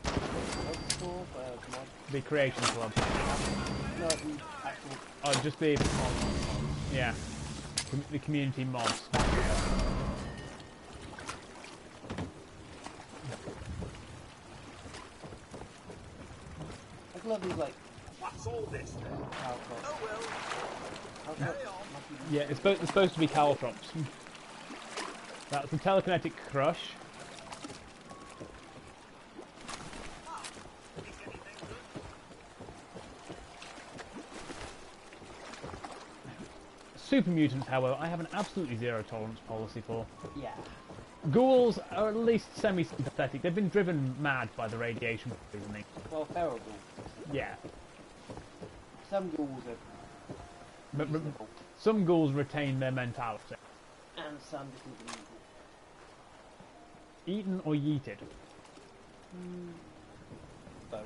store, mod. The Creation Club. No, the actual. Oh, just the... Yeah. The community mods. I love these, like... What's all this then? Oh well. Carry on. Yeah, it's supposed to be caltrops. That's the telekinetic crush. Super mutants, however, I have an absolutely zero tolerance policy for. Yeah. Ghouls are at least semi-sympathetic. They've been driven mad by the radiation poisoning. Well, feral ghouls. Yeah. Some ghouls are But reasonable, some ghouls retain their mentality. and some just need to be Eaten or yeeted? both.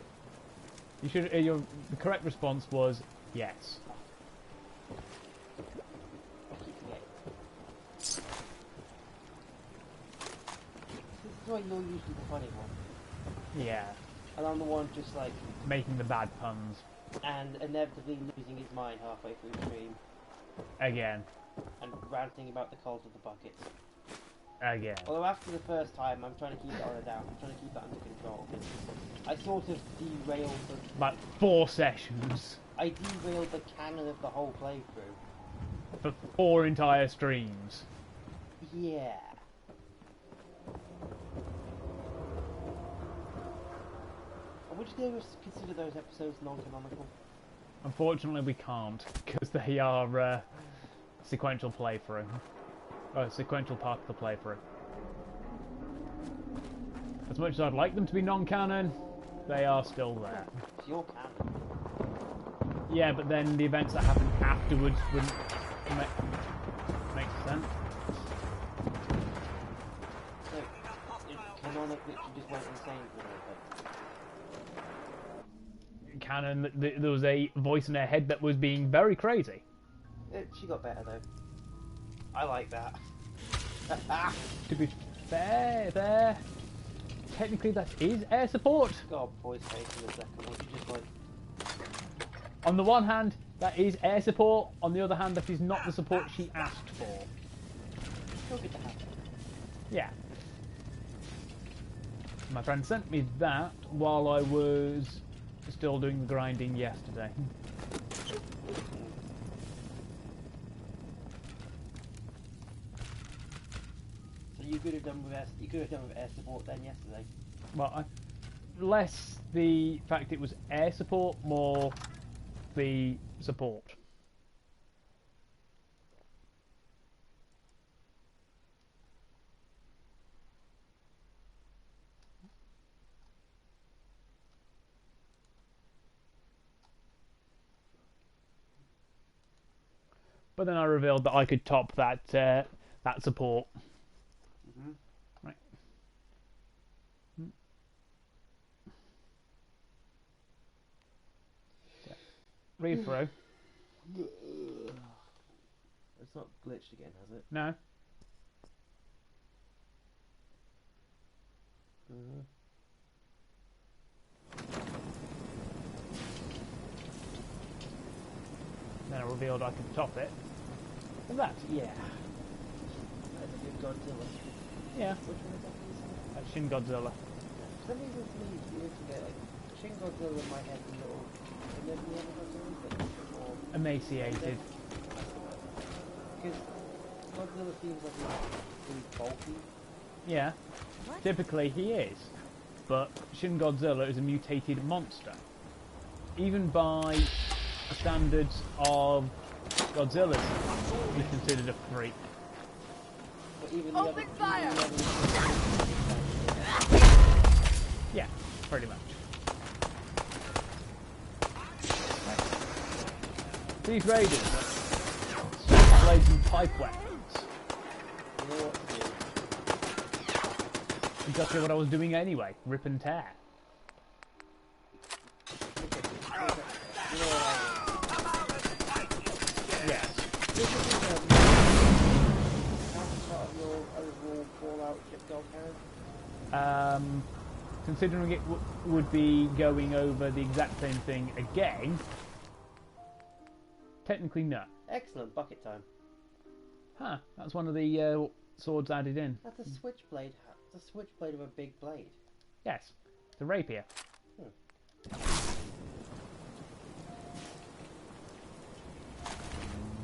You should. The correct response was yes. I keep forgetting. This is why you're usually the funny one. Yeah. And I'm the one just like, Making the bad puns. and inevitably losing his mind halfway through the stream, Again. and ranting about the cult of the buckets. Again. Although after the first time, I'm trying to keep it on a down. I'm trying to keep it under control. I sort of derailed the... About 4 sessions. I derailed the canon of the whole playthrough. For 4 entire streams. Yeah. Would you ever consider those episodes non-canonical? Unfortunately, we can't, because they are sequential playthrough. Sequential part of the playthrough. As much as I'd like them to be non-canon, they are still there. It's your canon. Yeah, but then the events that happen afterwards wouldn't make sense. So, it's canonic that you just went insane for a little bit. Canon, there was a voice in her head that was being very crazy. She got better though. I like that. To be fair, there. Technically, that is air support. God, boy's face in the second one. You just like, On the one hand, that is air support. On the other hand, that is not the support she asked for. still good to have. Yeah. My friend sent me that while I was still doing the grinding yesterday. So you could have done with air support then yesterday. Well, less the fact it was air support, more the support. But then I revealed that I could top that that support. Mm-hmm. Right. Read through. It's not glitched again, has it? No. Then I revealed I could top it. And that, Yeah. That's a good Godzilla. yeah, Which one is that? Please? that's Shin Godzilla. For some reason to me, you always forget, like, Shin Godzilla in my head is a little... And then the other Godzilla, but more... Emaciated. Because Godzilla seems like he's really bulky. Yeah, typically he is. But Shin Godzilla is a mutated monster. Even by the standards of Godzilla's, he's considered a freak. But even the other... Even the other Yeah, pretty much. These raiders are blades and pipe weapons. Exactly what I was doing anyway, rip and tear. You know what I mean? Yes. This is about ship goal carriage? Considering it would be going over the exact same thing again, technically no. Excellent, bucket time. Huh, that's one of the swords added in. That's a switchblade. It's a switchblade of a big blade. Yes, it's a rapier.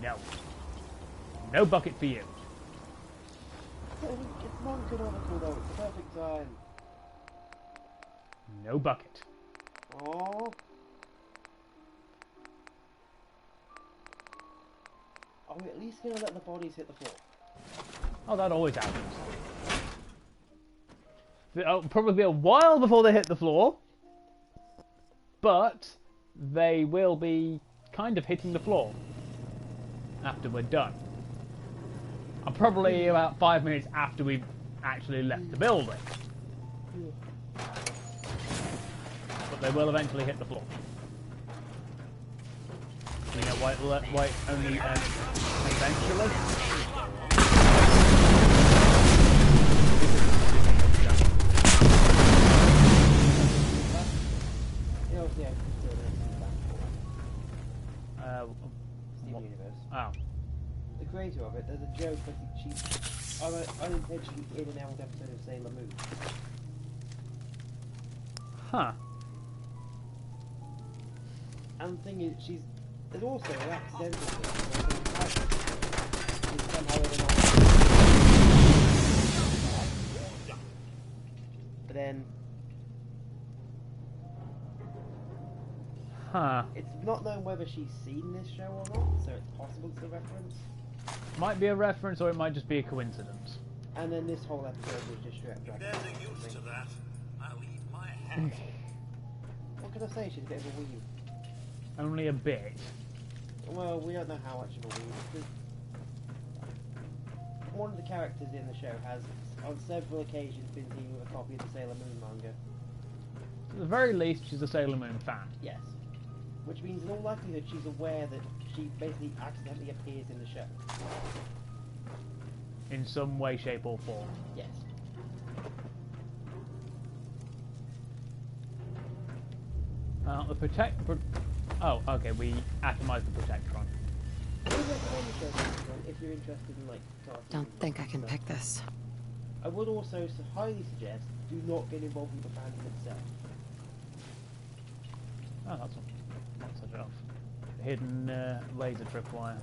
No. No bucket for you. It's non-canonical though, it's the perfect time. No bucket. Oh. Are we at least going to let the bodies hit the floor? Oh, that always happens. It'll probably be a while before they hit the floor, but they will be kind of hitting the floor after we're done. And probably about 5 minutes after we've actually left the building. But they will eventually hit the floor. You know why it's only eventually? Steven Universe. Oh. The creator of it, there's a joke that she's unintentionally in an old episode of Sailor Moon. Huh. And the thing is, there's also an accidental thing. She's somehow in an but then Huh. it's not known whether she's seen this show or not, so it's possible it's a reference. Might be a reference, or it might just be a coincidence. And then this whole episode was just straight up dragged. There's a use to that. I'll eat my hat. What can I say? She's a bit of a weeb. Only a bit. Well, we don't know how much of a weeb. Because one of the characters in the show has, on several occasions, been seen with a copy of the Sailor Moon manga. At the very least, she's a Sailor Moon fan. Yes. Which means in all likelihood she's aware that she basically accidentally appears in the show. In some way, shape or form. Yes. Oh, okay, we atomized the Protectron. I would recommend the show if you're interested in like cartoons Don't and think I can stuff. pick this. I would also highly suggest do not get involved with the fandom itself. Oh, that's not such a hidden laser tripwire.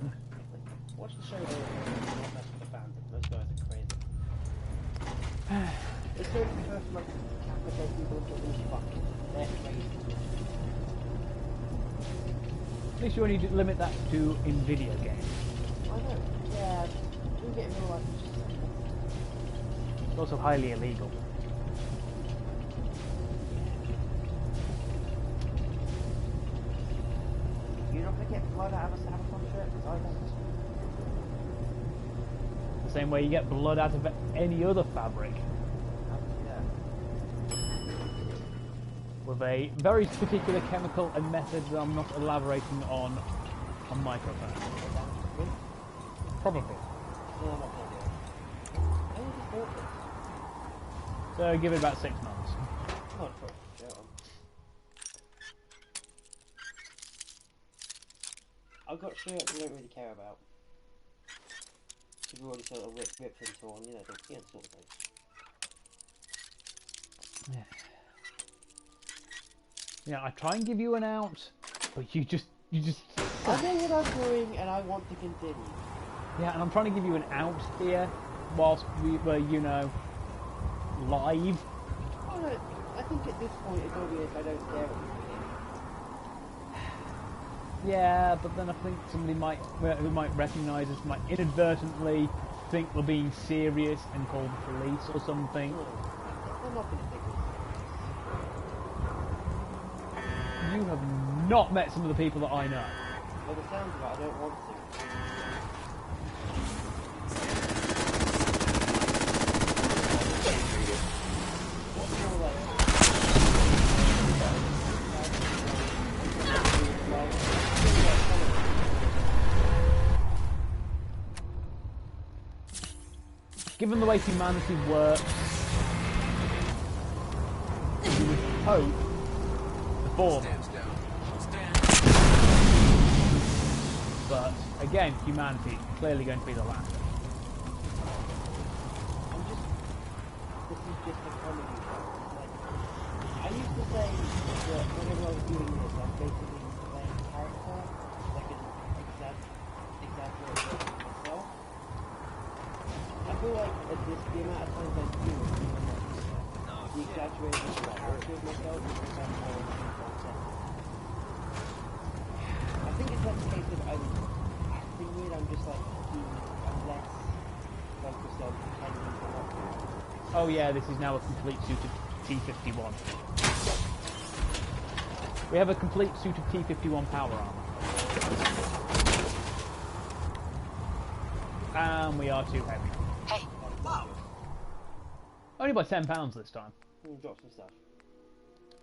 Watch the show though, not mess with the fandom. Those guys are crazy. It's so prefer for like capital people to lose fuck. They're crazy. At least you only limit that to in video games. I know. Yeah, we get in real life. It's just It's also highly illegal. you're not gonna get blood out of a Sabaton shirt because I don't. The same way you get blood out of any other fabric. With a very particular chemical and method that I'm not elaborating on microphone. Probably. No, I'm not gonna do it. I just bought this. So give it about 6 months. Not for shit on. I've got shirts I don't really care about. We've already sort of ripped and torn, you know, the sort of thing. Yeah. Yeah, I try and give you an out, but you just. I know what I'm doing and I want to continue. Yeah, and I'm trying to give you an out here, whilst we were, you know, live. Oh, no, I think at this point it's obvious I don't care what you're Yeah, but then I think somebody who might recognise us might inadvertently think we're being serious and call the police or something. doing. I'm not going to take it. You have not met some of the people that I know. By the sounds of it, I don't want to. What's more like? given the way humanity works, you would hope the former. Stands down. Stand. But again, humanity is clearly going to be the latter. This is just a comedy show. Like, I used to say that whenever I was doing this, I'm basically playing a character, like an exaggerated version of myself. I feel like the amount of times I do it, the exaggerated version of myself is become more and more content. I think it's like a case of I'm acting weird, I'm just like I'm less focused on pretending to not do it. Oh yeah, this is now a complete suit of T-51. We have a complete suit of T-51 power armor. And we are too heavy. Hey, whoa! Only by £10 this time. Drop some stuff.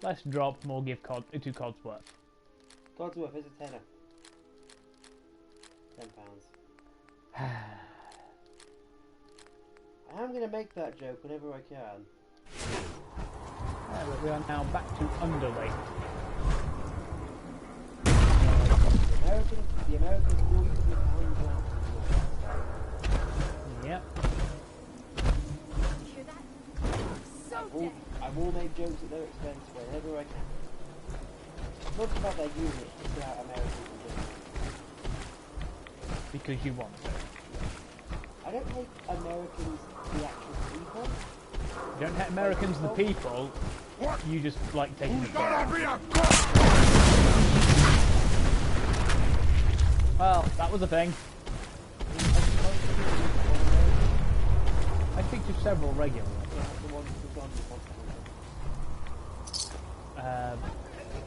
Let's drop more, give two Codsworth. Codsworth is a tenner. £10. I am going to make that joke whenever I can. Yeah, but we are now back to underweight. The Americans will use the pounds now. Yep. You hear that? So I will make jokes at their expense whenever I can. It's not about their unit, it's about Americans in general. Because you want to. I don't hate Americans, the actual people. You don't hate Americans, the people. You just like taking the Gotta piss. be a cook! Well, that was a thing. I speak to several regularly.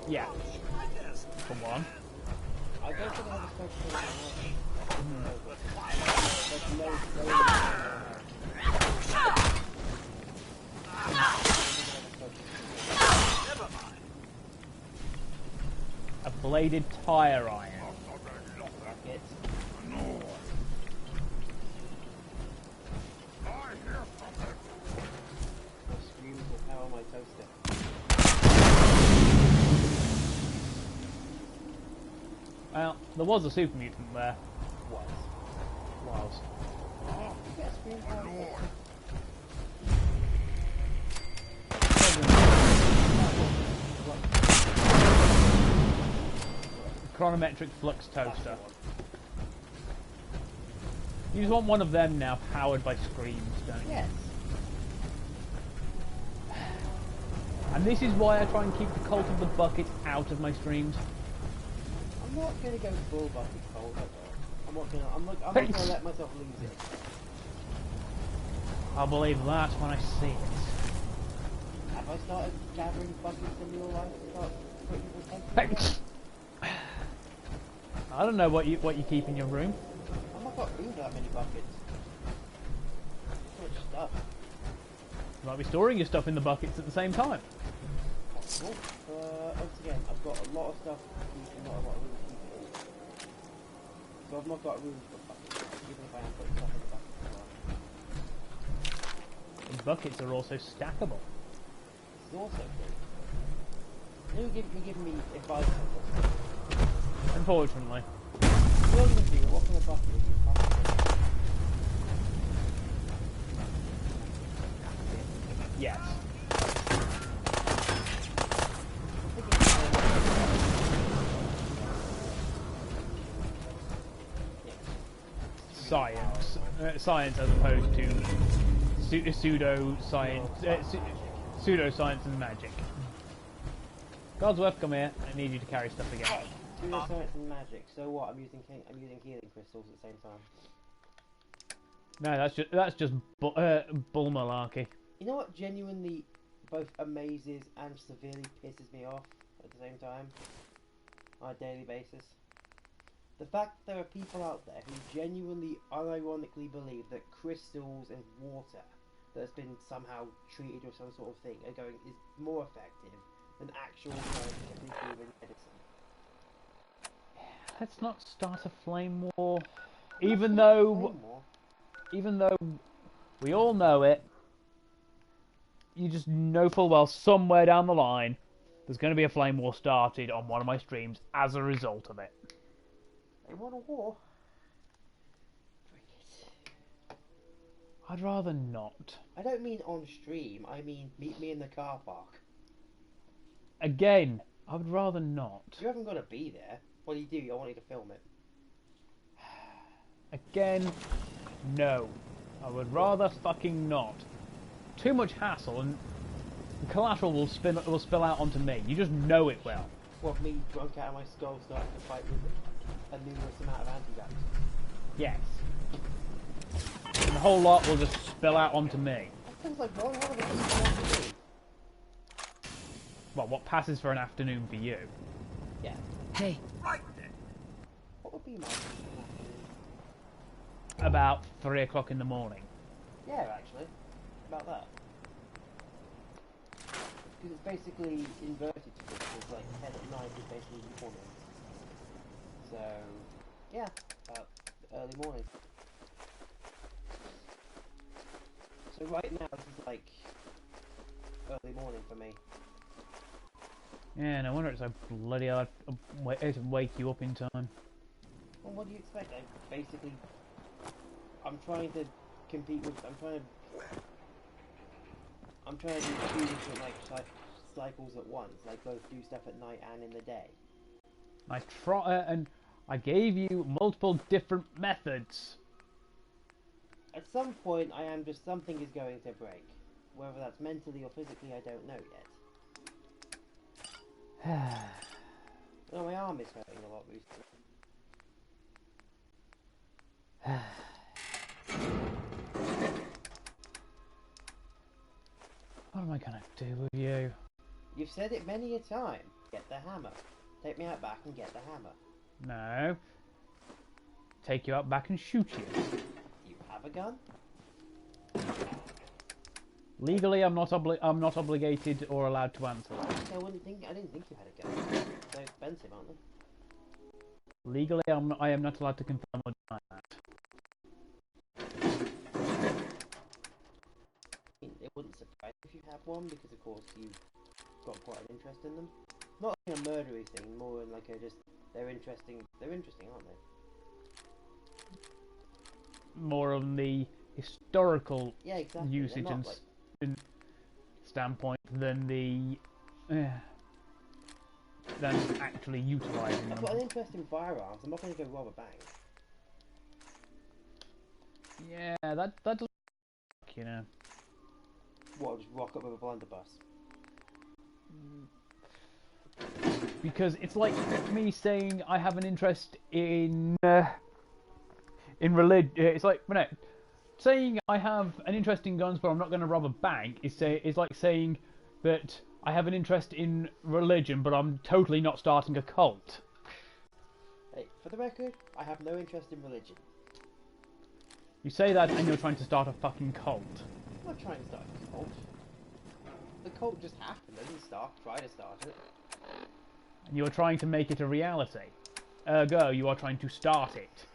Yeah. For one. I don't think I have a special A bladed tire iron. Rocket. Screams will power my toaster. Well, there was a super mutant there. Was. You get a screen power. Chronometric flux toaster. You just want one of them now, powered by screams, don't you? Yes. And this is why I try and keep the cult of the bucket out of my streams. I'm not gonna go full bucket cold. I'm not gonna let myself lose it. I'll believe that when I see it. Have I started gathering buckets in real life to start putting people temperature? I don't know what you keep in your room. I've not got room for that many buckets. So much stuff. You might be storing your stuff in the buckets at the same time. Possible. Once again, I've got a lot of stuff to keep and not a lot of room to keep it in. So I've not got room for buckets, even if I am putting stuff in the buckets as well. And buckets are also stackable. This is also good. You're giving me advice on this. Unfortunately. Building thing, what kind of bucket would you find? Yes. Science. Science as opposed to pseudoscience and magic. Codsworth, come here. I need you to carry stuff again. Pseudoscience and magic. So what? I'm using healing crystals at the same time. No, that's just bull malarkey. You know what genuinely both amazes and severely pisses me off at the same time on a daily basis? The fact that there are people out there who genuinely, unironically believe that crystals and water that has been somehow treated with some sort of thing is more effective than actual scientifically proven medicine. Let's not start a flame war. Even though We all know it. You just know full well somewhere down the line there's going to be a flame war started on one of my streams as a result of it. They want a war. Bring it. I'd rather not. I don't mean on stream, I mean meet me in the car park. Again, I would rather not. You haven't got to be there. What do? I want you to film it. Again, no. I would rather fucking not. Too much hassle and the collateral will spill out onto me. You just know it will. What, me drunk out of my skull starting to fight with a numerous amount of anti-guns? Yes. And the whole lot will just spill out onto me. That sounds like one hell of a thing to do. Well, what passes for an afternoon for you? Yeah. Hey. Right then. What would be my afternoon? About 3 o'clock in the morning. Yeah, actually. About that. Because it's basically inverted to this. It's like 10 at night is basically morning. So, yeah, about early morning. So right now this is like early morning for me. Yeah, no wonder it's so bloody hard to wake you up in time. Well, what do you expect? I'm trying to compete with. I'm trying to do two different like cycles at once. Like both do stuff at night and in the day. And I gave you multiple different methods. At some point, something is going to break. Whether that's mentally or physically, I don't know yet. Well, my arm is hurting a lot recently. What am I gonna do with you? You've said it many a time. Get the hammer. Take me out back and get the hammer. No. Take you out back and shoot you. Do you have a gun? Legally, I'm not obligated or allowed to answer that. I didn't think you had a gun. They're expensive, aren't they? Legally, I am not allowed to confirm or deny that. It wouldn't surprise me if you had one, because of course you've got quite an interest in them. Not like a murdery thing, more in like they're interesting. They're interesting, aren't they? More on the historical exactly. usage and standpoint than the than actually utilising I've them. got an interest in firearms. I'm not going to go rob a bank. Yeah, that doesn't work, you know. What? Just rock up with a blunderbuss? Because it's like me saying I have an interest in religion. It's like saying I have an interest in guns, but I'm not going to rob a bank. Is like saying that I have an interest in religion, but I'm totally not starting a cult. Hey, for the record, I have no interest in religion. You say that, and you're trying to start a fucking cult. I'm not trying to start a cult. The cult just happened. I didn't try to start it. And you are trying to make it a reality. Ergo, you are trying to start it.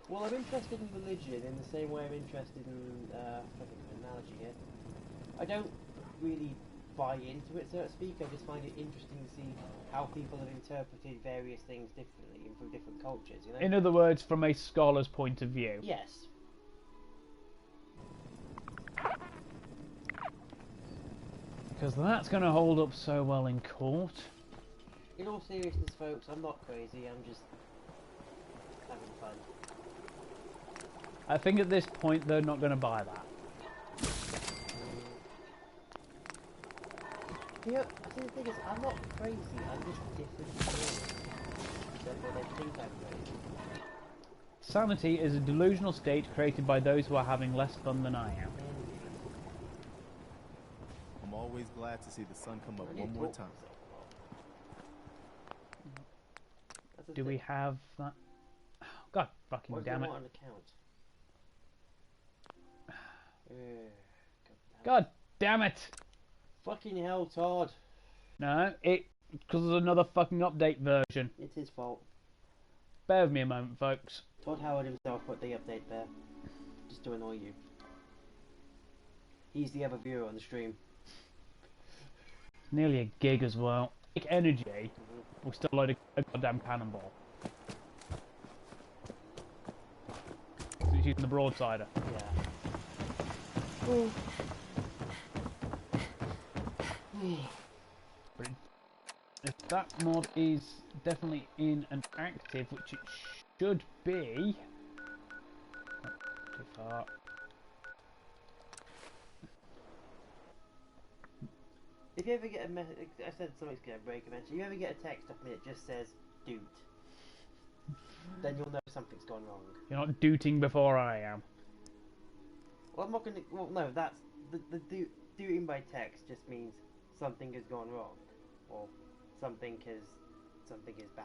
Well, I'm interested in religion in the same way I'm interested in, I think of an analogy here. I don't really buy into it, so to speak. I just find it interesting to see how people have interpreted various things differently and through different cultures, you know? In other words, from a scholar's point of view. Yes. Because that's going to hold up so well in court. In all seriousness, folks, I'm not crazy, I'm just having fun. I think at this point they're not going to buy that. Yeah, I think the thing is, I'm not crazy, I'm just different to you. Therefore they think I'm crazy. Sanity is a delusional state created by those who are having less fun than I am. I'm always glad to see the sun come up one more time. Do we have that? Oh, God fucking damn it. On account? God damn it! Fucking hell, Todd. No, because there's another fucking update version. It's his fault. Bear with me a moment, folks. Todd Howard himself put the update there. Just to annoy you. He's the other viewer on the stream. Nearly a gig as well. Big energy. We'll still load a goddamn cannonball. So he's using the broadsider. Yeah. But if that mod is definitely in and active, which it should be. Too far. If you ever get a message, I said something's going to break eventually. You ever get a text off me that just says "doot," then you'll know something's gone wrong. You're not dooting before I am. Well, I'm not going to. Well, no, that's the dooting by text just means something has gone wrong, or something is bad.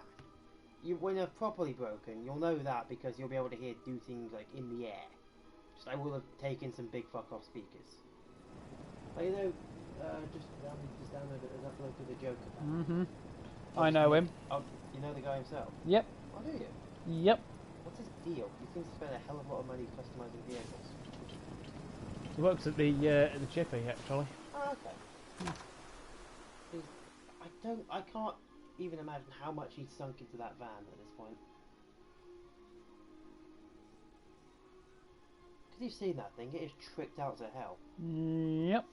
When they're properly broken, you'll know that because you'll be able to hear dooting like in the air. Just I will have taken some big fuck off speakers. But you know. Just download it as upload to the Joker. I know him. Oh, you know the guy himself? Yep. Oh, do you? Yep. What's his deal? He seems to spend a hell of a lot of money customizing vehicles. He works at the Chippy actually. Oh, okay. I can't even imagine how much he's sunk into that van at this point. Because you've seen that thing, it is tricked out to hell. Yep.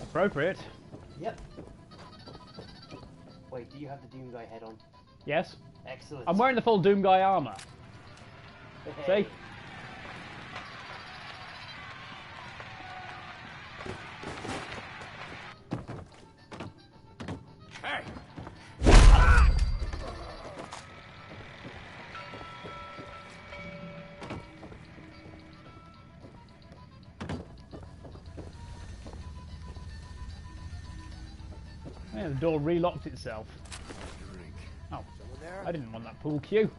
Appropriate. Yep. Wait, do you have the Doom Guy head on? Yes. Excellent. I'm wearing the full Doom Guy armor. Hey. See? Hey! Yeah, the door relocked itself. Oh, I didn't want that pool cue.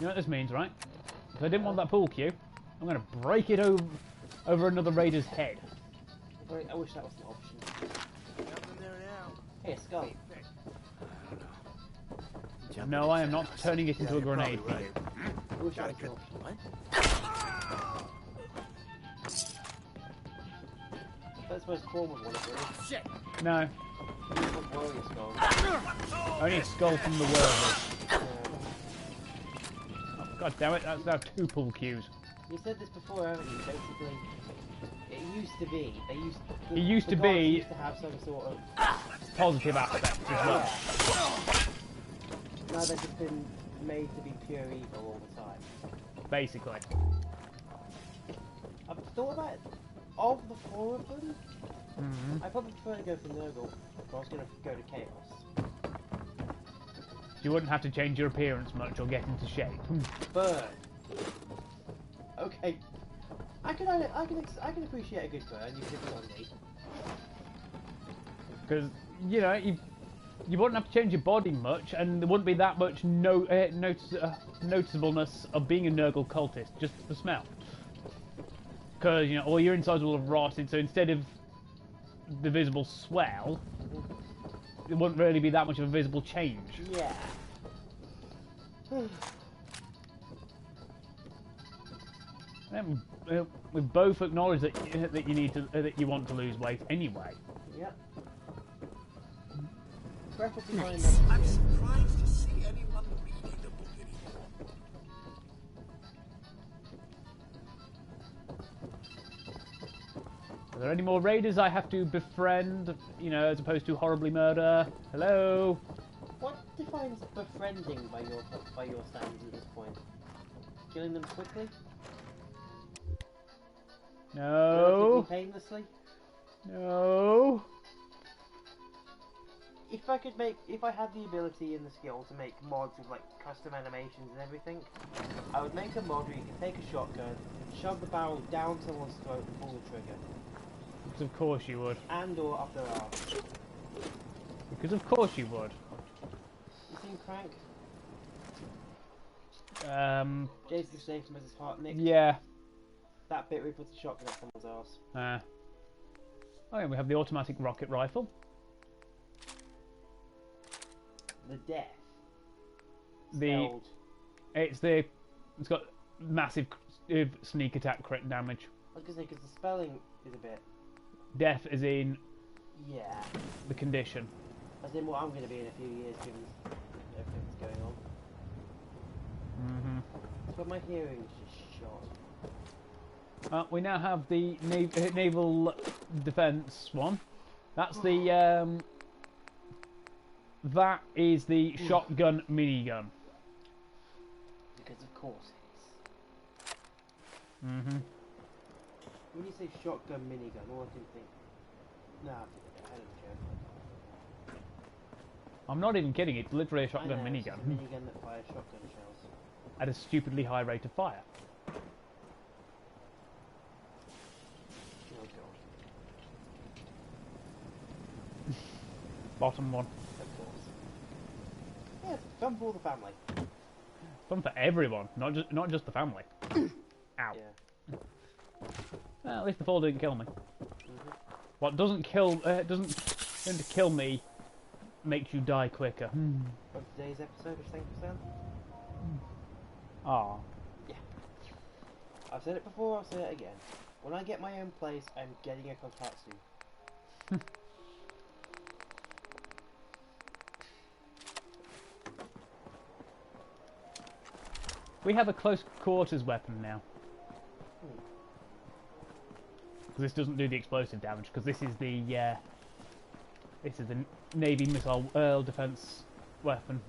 You know what this means, right? If I didn't want that pool cue, I'm going to break it over another raider's head. I wish that was an option. Hey, a skull. No, I am not turning it into a grenade. Right. I wish that was an option. What? That's where Spawn would want to go. Shit! No, He wants warrior skull. only a skull from the world. Oh, God damn it, that's now 2 pool cues. You said this before, haven't you? Basically, it used to be, It used to the gods be- used to have some sort of... Positive aspect as well. Now they've just been made to be pure evil all the time. Basically. I've thought about it. Of the 4 of them, Mm-hmm. I probably prefer to go for Nurgle, but I was going to go to Chaos. You wouldn't have to change your appearance much or get into shape. Burn. Okay. I can appreciate a good burn. You can do it on me. Because, you know, you wouldn't have to change your body much, and there wouldn't be that much noticeableness of being a Nurgle cultist, just the smell. Because, you know, all your insides will have rotted, so instead of the visible swell, it wouldn't really be that much of a visible change. Yeah. We both acknowledge that you need to that you want to lose weight anyway. Yep. Preferably Nice. find I'm surprised to see anyone reading the book anymore. Are there any more raiders I have to befriend, you know, as opposed to horribly murder? Hello? What defines befriending by your standards at this point? Killing them quickly? No. Relatively painlessly? No. If I had the ability and the skill to make mods with like custom animations and everything, I would make a mod where you can take a shotgun, shove the barrel down someone's throat and pull the trigger. Because of course you would. And or up their arms. Because of course you would. seen Crank? Jason Statham has his heart nicked. Yeah. That bit where he puts a shotgun at someone's arse. Oh yeah, we have the automatic rocket rifle. The death. It's got massive sneak attack crit damage. I was gonna say, because the spelling is a bit... Death is in Yeah. the condition. As in what I'm going to be in a few years, given everything that's going on. Mm-hmm. But my hearing is just shot. We now have the naval defense one. That's the that is the shotgun minigun. Because of course it is. Mm-hmm. When you say shotgun minigun, all I can think... Nah, I think ahead of the joke. I'm not even kidding, it's literally a shotgun I know, minigun. It's just a minigun that fires shotgun shells. At a stupidly high rate of fire. Oh god. Bottom one. Of course. Yeah, it's fun for the family. Fun for everyone, not just the family. Ow. Yeah. Well, at least the fall didn't kill me. Mm-hmm. What doesn't kill me makes you die quicker. Of today's episode of Thank You Sam? Ah. Yeah. I've said it before, I'll say it again. When I get my own place, I'm getting a kotatsu. We have a close quarters weapon now. Because this doesn't do the explosive damage, because this is the Navy missile defense weapon.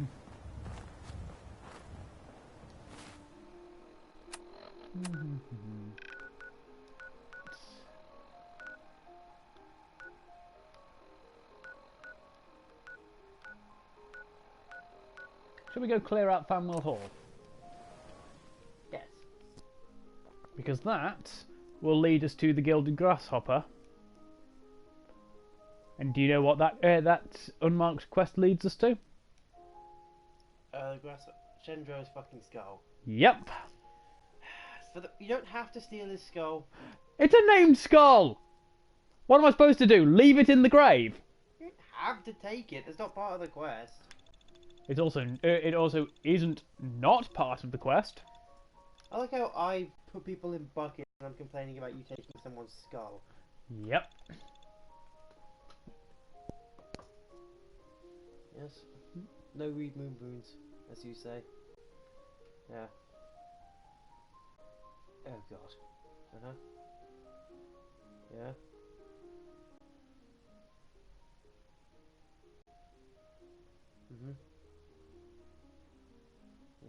Should we go clear out Fanwell Hall? Yes. Because that will lead us to the Gilded Grasshopper. And do you know what that unmarked quest leads us to? Shendro's fucking skull. Yep. You don't have to steal his skull. It's a named skull! What am I supposed to do? Leave it in the grave? You don't have to take it. It's not part of the quest. It also isn't not part of the quest. I like how I put people in buckets and I'm complaining about you taking someone's skull. Yep. Yes. No read moon boons, as you say. Yeah. Oh god. Uh-huh. Yeah. Mm-hmm.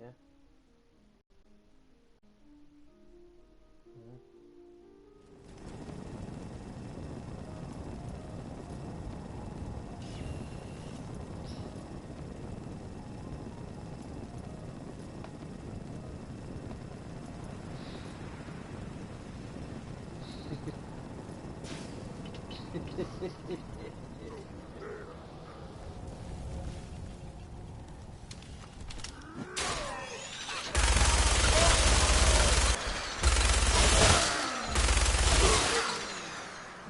Yeah. Mm-hmm.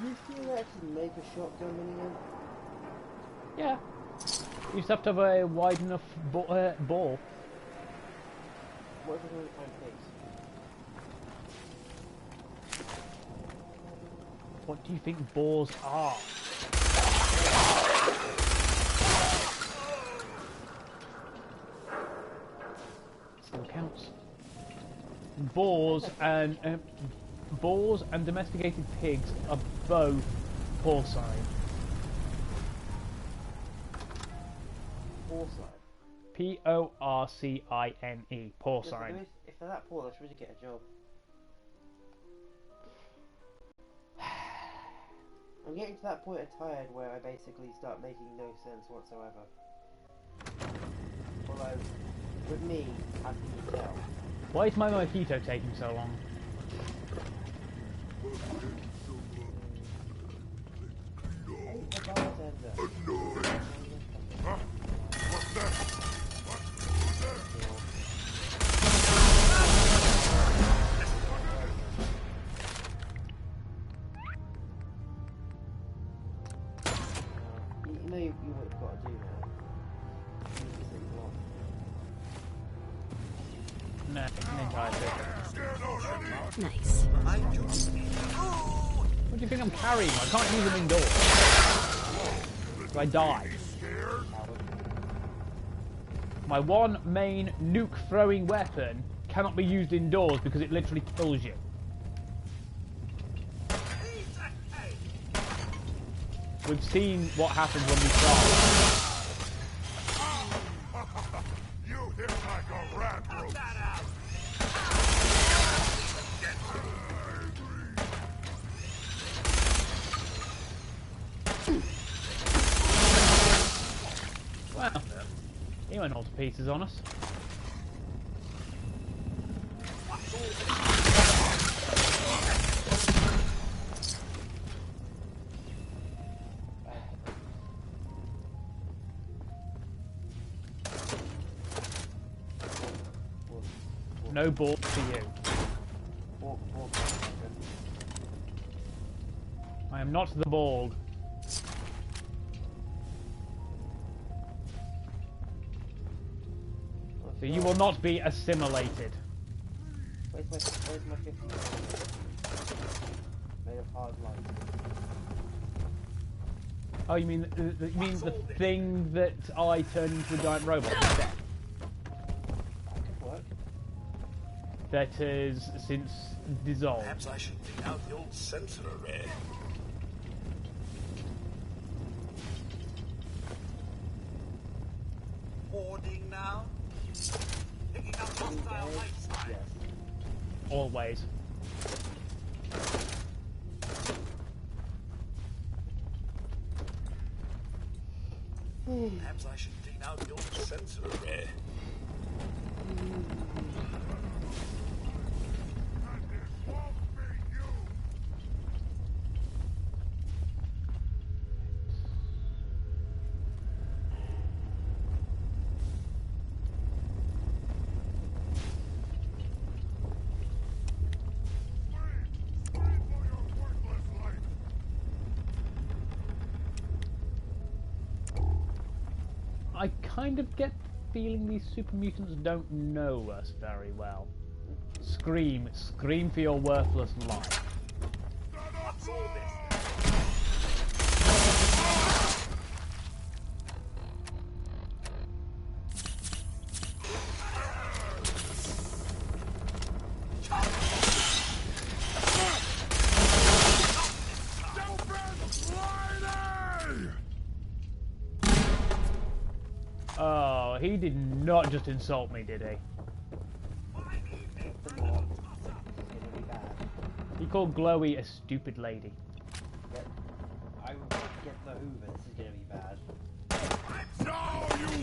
You still actually make a shotgun minigun? Yeah. You just have to have a wide enough ball. What if I want to find pigs? What do you think balls are? Still counts. Boars and domesticated pigs are both porcine. Porcine. P-O-R-C-I-N-E. Porcine. If they're that poor, they should really get a job. I'm getting to that point of tired where I basically start making no sense whatsoever. Although, with me, as you can tell. Why is my mojito taking so long? Hey, the bartender. Huh? What's that? you what you've got to do now. You just think, what? No, it's an entire thing. Nice. What do you think I'm carrying? I can't use them indoors. So I die. My one main nuke throwing weapon cannot be used indoors because it literally kills you. We've seen what happens when we try. You hit like a rat roach. Well, he went all to pieces on us. No ball for you. I am not the Borg. So you will not be assimilated. Where's my 50? Made of hard light. Oh, you mean the thing that I turned into a giant robot instead? That could work. That has since dissolved. Perhaps I should dig out the old sensor array. Hoarding now? Picking up hostile light signs. Yes. Always. Perhaps I should dig out the old sensor array. I kind of get the feeling these super mutants don't know us very well. Scream. Scream for your worthless life. What's all this? Oh, he did not just insult me, did he? He called Glowie a stupid lady. Yep. I will get the Hoover. This is gonna be bad. No,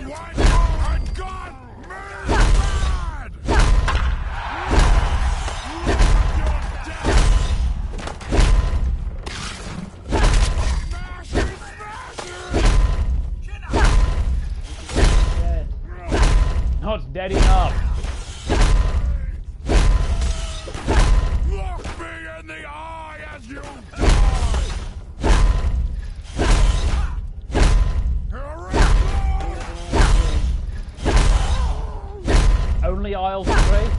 you want I got mad! Not dead enough. Look me in the eye as you die! Only aisle 3?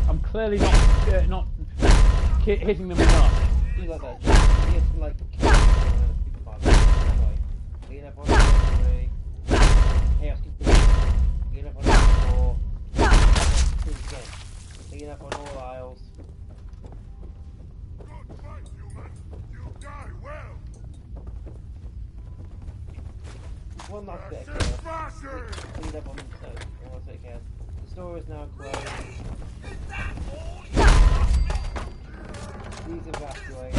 I'm clearly not hitting them enough. Do like that. You get some like people parts. Anyway, clean up on aisle 3. Chaos continues. Clean up on aisle 4. Again. Clean up on all aisles. Good fight, human. You die well. One last bit of That's chaos. it, smashing! Clean up on them so. One last bit of chaos. The store is now closed. Please evacuate.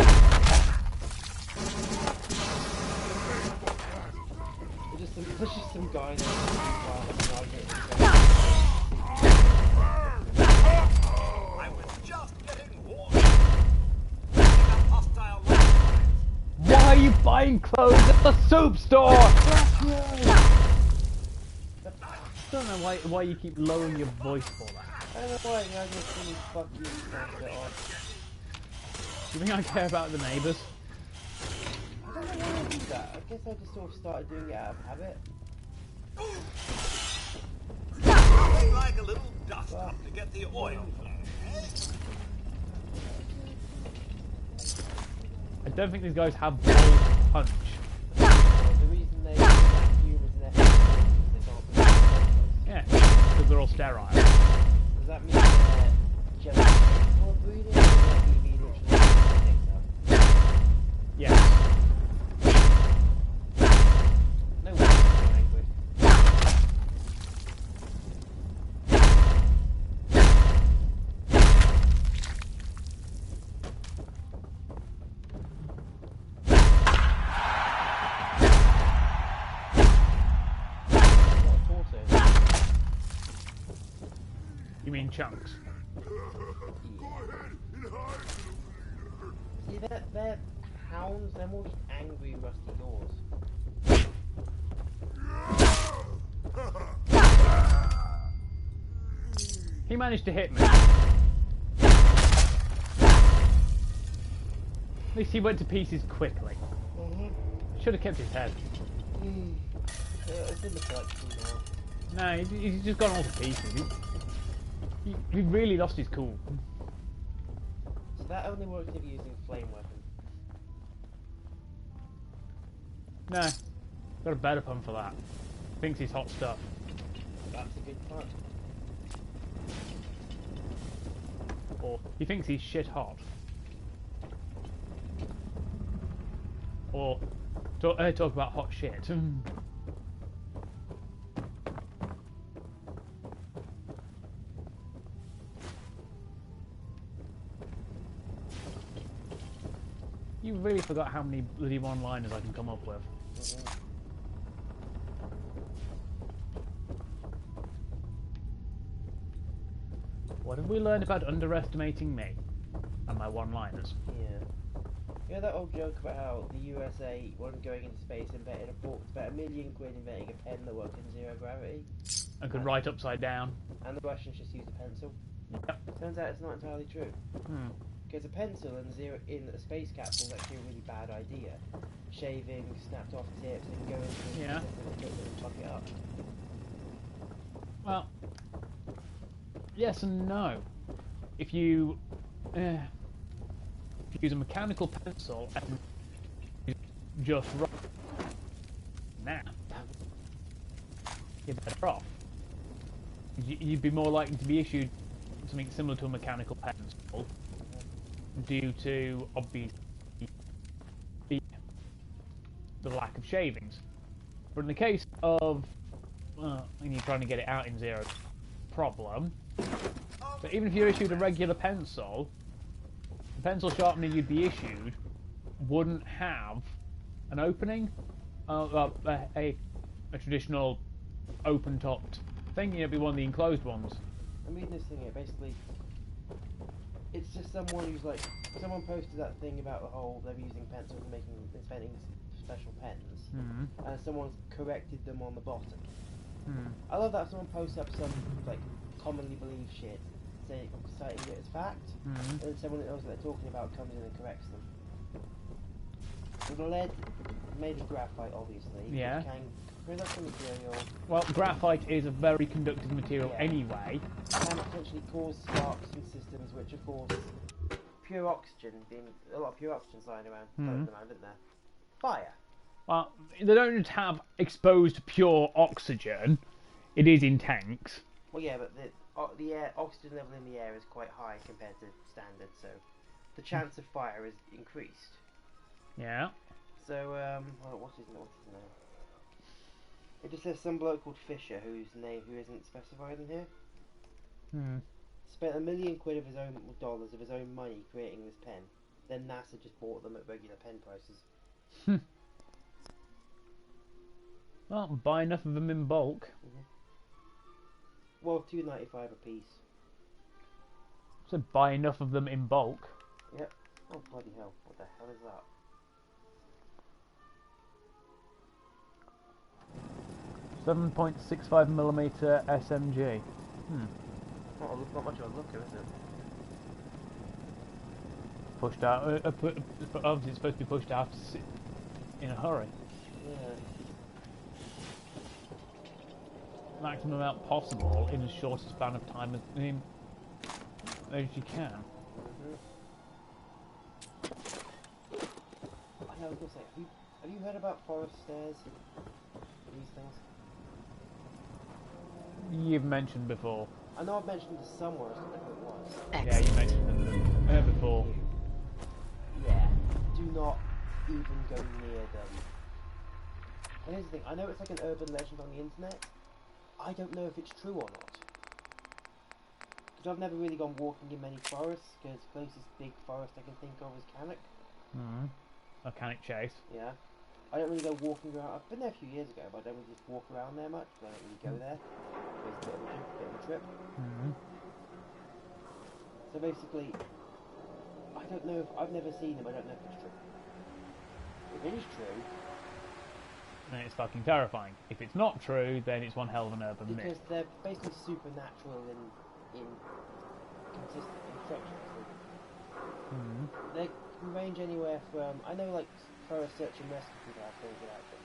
There's just some guy there. I was just getting warm. Picking up hostile light signs. Why are you buying clothes at the soup store? I don't know why you keep lowering your voice for that. I don't know why, I just really fuck you and turn it off. Do you think I care about the neighbours? I don't know why I do that. I guess I just sort of started doing it out of habit. Something like a little dust up to get the oil flowing, eh? I don't think these guys have balls to punch. The reason they vacuum is their head is they can't be. Yeah, because they're all sterile. Does that mean they're just capable of breeding, or does that mean literally picked up? Yeah. No wonder they're angry. What a torso. You mean chunks? See, they're hounds, they're more just angry, rusty doors. He managed to hit me. At least he went to pieces quickly. Should have kept his head. It's in the collection now. No, he's just gone all to pieces. He really lost his cool. So that only works if you're using a flame weapon. No, got a better pun for that. Thinks he's hot stuff. That's a good pun. Or he thinks he's shit hot. Or talk about hot shit. You really forgot how many bloody one-liners I can come up with. What have we learned about underestimating me and my one-liners? Yeah. You know that old joke about how the USA wasn't going into space and betting spent $1 million inventing a pen that worked in zero gravity? I could write upside down. And the Russians just used a pencil? Yep. Turns out it's not entirely true. Because a pencil in a space capsule is actually a really bad idea. Shaving, snapped off tips, and go into Yeah. and fuck it up. Well, yes and no. If you use a mechanical pencil and just rough snap, you're better off. You'd be more likely to be issued something similar to a mechanical pencil due to obviously the lack of shavings. But in the case of when you're trying to get it out in zero problem, so even if you're issued a regular pencil, the pencil sharpener you'd be issued wouldn't have an opening, a traditional open-topped thing. It'd be one of the enclosed ones. I'm reading this thing here, basically, it's just someone who's like, someone posted that thing about the whole, they're using pencils and inventing special pens, and someone's corrected them on the bottom. I love that someone posts up some, like, commonly believed shit, citing it as fact, and then someone that knows what they're talking about comes in and corrects them. So the lead made of graphite, obviously, Yeah. which can conductive material. Well, graphite is a very conductive material anyway. Can potentially cause sparks in systems which, of course, pure oxygen, being a lot of pure oxygen lying around, isn't there? Fire. Well, they don't have exposed pure oxygen. It is in tanks. Well, yeah, but the air, oxygen level in the air is quite high compared to standard, so the chance of fire is increased. Yeah. So, what's his name? It just says some bloke called Fisher, who isn't specified in here. Spent £1 million of his own dollars of his own money creating this pen. Then NASA just bought them at regular pen prices. Well, buy enough of them in bulk. Well, $2.95 a piece. So buy enough of them in bulk. Yep. Oh bloody hell! What the hell is that? 7.65mm SMG. Not much of a looker, is it? Pushed out. Obviously, it's supposed to be pushed out in a hurry. Yeah. maximum amount possible in the shortest span of time as you can. I was gonna say, have you heard about forest stairs? These things? You've mentioned before. I know I've mentioned this somewhere, I don't know who it was. Yeah, you mentioned them before. Yeah, do not even go near them. And here's the thing, I know it's like an urban legend on the internet. I don't know if it's true or not. Because I've never really gone walking in many forests, because the closest big forest I can think of is Cannock. A Cannock Chase. Yeah. I don't really go walking around. I've been there a few years ago, but I don't really just walk around there much. I don't really go there. It's a bit of a trip. So basically, I don't know if I've never seen them. I don't know if it's true. If it is true, then it's fucking terrifying. If it's not true, then it's one hell of an urban myth. because they're basically supernatural in consistent instructions. They can range anywhere from, I know, like forest search and rescue people have things about them.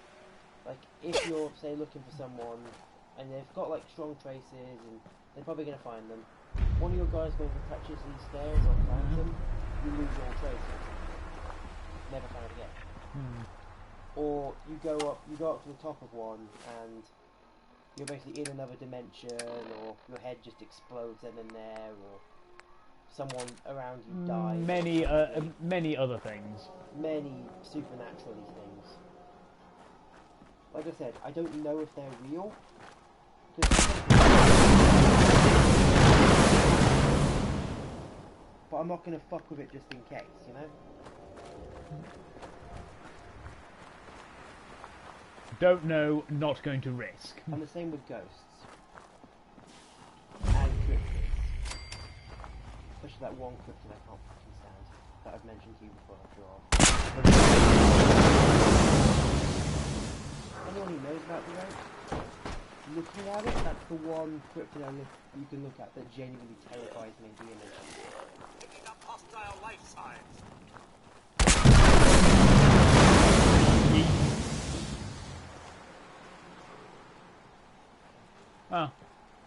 Like if you're say looking for someone and they've got like strong traces and they're probably going to find them. One of your guys goes and touches these stairs or climbs them, you lose all traces. Never found again. Or you go up to the top of one and you're basically in another dimension, or your head just explodes then and there, or someone around you dies. Many other things. Many supernaturally things. Like I said, I don't know if they're real. But I'm not going to fuck with it just in case, you know? Don't know, not going to risk. And the same with ghosts. And cryptids. Especially that one cryptid I can't fucking stand. That I've mentioned to you before, I'm sure of. Anyone who knows about the rope, looking at it, that's the one cryptid you can look at that genuinely terrifies me, the image. Picking up hostile life signs. Oh,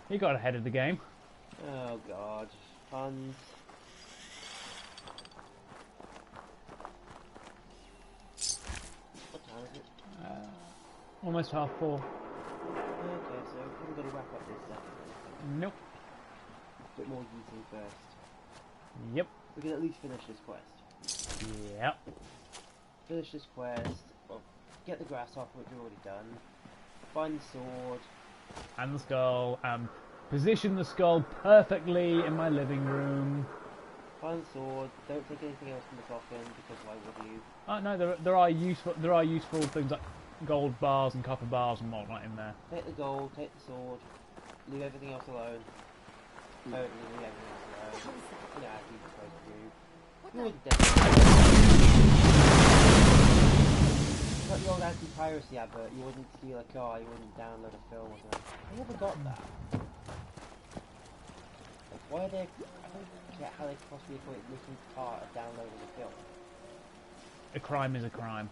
he got ahead of the game. Oh god, puns. What time is it? Almost 4:30. Okay, so we're going to wrap up this second. Nope. A bit more eating first. Yep. We can at least finish this quest. Yep. Finish this quest. Well, get the grasshopper, which we've already done. Find the sword. And the skull. Position the skull perfectly in my living room. Find the sword. Don't take anything else from the coffin, because why would you? Oh no, there are useful things like gold bars and copper bars and whatnot in there. Take the gold, take the sword, leave everything else alone. Totally leave everything else alone. You know, as you're supposed to do. You wouldn't like the old anti-piracy advert, you wouldn't steal a car, you wouldn't download a film or something. I never got that. Like, why are they... I don't get how they could possibly avoid looking part of downloading a film. A crime is a crime.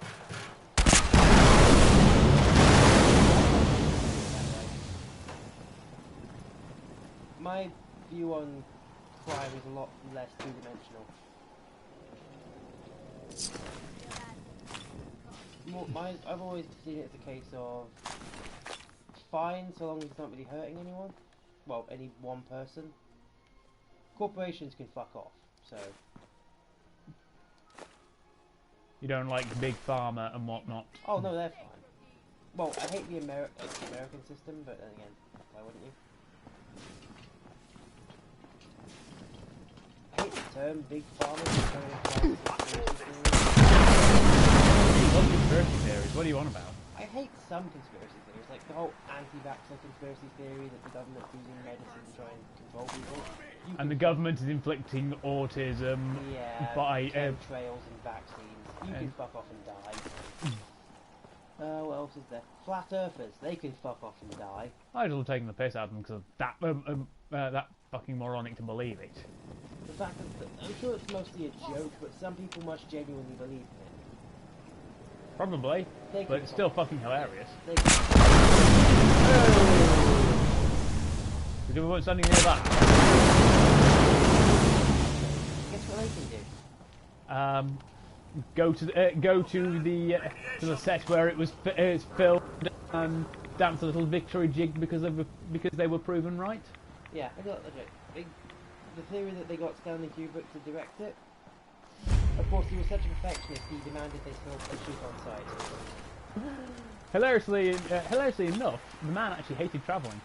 My view on crime is a lot less two-dimensional. I've always seen it as a case of fine so long as it's not really hurting anyone. Well, any one person. Corporations can fuck off, so... You don't like Big Pharma and whatnot. Oh no, they're fine. Well, I hate the American system, but then again, why wouldn't you? I hate the term Big Pharma. What conspiracy theories? What do you want about? I hate some conspiracy theories, like the whole anti-vaxxer conspiracy theory that the government's using medicine to try and control people. And the government is inflicting autism by chemtrails and vaccines. You can fuck off and die. What else is there? Flat earthers, they can fuck off and die. I'd have taken the piss out of them because of that that fucking moronic to believe it. The fact that I'm sure it's mostly a joke, but some people must genuinely believe in it. Probably, but it's still fucking hilarious. If we weren't standing near that. Guess what they can do? Go to the set where it was filmed and dance a little victory jig because they were proven right. Yeah, I got the theory that they got Stanley Kubrick to direct it. Of course, he was such a perfectionist, he demanded they film a shoot on site. Hilariously enough, the man actually hated travelling.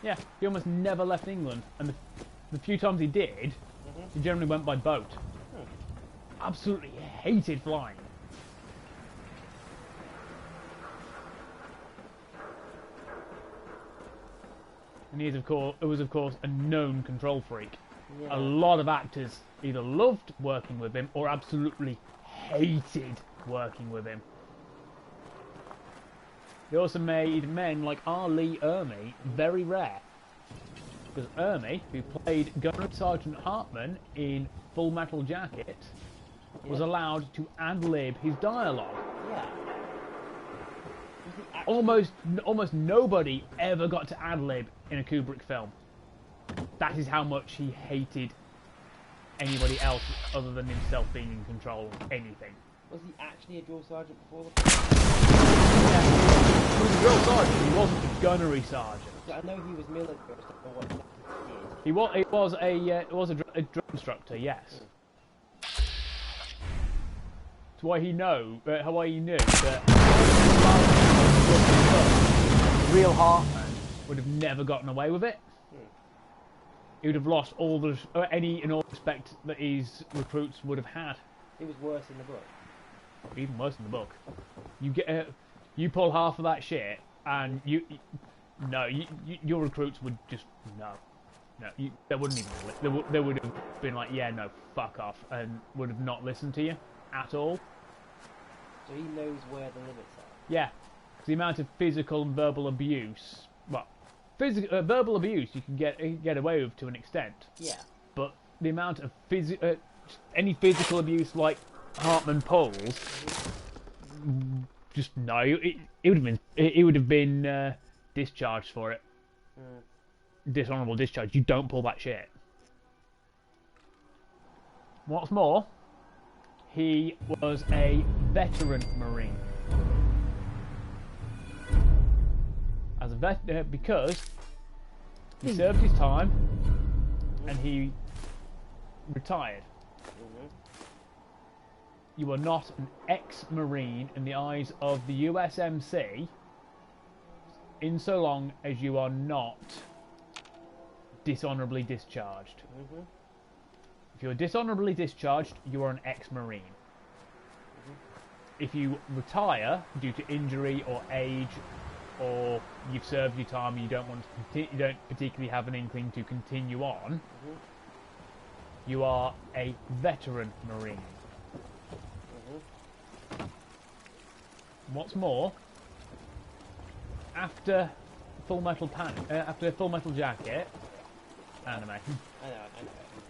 Yeah, he almost never left England, and the few times he did, he generally went by boat. Absolutely hated flying. And he was of course a known control freak. Yeah. A lot of actors either loved working with him or absolutely hated working with him. He also made men like R. Lee Ermey very rare. Because Ermey, who played Gunnery Sergeant Hartman in Full Metal Jacket, was allowed to ad-lib his dialogue. Yeah. Almost nobody ever got to ad-lib in a Kubrick film. That is how much he hated anybody else other than himself being in control of anything. Was he actually a drill sergeant before the film? Yeah, he was a drill sergeant. He wasn't a gunnery sergeant. Yeah, I know he was military, but what he did. He was a drill instructor, yes. That's why he knew that real Hartman would have never gotten away with it. He would have lost all respect that his recruits would have had. It was worse in the book. Even worse in the book. You pull half of that shit, and your recruits would just they wouldn't even. They would have been like, yeah, no, fuck off, and would have not listened to you at all. So he knows where the limits are. Yeah, the amount of physical and verbal abuse. Well, verbal abuse you can get away with to an extent. Yeah. But the amount of any physical abuse like Hartman pulls, just no. It would have been discharged for it. Dishonourable discharge. You don't pull that shit. What's more, he was a veteran Marine. As a because he served his time and he retired. You are not an ex-Marine in the eyes of the USMC in so long as you are not dishonourably discharged. If you're dishonourably discharged, you are an ex-Marine. If you retire due to injury or age, or you've served your time and you don't particularly have an inkling to continue on, you are a veteran Marine. What's more, after Full Metal Jacket anime, I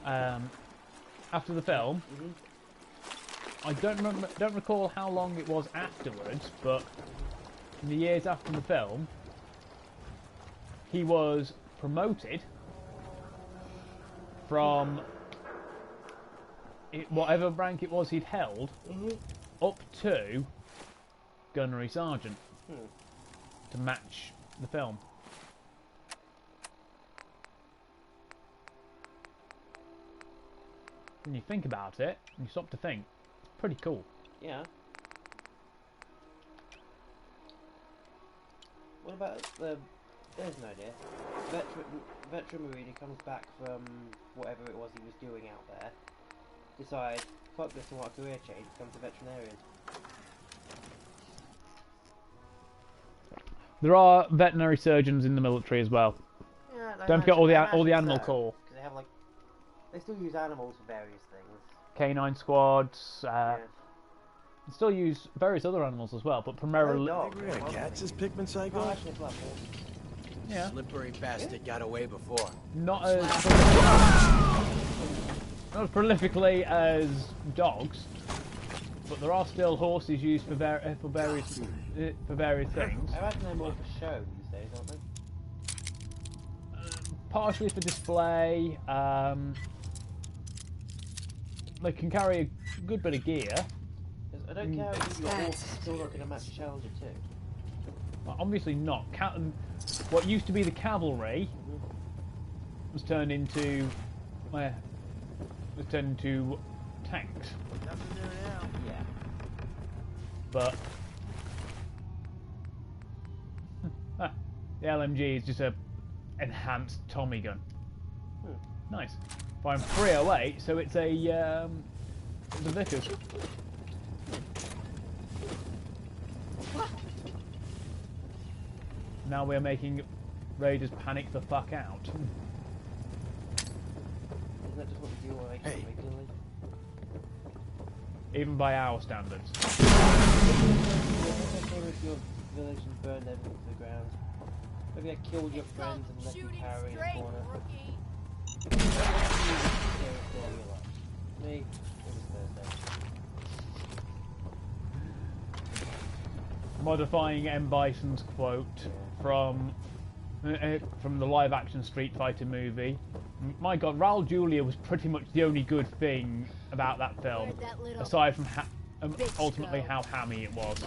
know. after the film, I don't recall how long it was afterwards, but in the years after the film, he was promoted from whatever rank it was he'd held up to gunnery sergeant to match the film. When you think about it, and you stop to think, it's pretty cool. Yeah. What about there's an idea. Veteran Marine who comes back from whatever it was he was doing out there, decides, fuck this, I want a career change, becomes a veterinarian. There are veterinary surgeons in the military as well. Yeah, Don't forget all the animal corps. Because they have they still use animals for various things. Canine squads. They still use various other animals as well, but primarily. Cats is Pikmin Psycho? Oh, actually, it's not cool. Yeah. Slippery bastard got away before. Not as prolifically as dogs, but there are still horses used for various things. I imagine they're more for show these days, aren't they? partially for display. They can carry a good bit of gear. I don't care if your horse is still not going to match a Challenger too. Well, obviously not. What used to be the cavalry was turned into tanks. Yeah. But the LMG is just a enhanced Tommy gun. Nice. But I'm 308, so it's a Vickers. Now we're making raiders panic the fuck out. Isn't that just what we do regularly? Even by our standards. If your village and burn them into the ground. Maybe I killed your friends and left you carry in the corner. Me, it was Thursday. Modifying M. Bison's quote from the live-action Street Fighter movie. My God, Raul Julia was pretty much the only good thing about that film, aside from ultimately how hammy it was.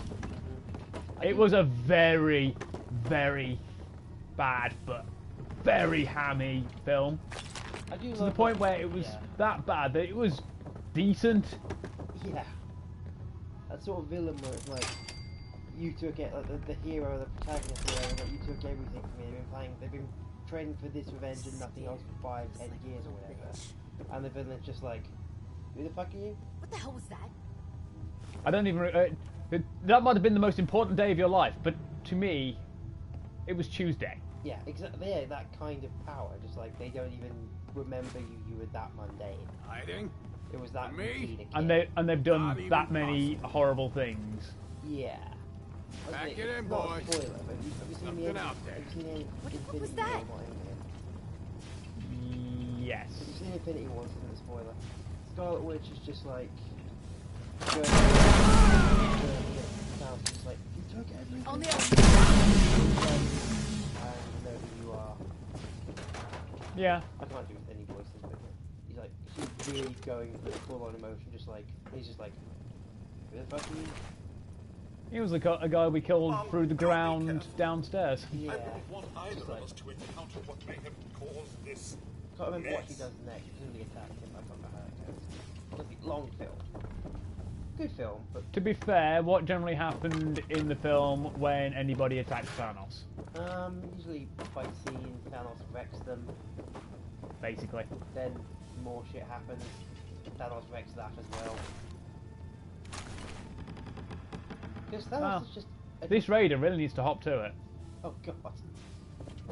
It was a very, very bad but very hammy film. To the point where it was that bad that it was decent. Yeah. That sort of villain where it's like you took it, like the hero, the protagonist, or whatever, like you took everything from me. They've been training for this revenge and nothing else for 5-10 years or whatever. And the villain's just like, who the fuck are you? What the hell was that? I don't even. That might have been the most important day of your life, but to me, it was Tuesday. Yeah, exactly. Yeah, that kind of power. Just like they don't even remember you were that mundane. Hiding? It was that Me? And they've done that many horrible things. Yeah. Back it's it in, not boy. a spoiler, but have you seen Something out there. Have you seen any What Infinity was that? War? Yes. Have you seen Infinity War? This isn't a spoiler. Scarlet Witch is just like. Just like, you took everything. On the And you know who you are. Yeah. I can't do any voices, but he's like, she's really going for full on emotion, just like, he's just like, who the fuck are you? He was a guy we killed through the ground downstairs. Yeah. I wouldn't want either Just of like, us to encounter what may have caused this. can't remember what mess. she does next. She doesn't really attack him. I can't remember how it goes. It's a long film. Good film, but To be fair, what generally happened in the film when anybody attacked Thanos? usually fight scene, Thanos wrecks them, Basically. then more shit happens, Thanos wrecks that as well. Because Thanos Well, is just... This raider really needs to hop to it. Oh god. I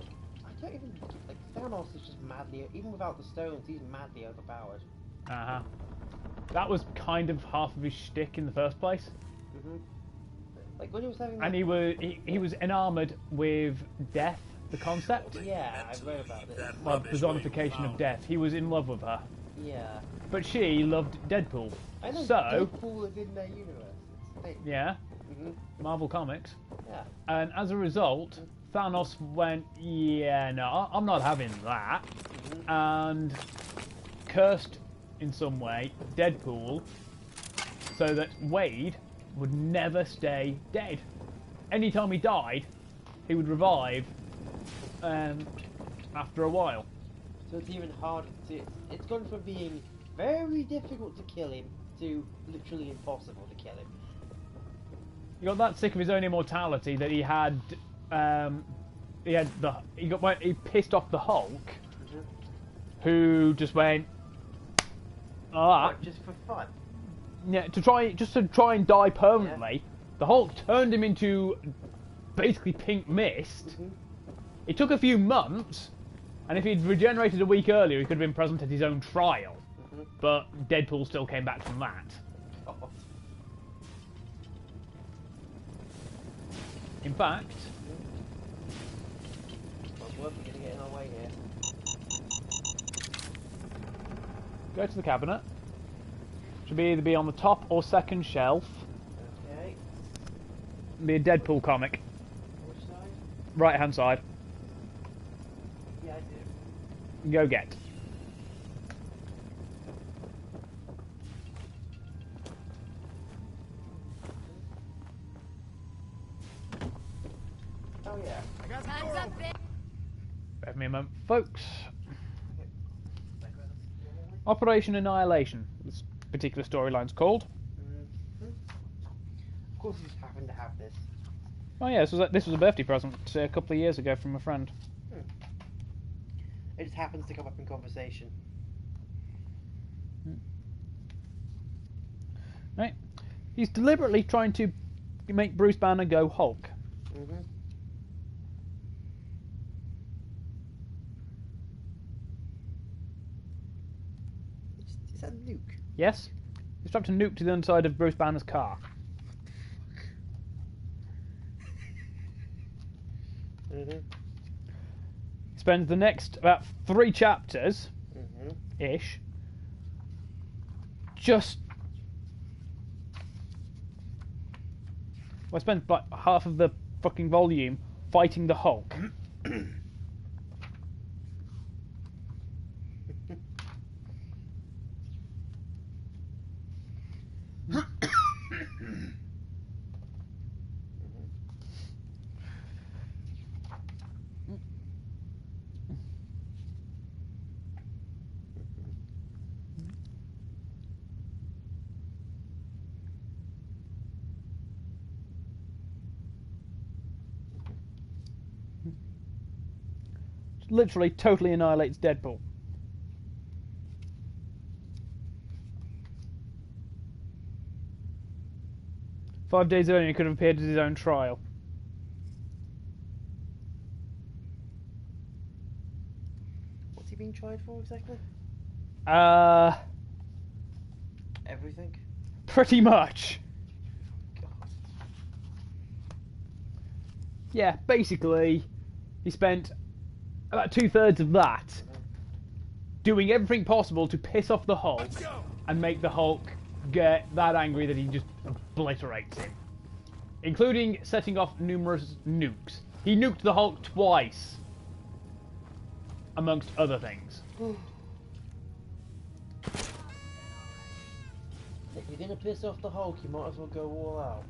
don't even... Like, Thanos is just madly... Even without the stones, he's madly overpowered. Uh-huh. That was kind of half of his shtick in the first place. Like, when he was having... And he was enamored with death, the concept. Yeah, I read about this. Well, personification of death. He was in love with her. Yeah. But she loved Deadpool. I know So, Deadpool is in their universe. It's a thing. yeah, Marvel Comics. Yeah. And as a result, Thanos went, yeah, no, I'm not having that. And cursed, in some way, Deadpool, so that Wade would never stay dead. Anytime he died, he would revive after a while. So it's even harder to... It's gone from being very difficult to kill him to literally impossible to kill him. He got that sick of his own immortality that he had. He pissed off the Hulk, who just went. What, just for fun? Yeah, to try and die permanently. Yeah. The Hulk turned him into basically pink mist. It took a few months, and if he'd regenerated a week earlier, he could have been present at his own trial. But Deadpool still came back from that. Oh. In fact, Well, we're gonna get in our way here. go to the cabinet. Should either be on the top or second shelf. Okay. Be a Deadpool comic. Which side? Right hand side. Yeah, I do. go get. Oh yeah. Time's up, bitch. Bear with me a moment, folks. Operation Annihilation. This particular storyline's called. Of course, you just happen to have this. Oh yeah, this was a birthday present a couple of years ago from a friend. It just happens to come up in conversation. Right. He's deliberately trying to make Bruce Banner go Hulk. Is that Nuke? Yes? He's strapped a nuke to the inside of Bruce Banner's car. He spends the next about 3 chapters ish just I spent like half of the fucking volume fighting the Hulk. Literally totally annihilates Deadpool. Five days earlier he could have appeared at his own trial. What's he being tried for exactly? Everything? Pretty much. God. Yeah, basically he spent about 2/3 of that doing everything possible to piss off the Hulk and make the Hulk get that angry that he just obliterates him. Including setting off numerous nukes. He nuked the Hulk twice. Amongst other things. If you're gonna piss off the Hulk, you might as well go all out.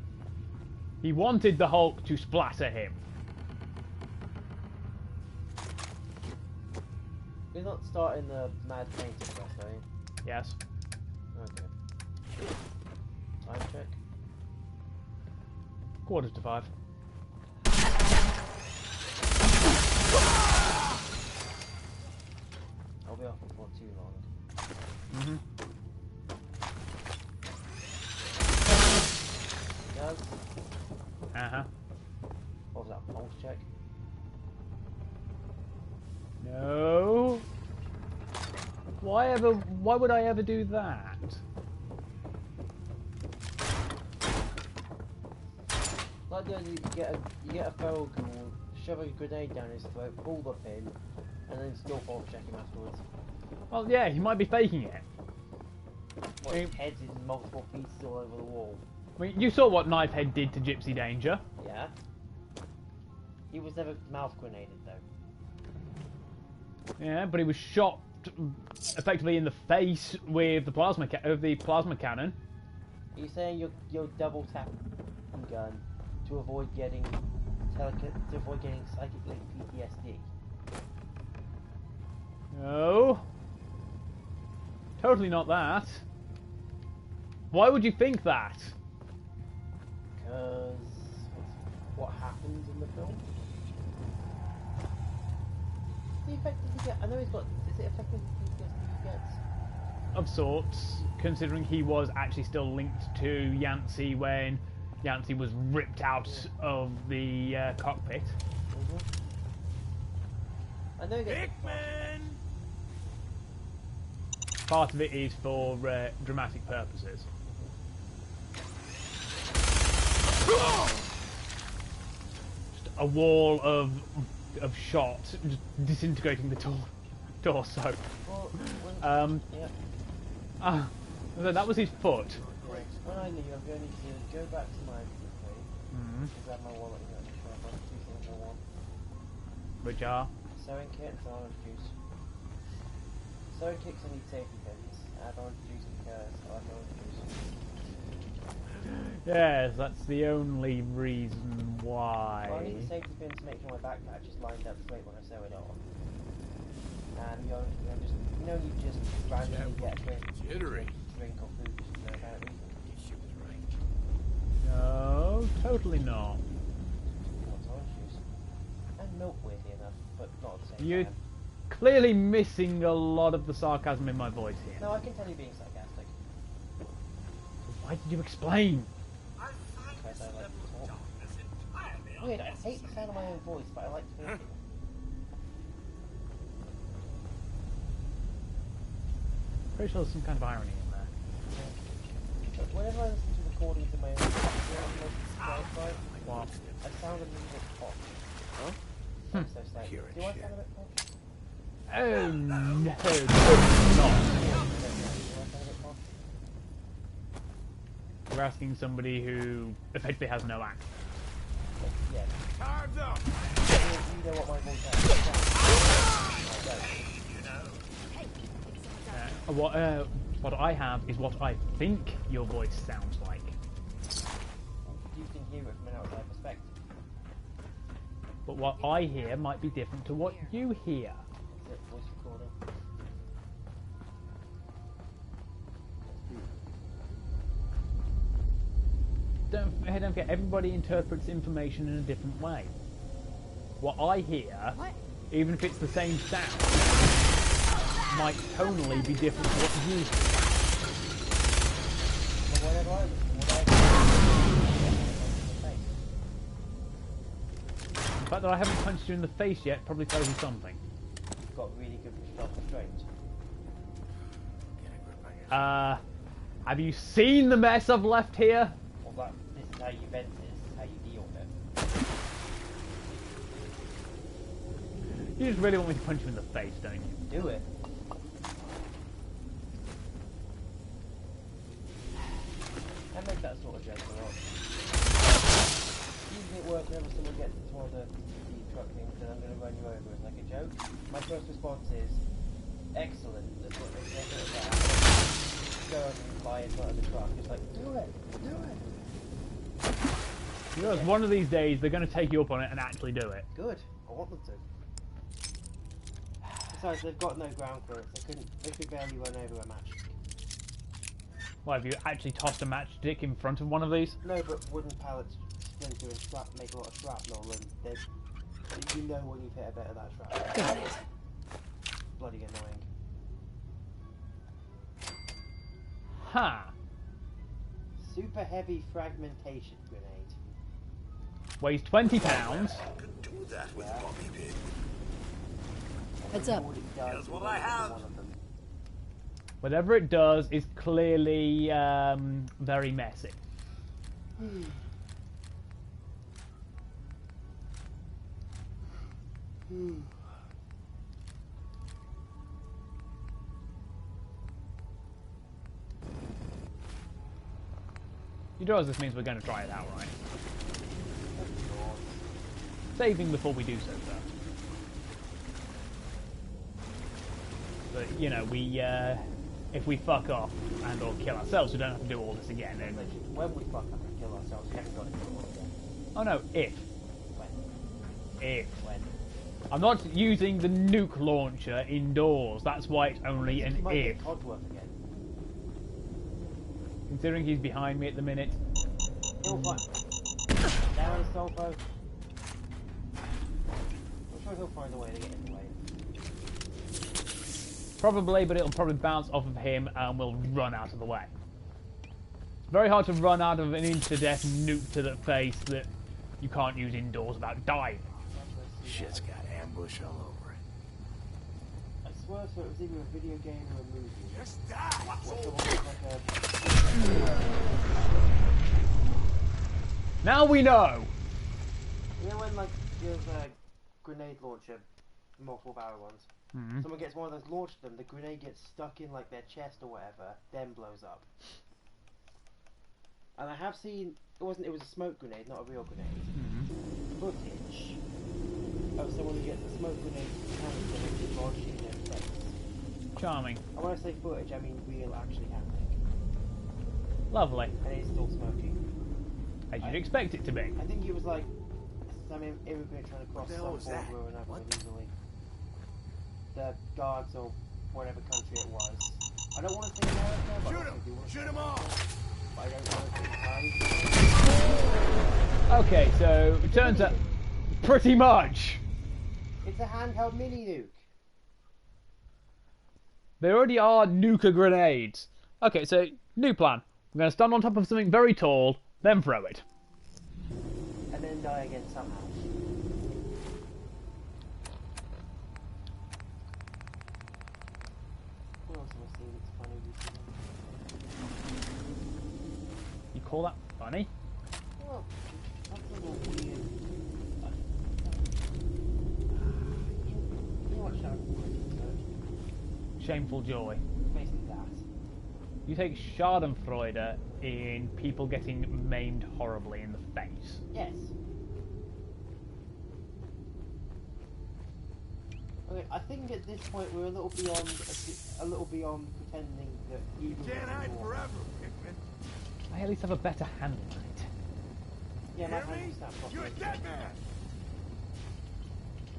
He wanted the Hulk to splatter him. You're not starting the mad painting quest, are you? Yes. Okay. Time check. 4:45. I'll be off before too long. Yes. What was that? Pulse check? No. Why would I ever do that? Like the idea that you get a feral ghoul, shove a grenade down his throat, pull the pin, and then still pulse check him afterwards. Well, yeah, he might be faking it. What, his head's in multiple pieces all over the wall. I mean, you saw what Knifehead did to Gypsy Danger. Yeah. He was never mouth grenaded though. Yeah, but he was shot effectively in the face with the plasma cannon. Are you saying you're double tapping gun to avoid getting psychic link PTSD? No. Totally not that. Why would you think that? Because what happens in the film? The effect did he get? I know he's got. Is it effective PTSD he gets? Of sorts, considering he was actually still linked to Yancey when Yancey was ripped out of the cockpit. I know that. Part of it is for dramatic purposes. Just a wall of shot, just disintegrating the torso. Well, That was his foot. When I leave, I'm going to go back to my inventory, grab my wallet and go to the shop. I have 2 things I want. Which are? Sewing kit and orange juice. So kicks and need safety pins. Add orange juice because I like orange juice. Yes, that's the only reason why. Well, I need the safety pin to make sure my backpack is lined up straight when I sew it on. And you just randomly get a drink or food just for no apparent reason. She was right. No, totally not. What's orange juice? And milk, weirdly enough, but not at the same You're time. clearly missing a lot of the sarcasm in my voice here. No, I can tell you being sarcastic. Why did you explain? I find Because this I like level to of talk. darkness entirely Weird, I hate the unnecessary. sound of my own voice, but I like talking. Pretty sure there's some kind of irony in there. But whenever I listen to recordings of my own voice, you know what I'm most surprised by? What? I sound a little bit posh. Huh? So slightly. Hearing Do I shit. sound a bit posh? Oh no, not. Do I sound a bit posh? We're asking somebody who effectively has no accent. Yeah. Time's up. You know what my voice sounds like. What I have is what I think your voice sounds like. You can hear it from an outside perspective. But what I hear might be different to what you hear. Is it voice recording? Don't forget, everybody interprets information in a different way. What I hear, even if it's the same sound, might tonally be different to what you hear. Well, whatever I listen, The fact that I haven't punched you in the face yet probably tells you something. You've got really good self-restraint. Get a grip on your Have you seen the mess I've left here? Well, this is how you vent it, this is how you deal with it. You just really want me to punch you in the face, don't you? Do it. I make that sort of joke a lot. Usually at work, whenever someone gets into one of the truck things, then I'm going to run you over as like a joke. My first response is, excellent, that's what they say about that. Go over and fly in front of the truck, it's like, do it, do it. Because one of these days they're going to take you up on it and actually do it. Good, I want them to. Besides, they've got no ground clearance, they could barely run over a match. Why, have you actually tossed a matchstick in front of one of these? No, but wooden pallets splinter and make a lot of shrapnel, and you know when you've hit a bit of that shrapnel. Bloody annoying. Ha! Super heavy fragmentation grenade. Weighs 20 pounds. Could do that with Bobby Pig. Heads up. What it does Here's what is I have. one of them. Whatever it does is clearly very messy. You realize this means we're going to try it out, right? Saving before we do so, sir. But, you know, if we fuck off and or kill ourselves, we don't have to do all this again. And, When we fuck up and kill ourselves, we haven't got to kill them again. oh no, if. When? If. When? I'm not using the nuke launcher indoors. That's why it's only an You might if. get Codsworth again. Considering he's behind me at the minute. He'll find. Down, Solpo. I'm sure he'll find a way to get in the way. Probably, but it'll probably bounce off of him and we'll run out of the way. It's very hard to run out of an insta-death nuke to the face that you can't use indoors without dying. Shit's got ambush all over it. I swear so it was either a video game or a movie. Just die. What's the one with Now we know! you know when like there's a grenade launcher, multiple barrel ones. Someone gets one of those, launched them, the grenade gets stuck in like their chest or whatever, then blows up. And I have seen, it was a smoke grenade, not a real grenade. Footage of someone who gets a smoke grenade canister lodged in their face. Charming. And when I say footage, I mean real, actually happening. Lovely. And it's still smoking. As you'd expect it to be. I think it was like some immigrant trying to cross some border or another illegally. The guards or whatever country it was. I don't want to say America, but Shoot him off! But I don't want to say Okay, so it turns out pretty much it's a handheld mini nuke. there already are nuka grenades. Okay, so new plan. I'm going to stand on top of something very tall, then throw it. And then die again somehow. What else have I seen that's funny recently? You call that funny? Well, that's a little weird. You watch that Shameful joy. basically that. You take Schadenfreude in people getting maimed horribly in the face. Yes. Okay, I think at this point we're a little beyond pretending that you Can't hide forever, Hickman. I at least have a better handle on it. Yeah, my Hear me? hand snapped off. You're a dead man!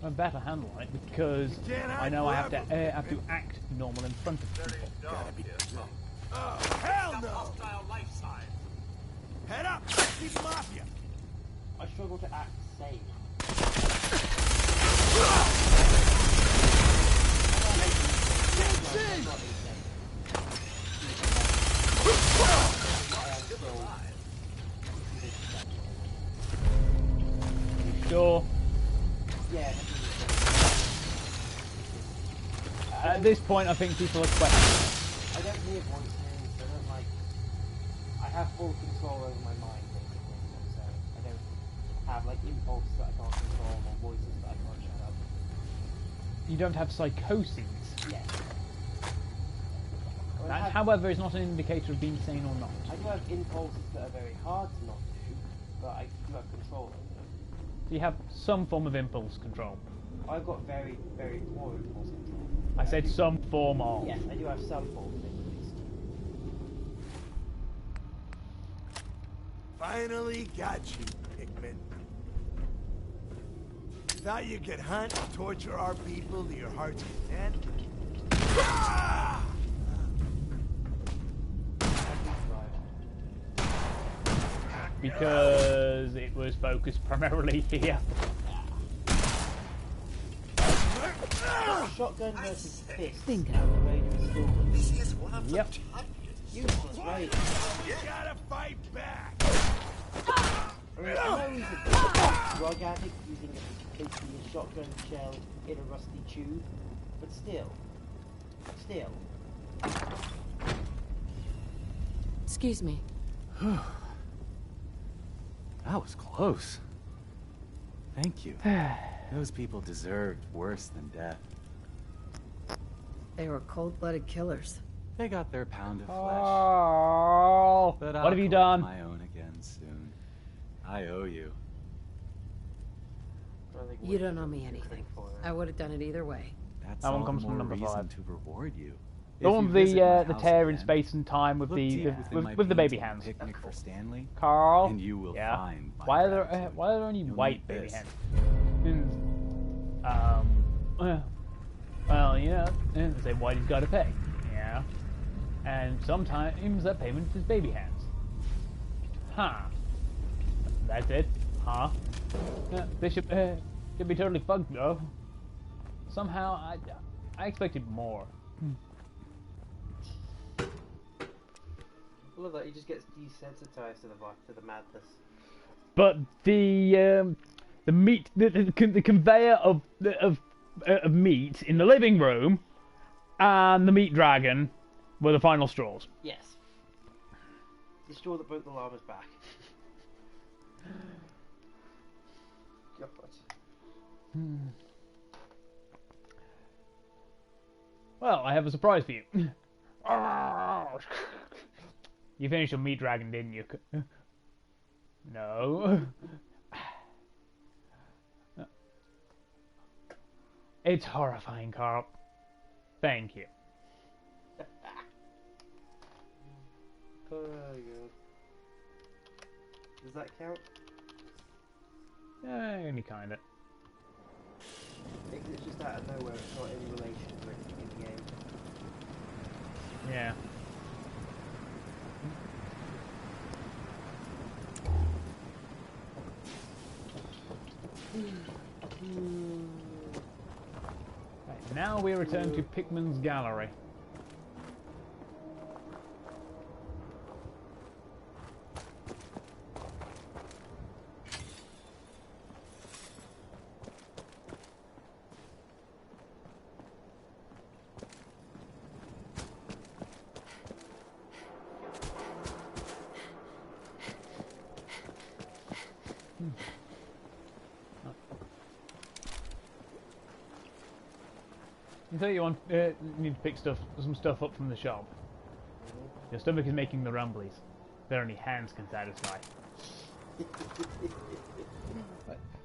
A better handle on it because I know I have to act normal in front of people. Oh, hell no! Hostile life sign. Head up! Keep them off you! I struggle to act sane. Sure. Yeah. At this point, I think people are questioning. I don't hear voices. I don't like. I have full control over my mind, basically. So I don't have like impulses that I can't control or voices that I can't shut up. You don't have psychoses. Yes. That, however, is not an indicator of being sane or not. I do have impulses that are very hard to not do, but I do have control over them. You have some form of impulse control. I've got very, very poor impulse control. I said some form of. Yes, I do have some form of it at least. Finally got you, Hickman. Thought you could hunt and torture our people to your heart's content? Ah! Because it was focused primarily here. Shotgun versus fist. Bingo. This is one of Yep. the tiniest. Useless, right? You gotta fight back! I mean, I know he's a drug addict using basically a shotgun shell in a rusty tube, but still. Excuse me. That was close. Thank you. Those people deserved worse than death. They were cold-blooded killers. They got their pound of flesh. Oh, But what have you I'll done? collect my own again soon. I owe you. You don't owe me anything. I would have done it either way. That's That one all comes the from more number reason 5. to reward you. The If one you with visit my the house tear in again, space and time with look the deep within my with the baby painting, hands. Picnic for Stanley, Carl, and you will yeah. find my Why are there gratitude. only You'll white need baby this. hands? Well, you know, they say Whitey's got to pay, yeah, and sometimes that payment is baby hands. Huh? That's it? Huh? They should be totally fucked though. Somehow I expected more. I love that he just gets desensitized to the madness. But the meat, the conveyor of meat in the living room, and the meat dragon were the final straws. Yes. The straw that broke the llama's back. God. Well, I have a surprise for you. You finished your meat dragon, didn't you? No. It's horrifying, Carl. Thank you. Does that count? Only kinda. It's just out of nowhere, it's not any relation to anything in the game. Yeah. Right, now we return to Pickman's Gallery. I tell you one, you need to pick some stuff up from the shop. Your stomach is making the rumblies. That only hands can satisfy.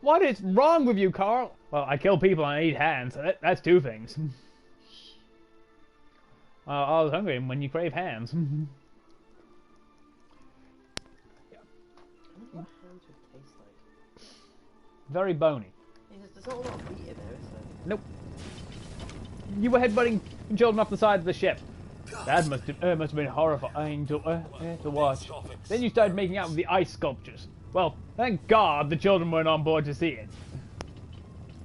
What is wrong with you, Carl? Well, I kill people and I eat hands. So that's two things. I was hungry when you crave hands. I wonder what hands would taste like. Very bony. There's not a lot of meat in there, is there? Nope. You were headbutting children off the side of the ship. That must have been horrifying to watch. Then you started making out with the ice sculptures. Well, thank God the children weren't on board to see it.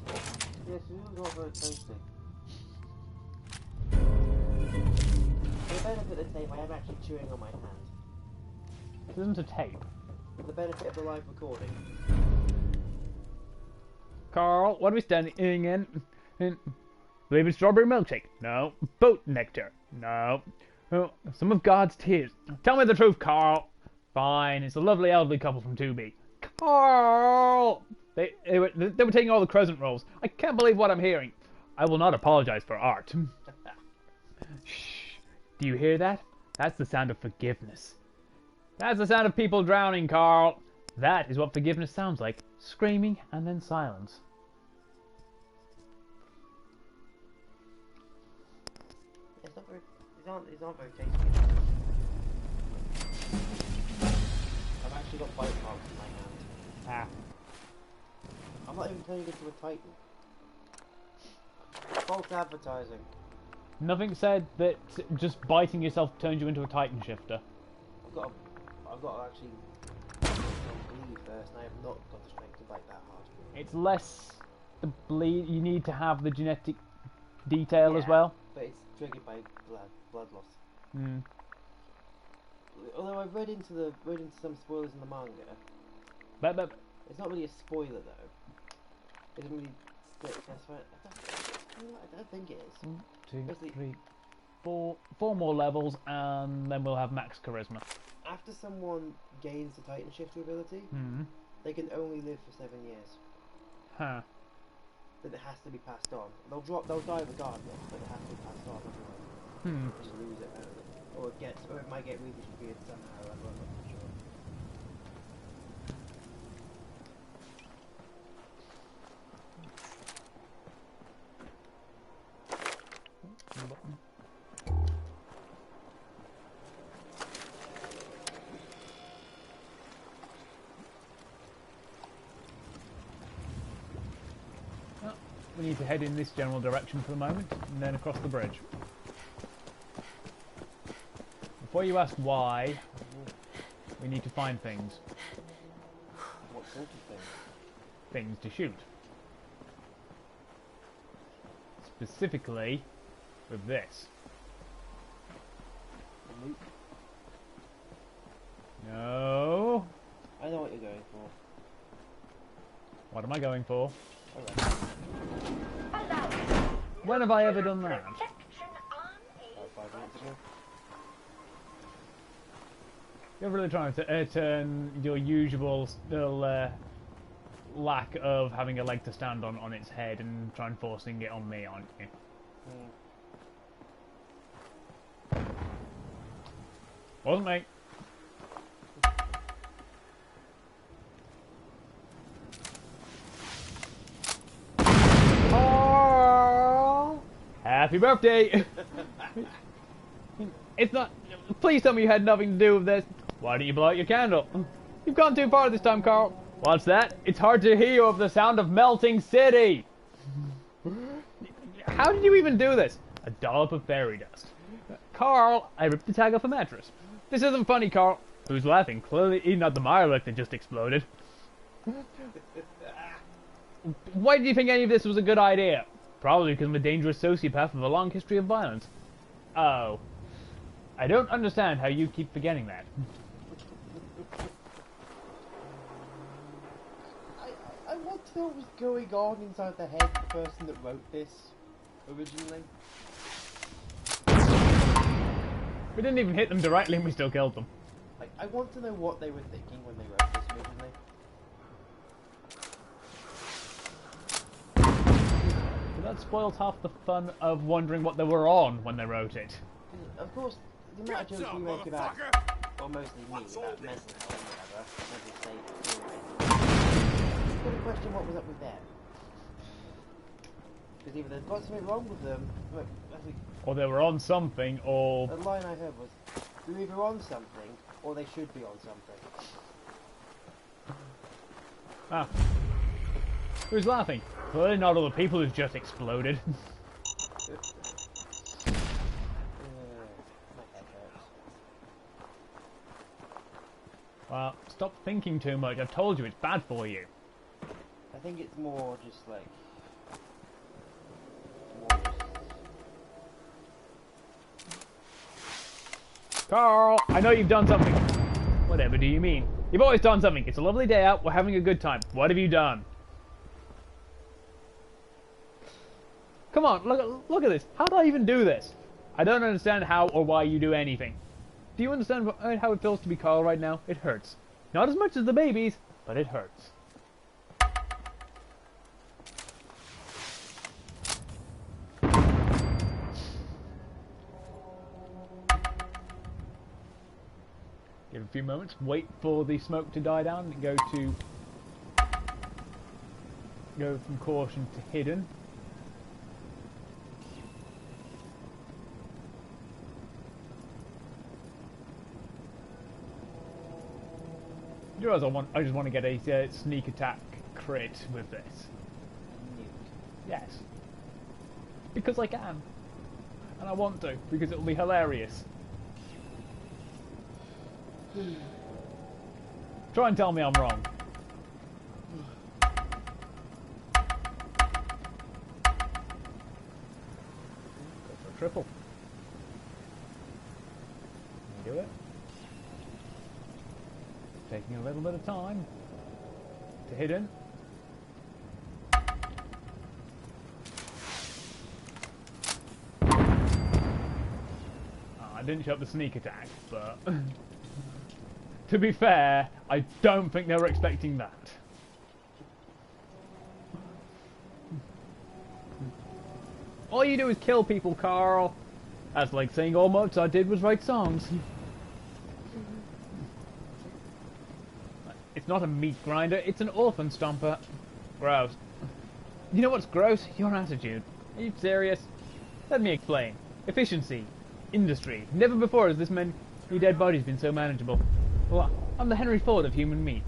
Yes, it was all very tasty. For the benefit of the tape, I am actually chewing on my hand. This isn't a tape. For the benefit of the live recording. Carl, what are we standing in? Flavored strawberry milkshake? No. Boat nectar? No. Oh, some of God's tears. Tell me the truth, Carl. Fine, it's a lovely elderly couple from 2B. Carl! They were taking all the crescent rolls. I can't believe what I'm hearing. I will not apologize for art. Shh. Do you hear that? That's the sound of forgiveness. That's the sound of people drowning, Carl. That is what forgiveness sounds like. Screaming and then silence. It's not very tasty. I've actually got bite marks in my hand. I'm not even turning into a Titan. False advertising. Nothing said that just biting yourself turns you into a Titan shifter. I've got to actually bleed first, and I have not got the strength to bite that hard. It's less the bleed. You need to have the genetic detail as well. But it's triggered by blood loss. Hmm. Although I've read into some spoilers in the manga. But it's not really a spoiler though. It doesn't really specify. I don't think it is. 1, 2, Basically, 3, 4 more levels, and then we'll have max charisma. After someone gains the Titan shifter ability, they can only live for 7 years. Huh. Then it has to be passed on. They'll die regardless, but it has to be passed on otherwise. Just lose it, or it might get redistributed somehow. I'm not sure. Well, we need to head in this general direction for the moment, and then across the bridge. Before you ask why, we need to find things. What sort of things? Things to shoot. Specifically, with this. Loot? No. I know what you're going for. What am I going for? Alright. When have I ever done that? About 5 minutes ago. You're really trying to turn your usual lack of having a leg to stand on its head and try and forcing it on me, aren't you? Wasn't me. Oh, happy birthday! It's not. Please tell me you had nothing to do with this. Why didn't you blow out your candle? You've gone too far this time, Carl. What's that? It's hard to hear you over the sound of melting city. How did you even do this? A dollop of fairy dust. Carl, I ripped the tag off a mattress. This isn't funny, Carl. Who's laughing? Clearly eating up the Mirelic that just exploded. Why did you think any of this was a good idea? Probably because I'm a dangerous sociopath with a long history of violence. Oh. I don't understand how you keep forgetting that. I want to know what was going on inside the head of the person that wrote this originally. We didn't even hit them directly and we still killed them. I want to know what they were thinking when they wrote this originally. So that spoils half the fun of wondering what they were on when they wrote it. Of course, the amount of jokes we make about, well, mostly me, about mental health and whatever, mental state, you've got to question what was up with them. Because either there's got something wrong with them, or they were on something, or... The line I heard was, they're either on something, or they should be on something. Ah. Who's laughing? Clearly not all the people who've just exploded. My head hurts. Well, stop thinking too much. I've told you it's bad for you. I think it's more just like... Carl, I know you've done something. Whatever do you mean? You've always done something. It's a lovely day out. We're having a good time. What have you done? Come on, look at this. How did I even do this? I don't understand how or why you do anything. Do you understand how it feels to be Carl right now? It hurts. Not as much as the babies, but it hurts. Give it a few moments, wait for the smoke to die down, and go from caution to hidden. You realize I just want to get a sneak attack crit with this. Yes. Because I can. And I want to, because it'll be hilarious. Try and tell me I'm wrong. Go for a triple. Can you do it? Taking a little bit of time to hidden. I didn't show up the sneak attack, but to be fair, I don't think they were expecting that. All you do is kill people, Carl. That's like saying all Mozart did was write songs. It's not a meat grinder, it's an orphan stomper. Gross. You know what's gross? Your attitude. Are you serious? Let me explain. Efficiency. Industry. Never before has this many dead bodies been so manageable. Well, I'm the Henry Ford of human meat.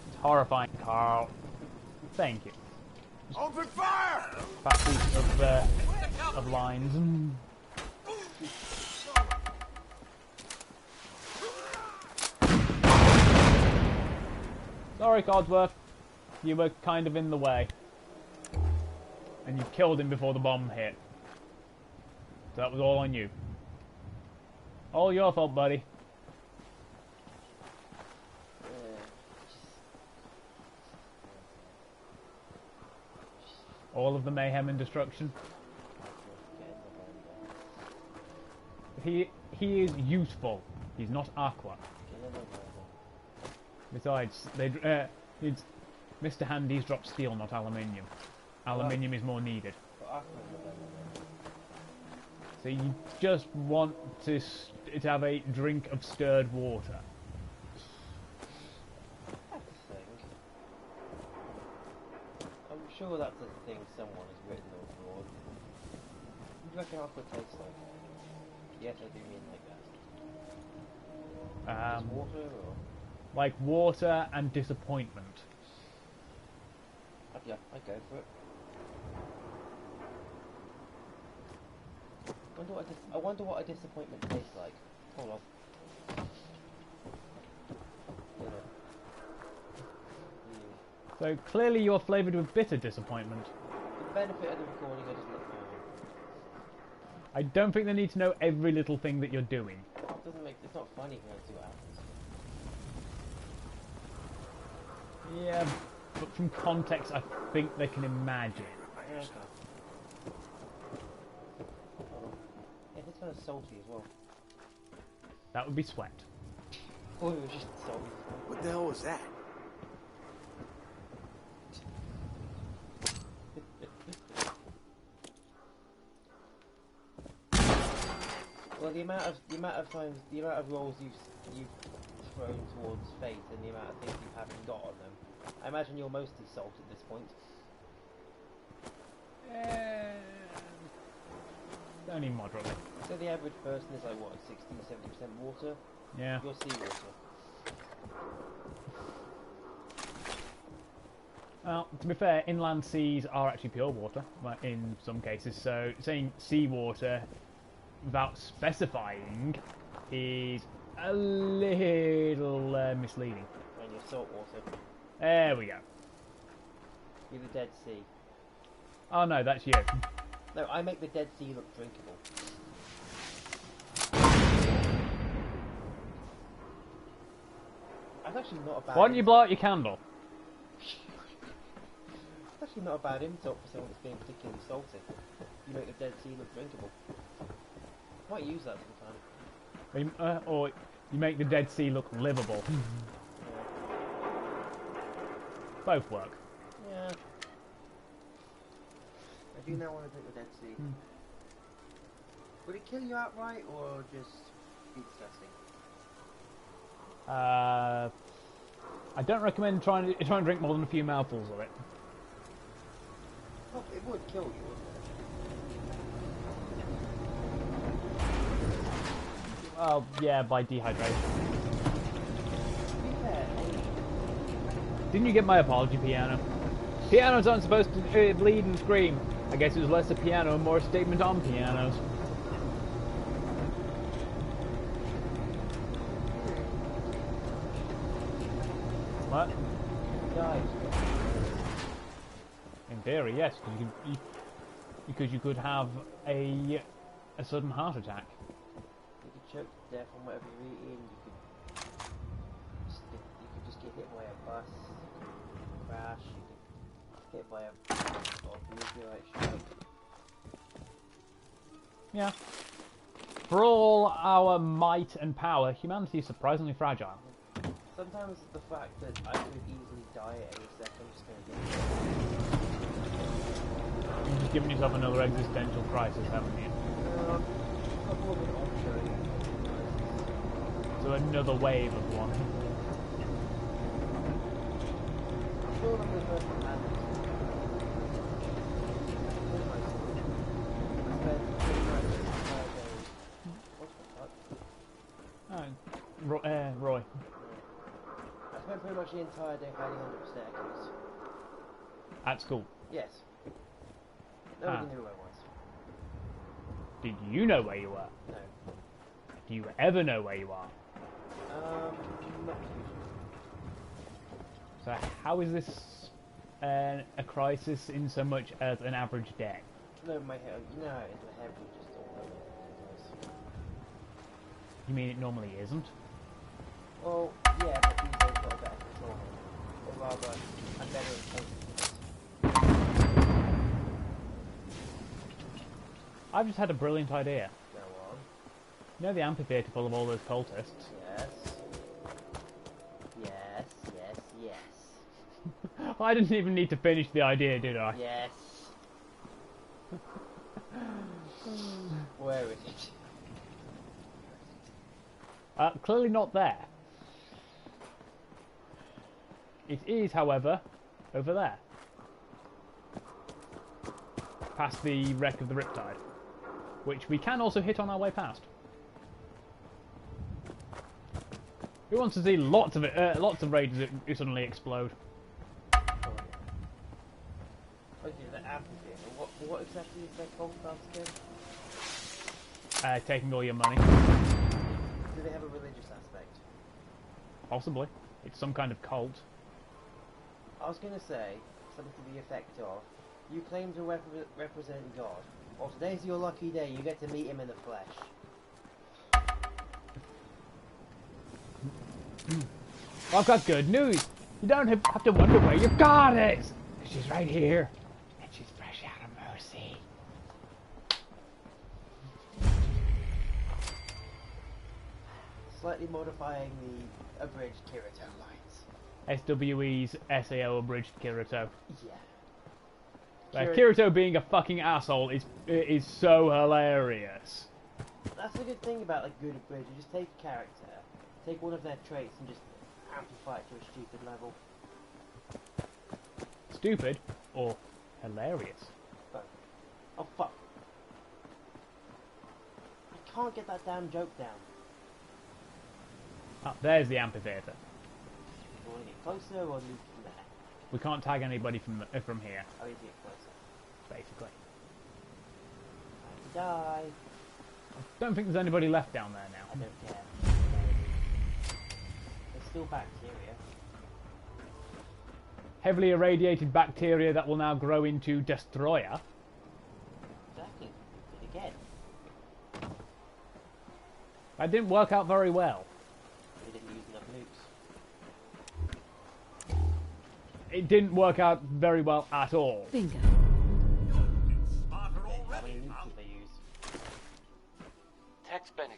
It's horrifying, Carl. Thank you. Open fire! Fat piece of lines. Sorry, Codsworth. You were kind of in the way. And you killed him before the bomb hit. So that was all on you. All your fault, buddy. All of the mayhem and destruction. He is useful. He's not Aqua. Besides, Mr. Handy's dropped steel, not aluminium. Aluminium is more needed. So you just want to have a drink of stirred water. That's a thing. I'm sure that's a thing someone has written or drawn. What do you reckon aqua tastes like? Yes, I do mean like that. Just water or? Like water and disappointment. Yeah, I'd go for it. I wonder what a disappointment tastes like. Hold on. So clearly you're flavoured with bitter disappointment. For the benefit of the recording, I just look forward. I don't think they need to know every little thing that you're doing. It doesn't make. It's not funny when I see what happens. Yeah, but from context, I think they can imagine. Yeah, okay. Yeah, it's kind of salty as well. That would be sweat. Oh, it was just salty. What the hell was that? Well, the amount of rolls you've thrown towards fate, and the amount of things you haven't got on them, I imagine you're mostly salt at this point. Only moderately. So the average person is like what, 60–70% water? Yeah. You're seawater. Well, to be fair, inland seas are actually pure water, like in some cases. So saying seawater without specifying is a little misleading. And you're salt water. There we go. You're the Dead Sea. Oh no, that's you. No, I make the Dead Sea look drinkable. That's actually not a bad. Why don't you blow out your candle? It's actually not a bad insult for someone that's being particularly salty. You make the Dead Sea look drinkable. Might use that sometime. Or you make the Dead Sea look livable. Both work. Yeah. I do now want to drink the Dead Sea. Would it kill you outright, or just be disgusting? I don't recommend trying to drink more than a few mouthfuls of it. Well, it would kill you, wouldn't it? Well, yeah, by dehydration. To be fair, Didn't you get my apology, piano? Pianos aren't supposed to bleed and scream. I guess it was less a piano and more a statement on pianos. What? guys, In theory, yes, because you could have a sudden heart attack. you could choke to death on whatever you're eating. You could just get hit by a bus. You could crash. You could get hit by a meteorite strike. Yeah. For all our might and power, humanity is surprisingly fragile. Sometimes the fact that I could easily die at any second is going to get You've just given yourself another existential crisis, haven't you? a couple of an arbitrary crisis. So another wave of one. I'm sure I'm the first to manage. I spent pretty much the entire day. What the fuck? Roy. I spent pretty much the entire day hiding under a staircase. At school. Yes. Nobody knew who I was. Did you know where you were? No. Do you ever know where you are? Not usually. So how is this a crisis in so much as an average day? No, my head. You know how my head was just all over the place. You mean it normally isn't? Well, yeah, but these days got a better control. Or rather, I'm better at coping with this. I've just had a brilliant idea. Go on. You know the amphitheatre full of all those cultists? Yes. Yes, yes, yes. I didn't even need to finish the idea, did I? Yes. Where is it? Clearly not there. It is, however, over there. Past the wreck of the Riptide. Which we can also hit on our way past. Who wants to see lots of it? Lots of raiders who suddenly explode. Okay, the amphitheater. What exactly is that called, again? Taking all your money. Do they have a religious aspect? Possibly. It's some kind of cult. I was gonna say something to the effect of, you claim to represent God. Well, today's your lucky day. You get to meet him in the flesh. I've got good news. You don't have to wonder where your God is. She's right here. And she's fresh out of mercy. Slightly modifying the abridged Kirito lines. SWE's SAO abridged Kirito. Yeah. Kirito being a fucking asshole is so hilarious. That's the good thing about a good abridged. You just take a character, take one of their traits, and just amplify it to a stupid level. Stupid or hilarious? But, oh fuck! I can't get that damn joke down. Oh, there's the amphitheater. You want to get closer or move from there? We can't tag anybody from here. Oh, you get closer. Basically. Time to die. I don't think there's anybody left down there now. I don't care. There's still bacteria. Heavily irradiated bacteria that will now grow into Destroyer. Exactly. Did it again. That didn't work out very well. We didn't use enough nukes. It didn't work out very well at all. Bingo. How many nukes did they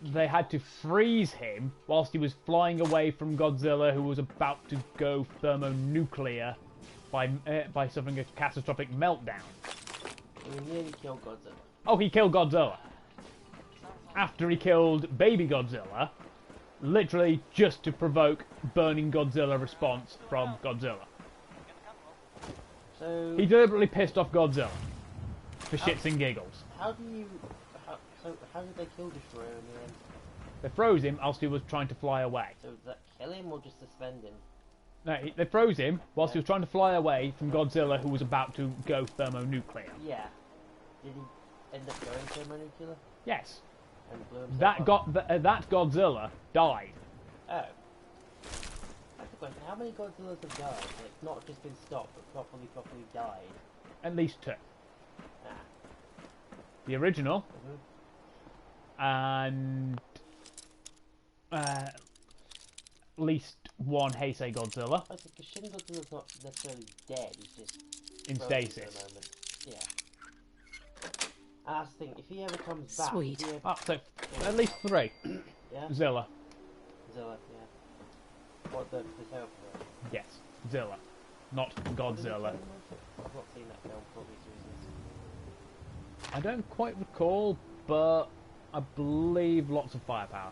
use? They had to freeze him whilst he was flying away from Godzilla, who was about to go thermonuclear by suffering a catastrophic meltdown. We nearly killed Godzilla. Oh, he killed Godzilla. After he killed baby Godzilla, literally just to provoke burning Godzilla response from Godzilla. So He deliberately pissed off Godzilla for shits and giggles. how did they kill Destroyer in the end? They froze him whilst he was trying to fly away. So did that kill him or just suspend him? No, they froze him whilst he was trying to fly away from Godzilla, who was about to go thermonuclear. Yeah. Did he end up going thermonuclear? Yes. And blew himself up? That Godzilla died. Oh. That's the question. How many Godzillas have died? Like, not just been stopped, but properly died? At least 2. Ah. The original, Mm-hmm. and at least 1 Heisei Godzilla I said, because Shin Godzilla's not necessarily dead, he's just in frozen for stasis. a moment. Yeah. And that's the thing, if he ever comes back... Sweet. If he ever... Oh, so at least 3. Yeah? Zilla. Zilla, yeah. What, the terrible one? Yes, Zilla. Not Godzilla. I've not seen that film for obvious reasons. I don't quite recall, but I believe lots of firepower.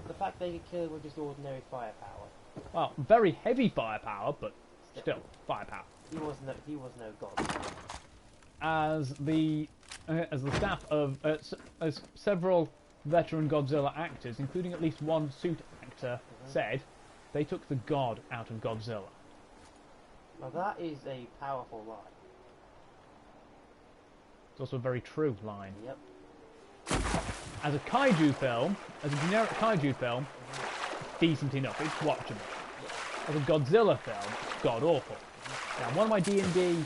The fact they could kill him with just ordinary firepower. Well, very heavy firepower, but still firepower. He was no god. As the staff of as several veteran Godzilla actors, including at least one suit actor, said, they took the god out of Godzilla. Now that is a powerful line. It's also a very true line. Yep. As a kaiju film, as a generic kaiju film, decent enough, it's watchable. As a Godzilla film, god awful. Now, one of my D&D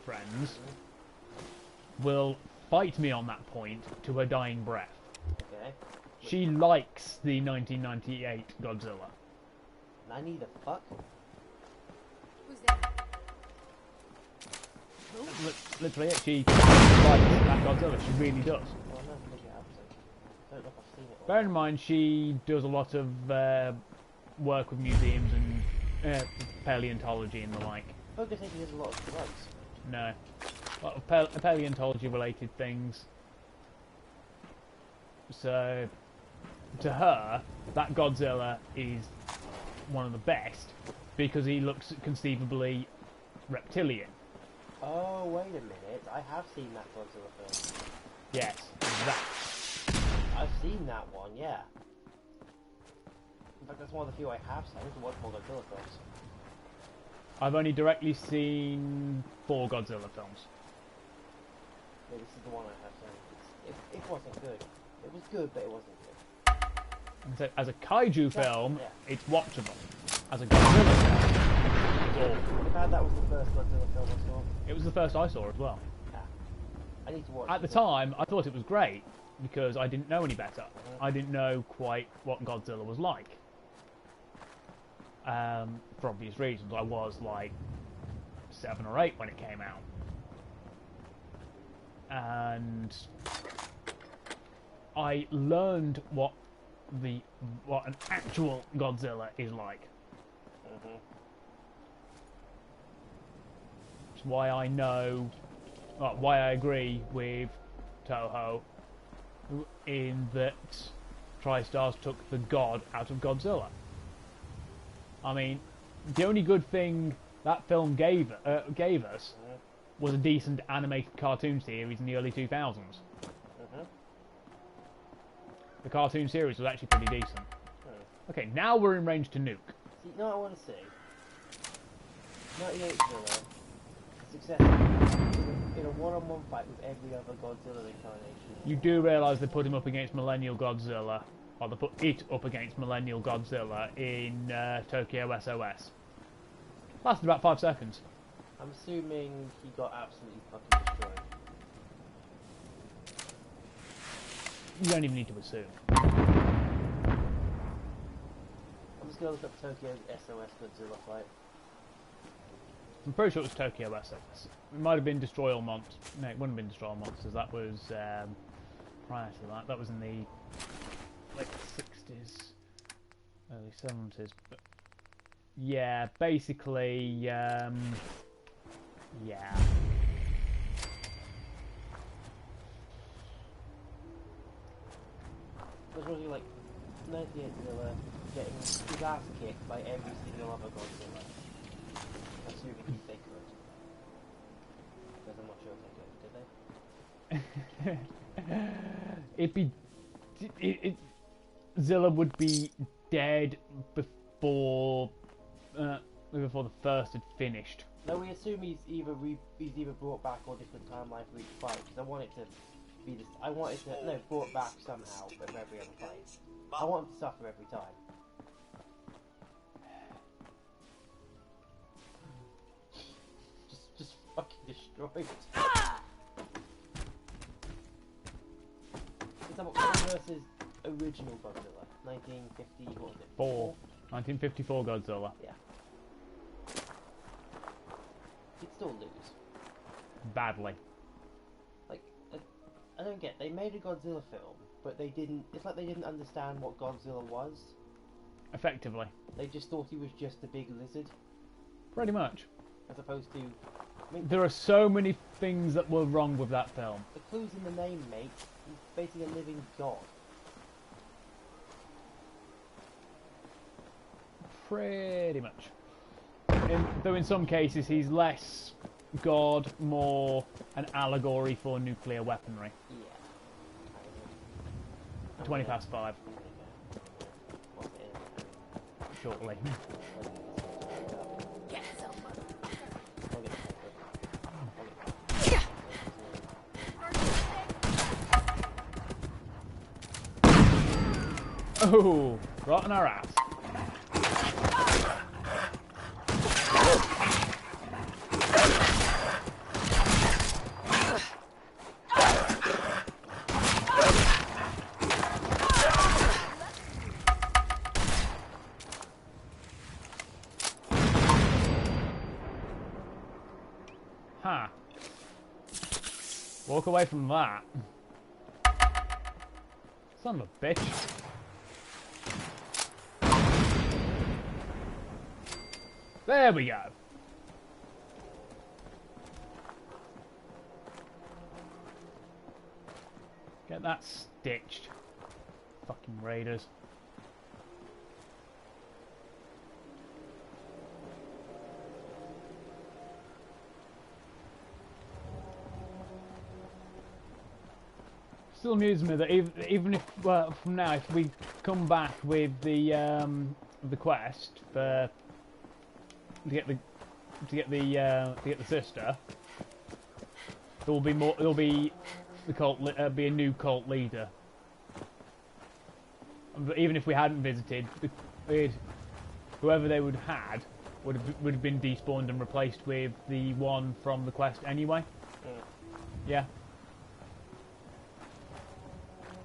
friends will fight me on that point to her dying breath. Okay. She likes the 1998 Godzilla. 90 the fuck? Who's that? Literally, she likes that Godzilla. She really does. Oh, no, look it up. So. I don't know if I've seen it. Bear in mind, she does a lot of work with museums and paleontology and the like. I think he does a lot of drugs. No. A lot of paleontology-related things. So, to her, that Godzilla is one of the best because he looks conceivably reptilian. Oh, wait a minute. I have seen that Godzilla film. Yes, that. I've seen that one, yeah. fact, that's one of the few I have seen. I need to watch more Godzilla films. I've only directly seen 4 Godzilla films. Yeah, this is the one I have seen. It wasn't good. It was good, but it wasn't good. So, as a kaiju film, yeah. it's watchable. As a Godzilla film, it's awful. In fact, that was the first Godzilla film I saw. It was the first I saw as well. Yeah. I need to watch At the time, I thought it was great, because I didn't know any better. I didn't know quite what Godzilla was like. For obvious reasons. I was like 7 or 8 when it came out. And I learned what an actual Godzilla is like. It's why I know, why I agree with Toho in that TriStars took the god out of Godzilla. I mean, the only good thing that film gave us was a decent animated cartoon series in the early 2000s. The cartoon series was actually pretty decent. Okay, now we're in range to nuke. See, no, I want to see 98 Godzilla successful in a one-on-one fight with every other Godzilla incarnation. You do realise they put him up against Millennial Godzilla, or they put it up against Millennial Godzilla in Tokyo SOS. Lasted about 5 seconds. I'm assuming he got absolutely fucking destroyed. You don't even need to assume. I'm just gonna look up Tokyo SOS Godzilla fight. I'm pretty sure it was Tokyo SOS. It might have been Destroy All Monsters. No, it wouldn't have been Destroy All Monsters. That was prior to that. That was in the late 60s, early 70s. But yeah, basically, yeah. It was really like 98 Godzilla getting his ass kicked by every single other Godzilla. Assuming they could. Because I'm not sure if they could, did they? Zilla would be dead before the first had finished. No, we assume he's either brought back or different timeline for each fight. Because I want it to be this. I want it to brought back somehow from every other fight. I want him to suffer every time. Just fucking destroyed. Is that what versus original Godzilla? 1950, what was it? 1954 Godzilla. Yeah. He'd still lose. Badly. Like, I don't get. They made a Godzilla film, but they didn't. It's like they didn't understand what Godzilla was. Effectively. They just thought he was just a big lizard. Pretty much. As opposed to. I mean, there are so many things that were wrong with that film. The clue's in the name, mate. He's basically a living god. Pretty much. Though in some cases he's less god, more an allegory for nuclear weaponry. Yeah. 20 past 5. Shortly. Oh, right on our ass. Huh. Walk away from that. Son of a bitch. There we go. Get that stitched. Fucking raiders. still amuses me that even if, well, from now, if we come back with the quest for to get the sister, there will be more. There'll be the cult. Be a new cult leader. But even if we hadn't visited, whoever they would have had would have been despawned and replaced with the one from the quest anyway. Yeah.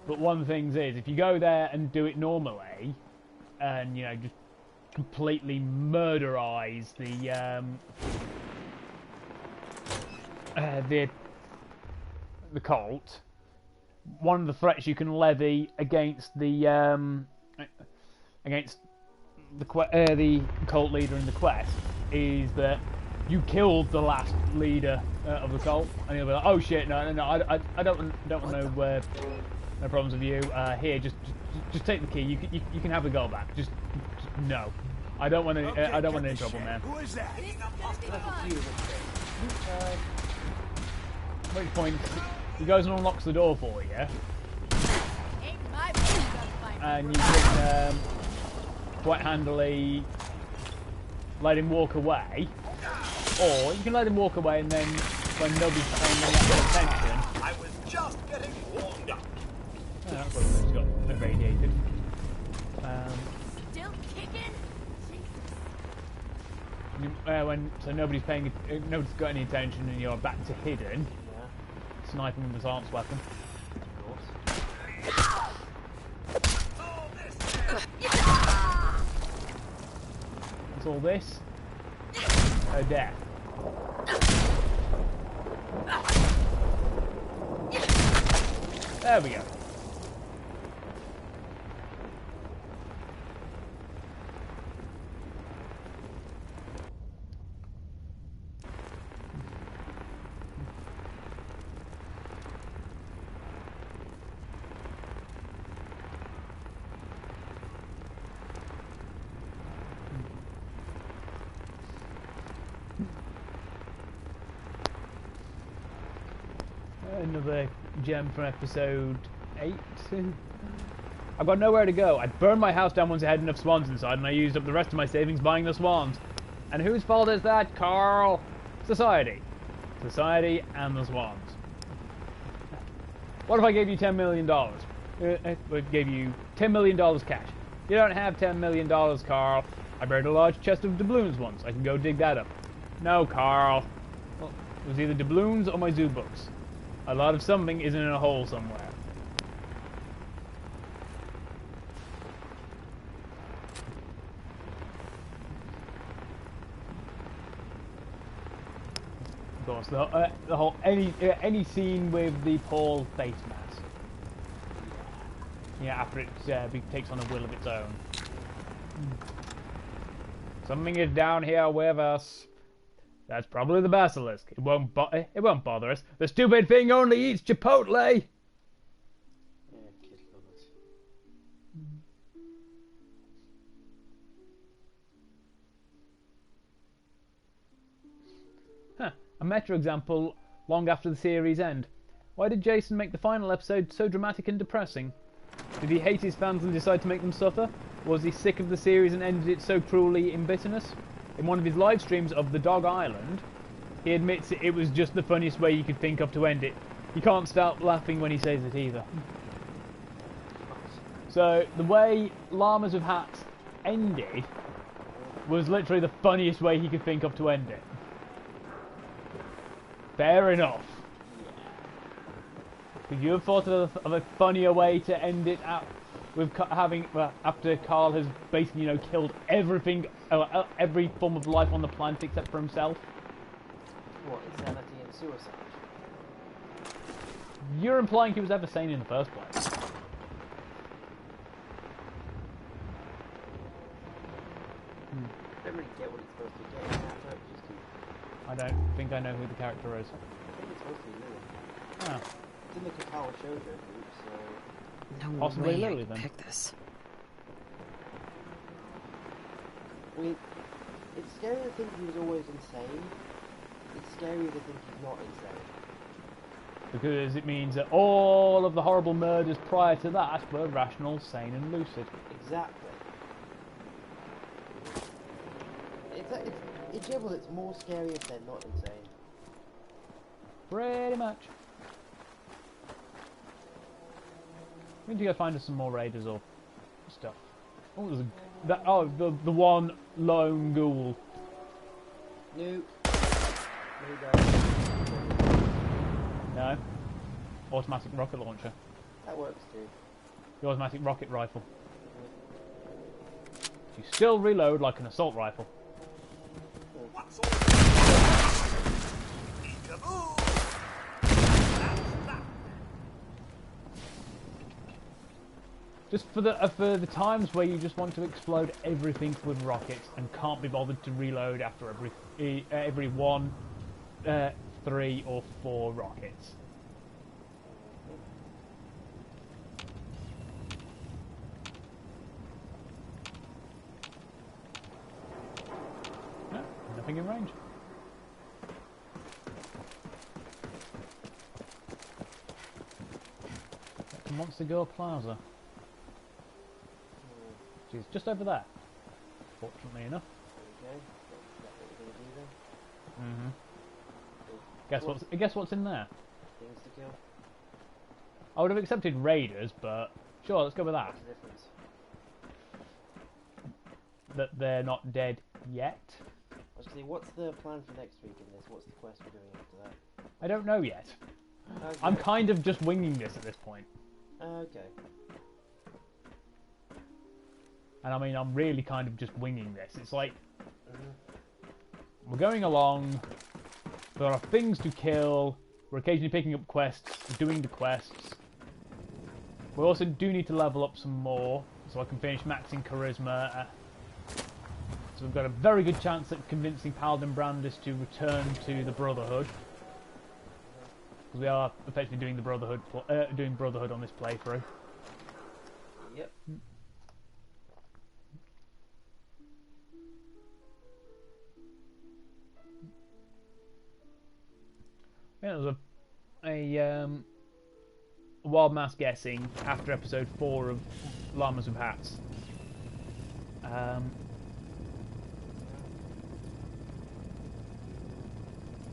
But one of the things is, if you go there and do it normally, and you know, just completely murderize the cult, one of the threats you can levy against the cult leader in the quest is that you killed the last leader of the cult, and he'll be like, "Oh shit, no, I don't want no problems with you. Here, just take the key. You can have the gold back. Just no. I don't want any I don't want any trouble, man." Who is that? At which point, he goes and unlocks the door for you, and you can quite handily let him walk away, or you can let him walk away and then, when nobody's paying any attention... I was just getting warmed up. Oh, that's what he's got irradiated. Still kicking? So nobody's got any attention and you're back to hidden. Yeah. Sniping with the lance weapon. What's all this? Oh, death. There we go. Another gem from episode 8. I've got nowhere to go. I burned my house down once I had enough swans inside, and I used up the rest of my savings buying the swans. And whose fault is that, Carl? Society. Society and the swans. What if I gave you $10 million? I gave you $10 million cash. You don't have $10 million, Carl. I buried a large chest of doubloons once. I can go dig that up. No, Carl. Well, it was either doubloons or my zoo books. A lot of something is in a hole somewhere. Of course, the whole any scene with the Paul face mask. Yeah, after it takes on a will of its own. Something is down here with us. That's probably the basilisk. It won't bother us. The stupid thing only eats Chipotle. Yeah, kid lovers. Huh. A meta example long after the series' end. Why did Jason make the final episode so dramatic and depressing? Did he hate his fans and decide to make them suffer? Was he sick of the series and ended it so cruelly in bitterness? In one of his live streams of The Dog Island, he admits it was just the funniest way you could think of to end it. You can't stop laughing when he says it either. So, the way Llamas with Hats ended was literally the funniest way he could think of to end it. Fair enough. Could you have thought of a funnier way to end it out? With having, after Carl has basically, you know, killed everything, every form of life on the planet except for himself. What, insanity and suicide? You're implying he was ever sane in the first place. I don't really get what it's supposed to get. I don't think I know who the character is. I think it's supposed to be Lily. Ah. It's in the Katawa Shoujo group, so... No Possibly way Lily, I then. pick this. I mean, it's scary to think he was always insane. It's scary to think he's not insane. Because it means that all of the horrible murders prior to that were rational, sane and lucid. Exactly. In general, it's more scary if they're not insane. Pretty much. We need to go find us some more raiders or stuff. Oh, there's the one lone ghoul. No. No. Automatic rocket launcher. That works too. The automatic rocket rifle. You still reload like an assault rifle. What's all this? Kaboom! That's that. Just for the times where you just want to explode everything with rockets and can't be bothered to reload after every 1, 3 or 4 rockets. No, nothing in range. That's a Monster Girl Plaza. She's just over there, fortunately enough. Okay. That's what we're gonna do then. Guess what's in there? Things to kill. I would have accepted raiders, but sure, let's go with that. What's the difference? That they're not dead yet. I was gonna say, what's the plan for next week in this? What's the quest we're doing after that? I don't know yet. Okay. I'm kind of just winging this at this point. Okay. And I mean, I'm really kind of just winging this. It's like, we're going along, there are things to kill, we're occasionally picking up quests, doing the quests. We also do need to level up some more, so I can finish maxing Charisma. So we've got a very good chance at convincing Paladin Brandis to return to the Brotherhood. Because we are effectively doing the Brotherhood, doing Brotherhood on this playthrough. Yep. Yeah, there was a wild mass guessing after episode 4 of Llamas with Hats. At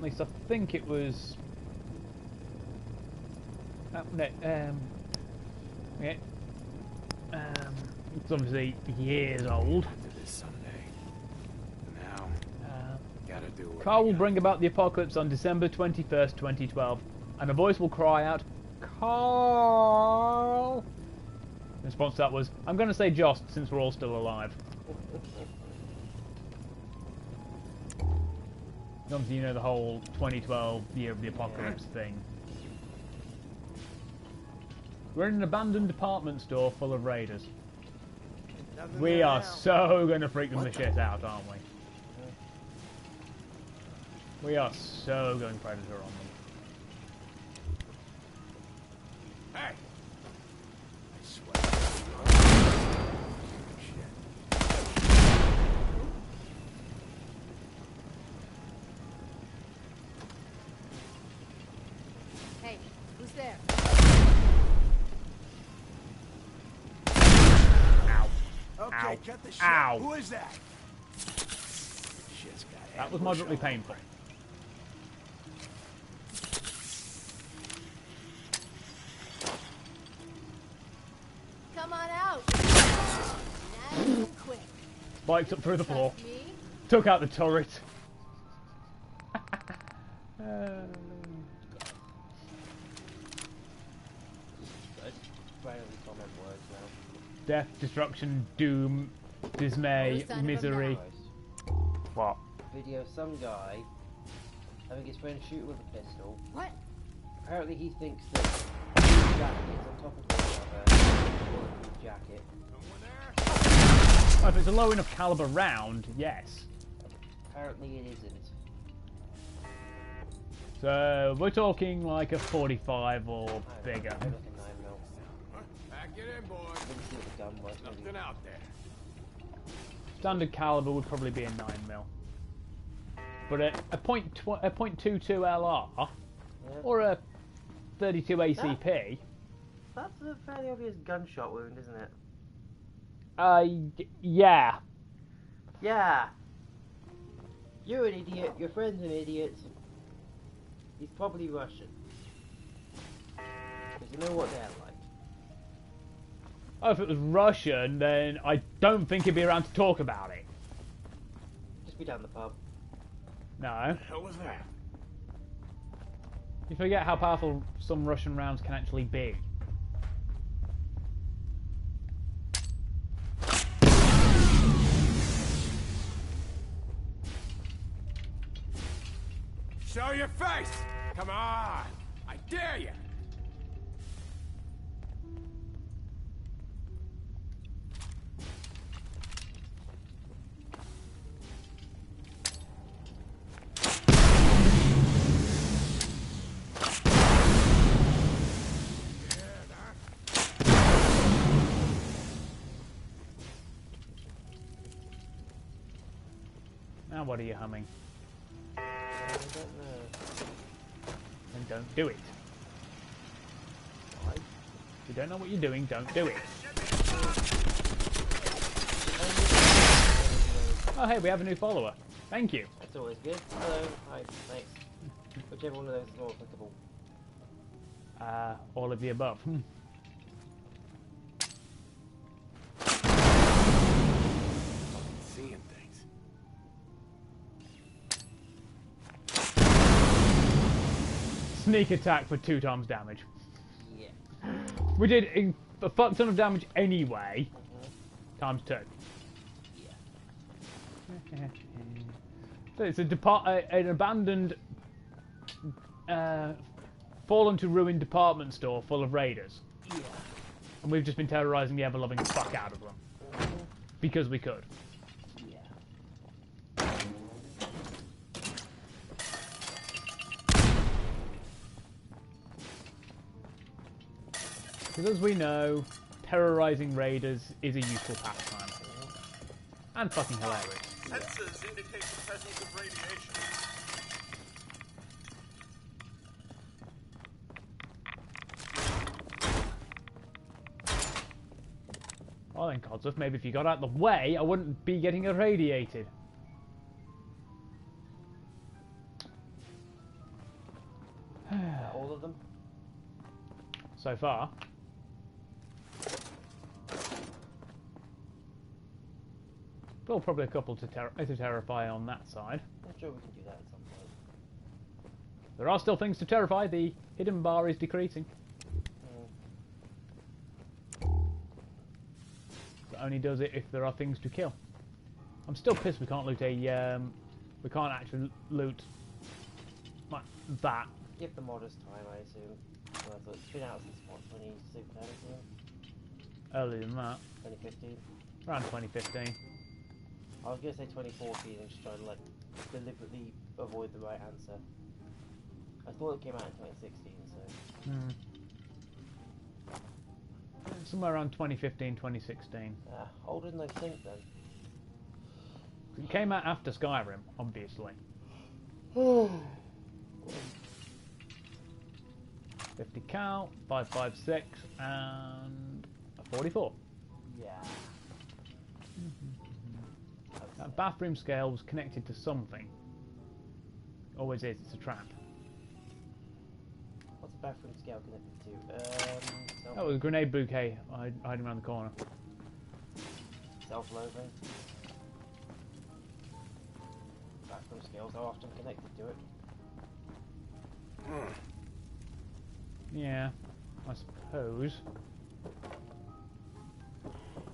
least I think it was. It's obviously years old. This Sunday. Now, gotta do what Carl will bring about the apocalypse on December 21st, 2012, and a voice will cry out, "Carl!" In response to that was, "I'm going to say Jost, since we're all still alive." Obviously, you know the whole 2012 year of the apocalypse thing. We're in an abandoned department store full of raiders. We are so going to freak them the shit out, aren't we? We are so going Predator on them. Hey! I swear. Shit. Hey, who's there? Okay, cut the shit. Ow. Who is that? Shit's got That was moderately painful. Come on out. Nice and quick. Spiked up through the floor. Trust me. Took out the turret. Death, destruction, doom, dismay, misery. What? Video of some guy having his friend shoot with a pistol. What? Apparently he thinks that the jacket is on top of the bulletproof jacket. Oh, if it's a low enough caliber round, yes. Apparently it isn't. So we're talking like a 45 or bigger. Maybe like a 9mm. Pack it in, boy. Let me see what the gun was. Nothing Maybe. out there. Standard caliber would probably be a 9mm. But a .22 LR Yeah. or a 32 ACP. That's a fairly obvious gunshot wound, isn't it? Yeah. Yeah. You're an idiot. Your friend's an idiot. He's probably Russian. Because you know what they're like. Oh, if it was Russian, then I don't think he'd be around to talk about it. Just be down the pub. No. What the hell was that? You forget how powerful some Russian rounds can actually be. Show your face! Come on! I dare you! Now what are you humming? I don't know. Then don't do it. Why? If you don't know what you're doing, don't do it. Oh hey, we have a new follower. Thank you. That's always good. Hello. Hi. Thanks. Whichever one of those is more applicable. All of the above. Seeing things. Sneak attack for 2 times damage. Yeah. We did a fuck ton of damage anyway. Times 2. Yeah. So it's an abandoned, fallen to ruin department store full of raiders. Yeah. And we've just been terrorizing the ever-loving fuck out of them. Because we could. Yeah. Because as we know, terrorizing raiders is a useful pastime. And fucking hilarious. Sensors indicate the presence of radiation. Well then, Codsworth, maybe if you got out of the way, I wouldn't be getting irradiated. All of them? So far. Well, probably a couple to terrify on that side. I'm sure we can do that at some point. There are still things to terrify. The hidden bar is decreasing. It only does it if there are things to kill. I'm still pissed we can't loot a. We can't actually loot like that. Give the modders time, I assume. Well, I thought it's been out since what, 2017? Earlier than that. 2015? Around 2015. I was going to say 2014 and just try to like deliberately avoid the right answer. I thought it came out in 2016, so... Somewhere around 2015, 2016. Older than I think then. It came out after Skyrim, obviously. 50 cal, 5.56, and a 44. Yeah. That bathroom scale was connected to something. Always is, it's a trap. What's the bathroom scale connected to? That was a grenade bouquet hiding around the corner. Self-loathing. Bathroom scales are often connected to it. Yeah, I suppose.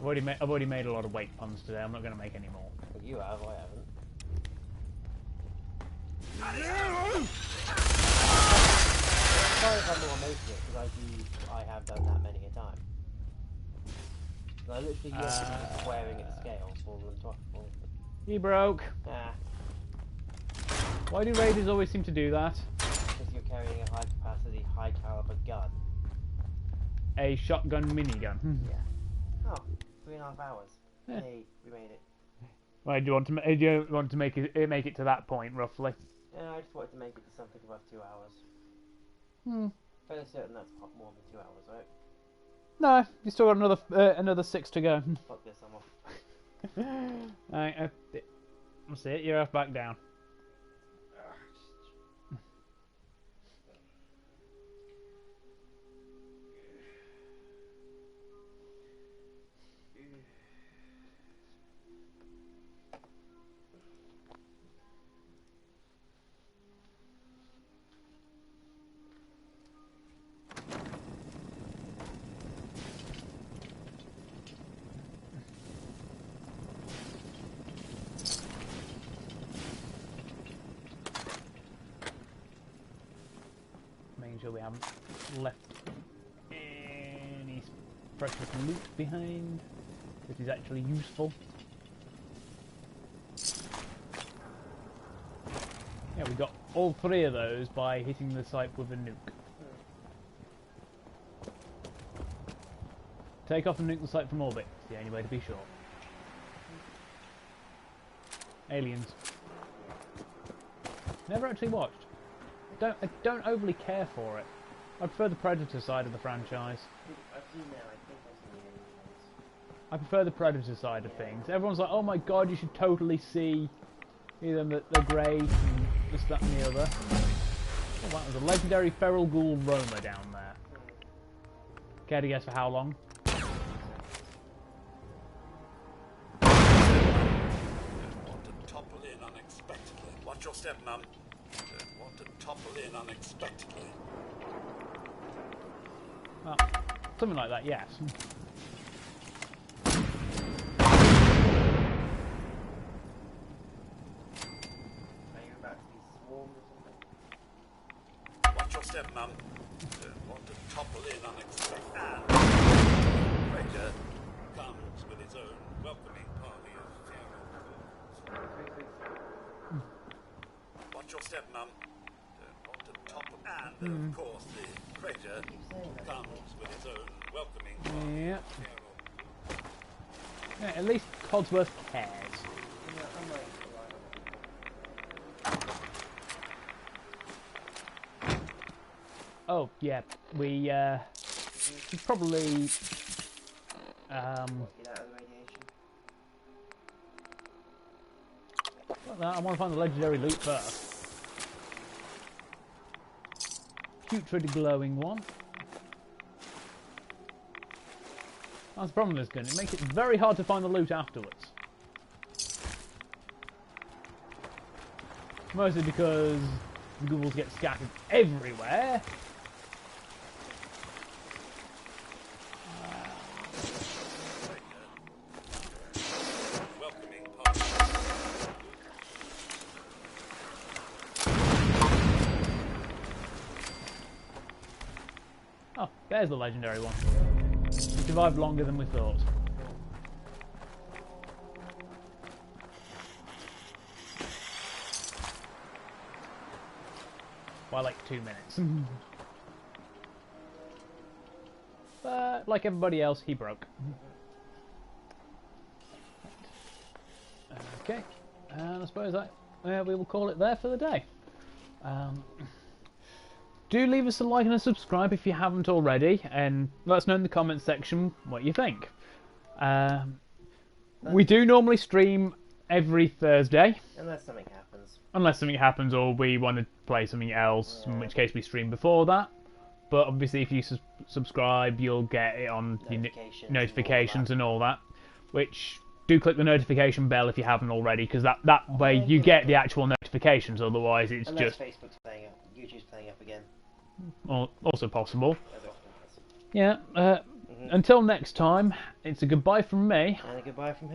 I've already made a lot of weight puns today. I'm not going to make any more. Well, you have, I haven't. Sorry if I'm not making it, because I have done that many a time. And I literally used swearing at the scales more than twice. He broke. Why do raiders always seem to do that? Because you're carrying a high-capacity, high-caliber gun. A shotgun minigun. Yeah. Oh, 3.5 hours. Yeah. Hey, we made it. Why do you want to make it to that point roughly? Yeah, I just wanted to make it to something above 2 hours. Fairly certain that's more than 2 hours, right? No, you still got another 6 to go. Fuck this, I'm off. Alright, that's it. You're off back down. Making sure we haven't left any precious loot behind, which is actually useful. Yeah, we got all 3 of those by hitting the site with a nuke. Take off and nuke the site from orbit. It's the only way to be sure. Aliens. Never actually watched. I don't overly care for it. I prefer the Predator side of the franchise. I've seen that, I think I've seen the Alien ones. I prefer the Predator side of things. Everyone's like, oh my god, you should totally see either the Grey and this, that and the other. Oh wow, there's a legendary feral ghoul roamer down there. Care to guess for how long? Don't want to topple in unexpectedly. Watch your step, Mum. Don't want to topple in unexpectedly. Well, something like that, yes. Are you about to be swarmed or something? Watch your step, Mum. Don't want to topple in unexpectedly. Predator comes with its own welcoming party of feral. Watch your step, Mum. Don't want to topple, and of course the Predator comes with its own welcoming party Yeah. of feral. Yeah, at least Codsworth cares. Oh yeah, we should probably Get out of the radiation. I want to find the legendary loot first. Putrid glowing one. That's the problem with this gun. It makes it very hard to find the loot afterwards. Mostly because the ghouls get scattered everywhere. Welcoming party. Oh, there's the legendary one. It survived longer than we thought. By like 2 minutes. But like everybody else, he broke. Okay, and I suppose that we will call it there for the day. Do leave us a like and a subscribe if you haven't already, and let us know in the comments section what you think. We do normally stream every Thursday. Unless something happens. Unless something happens or we want to play something else, in which case we stream before that. But obviously if you subscribe, you'll get it on notifications and all that. Which, do click the notification bell if you haven't already, because that way you get the actual notifications, otherwise it's Unless just... Facebook's playing up, YouTube's playing up again. Also possible. As often as. Yeah, until next time, it's a goodbye from me. And a goodbye from him.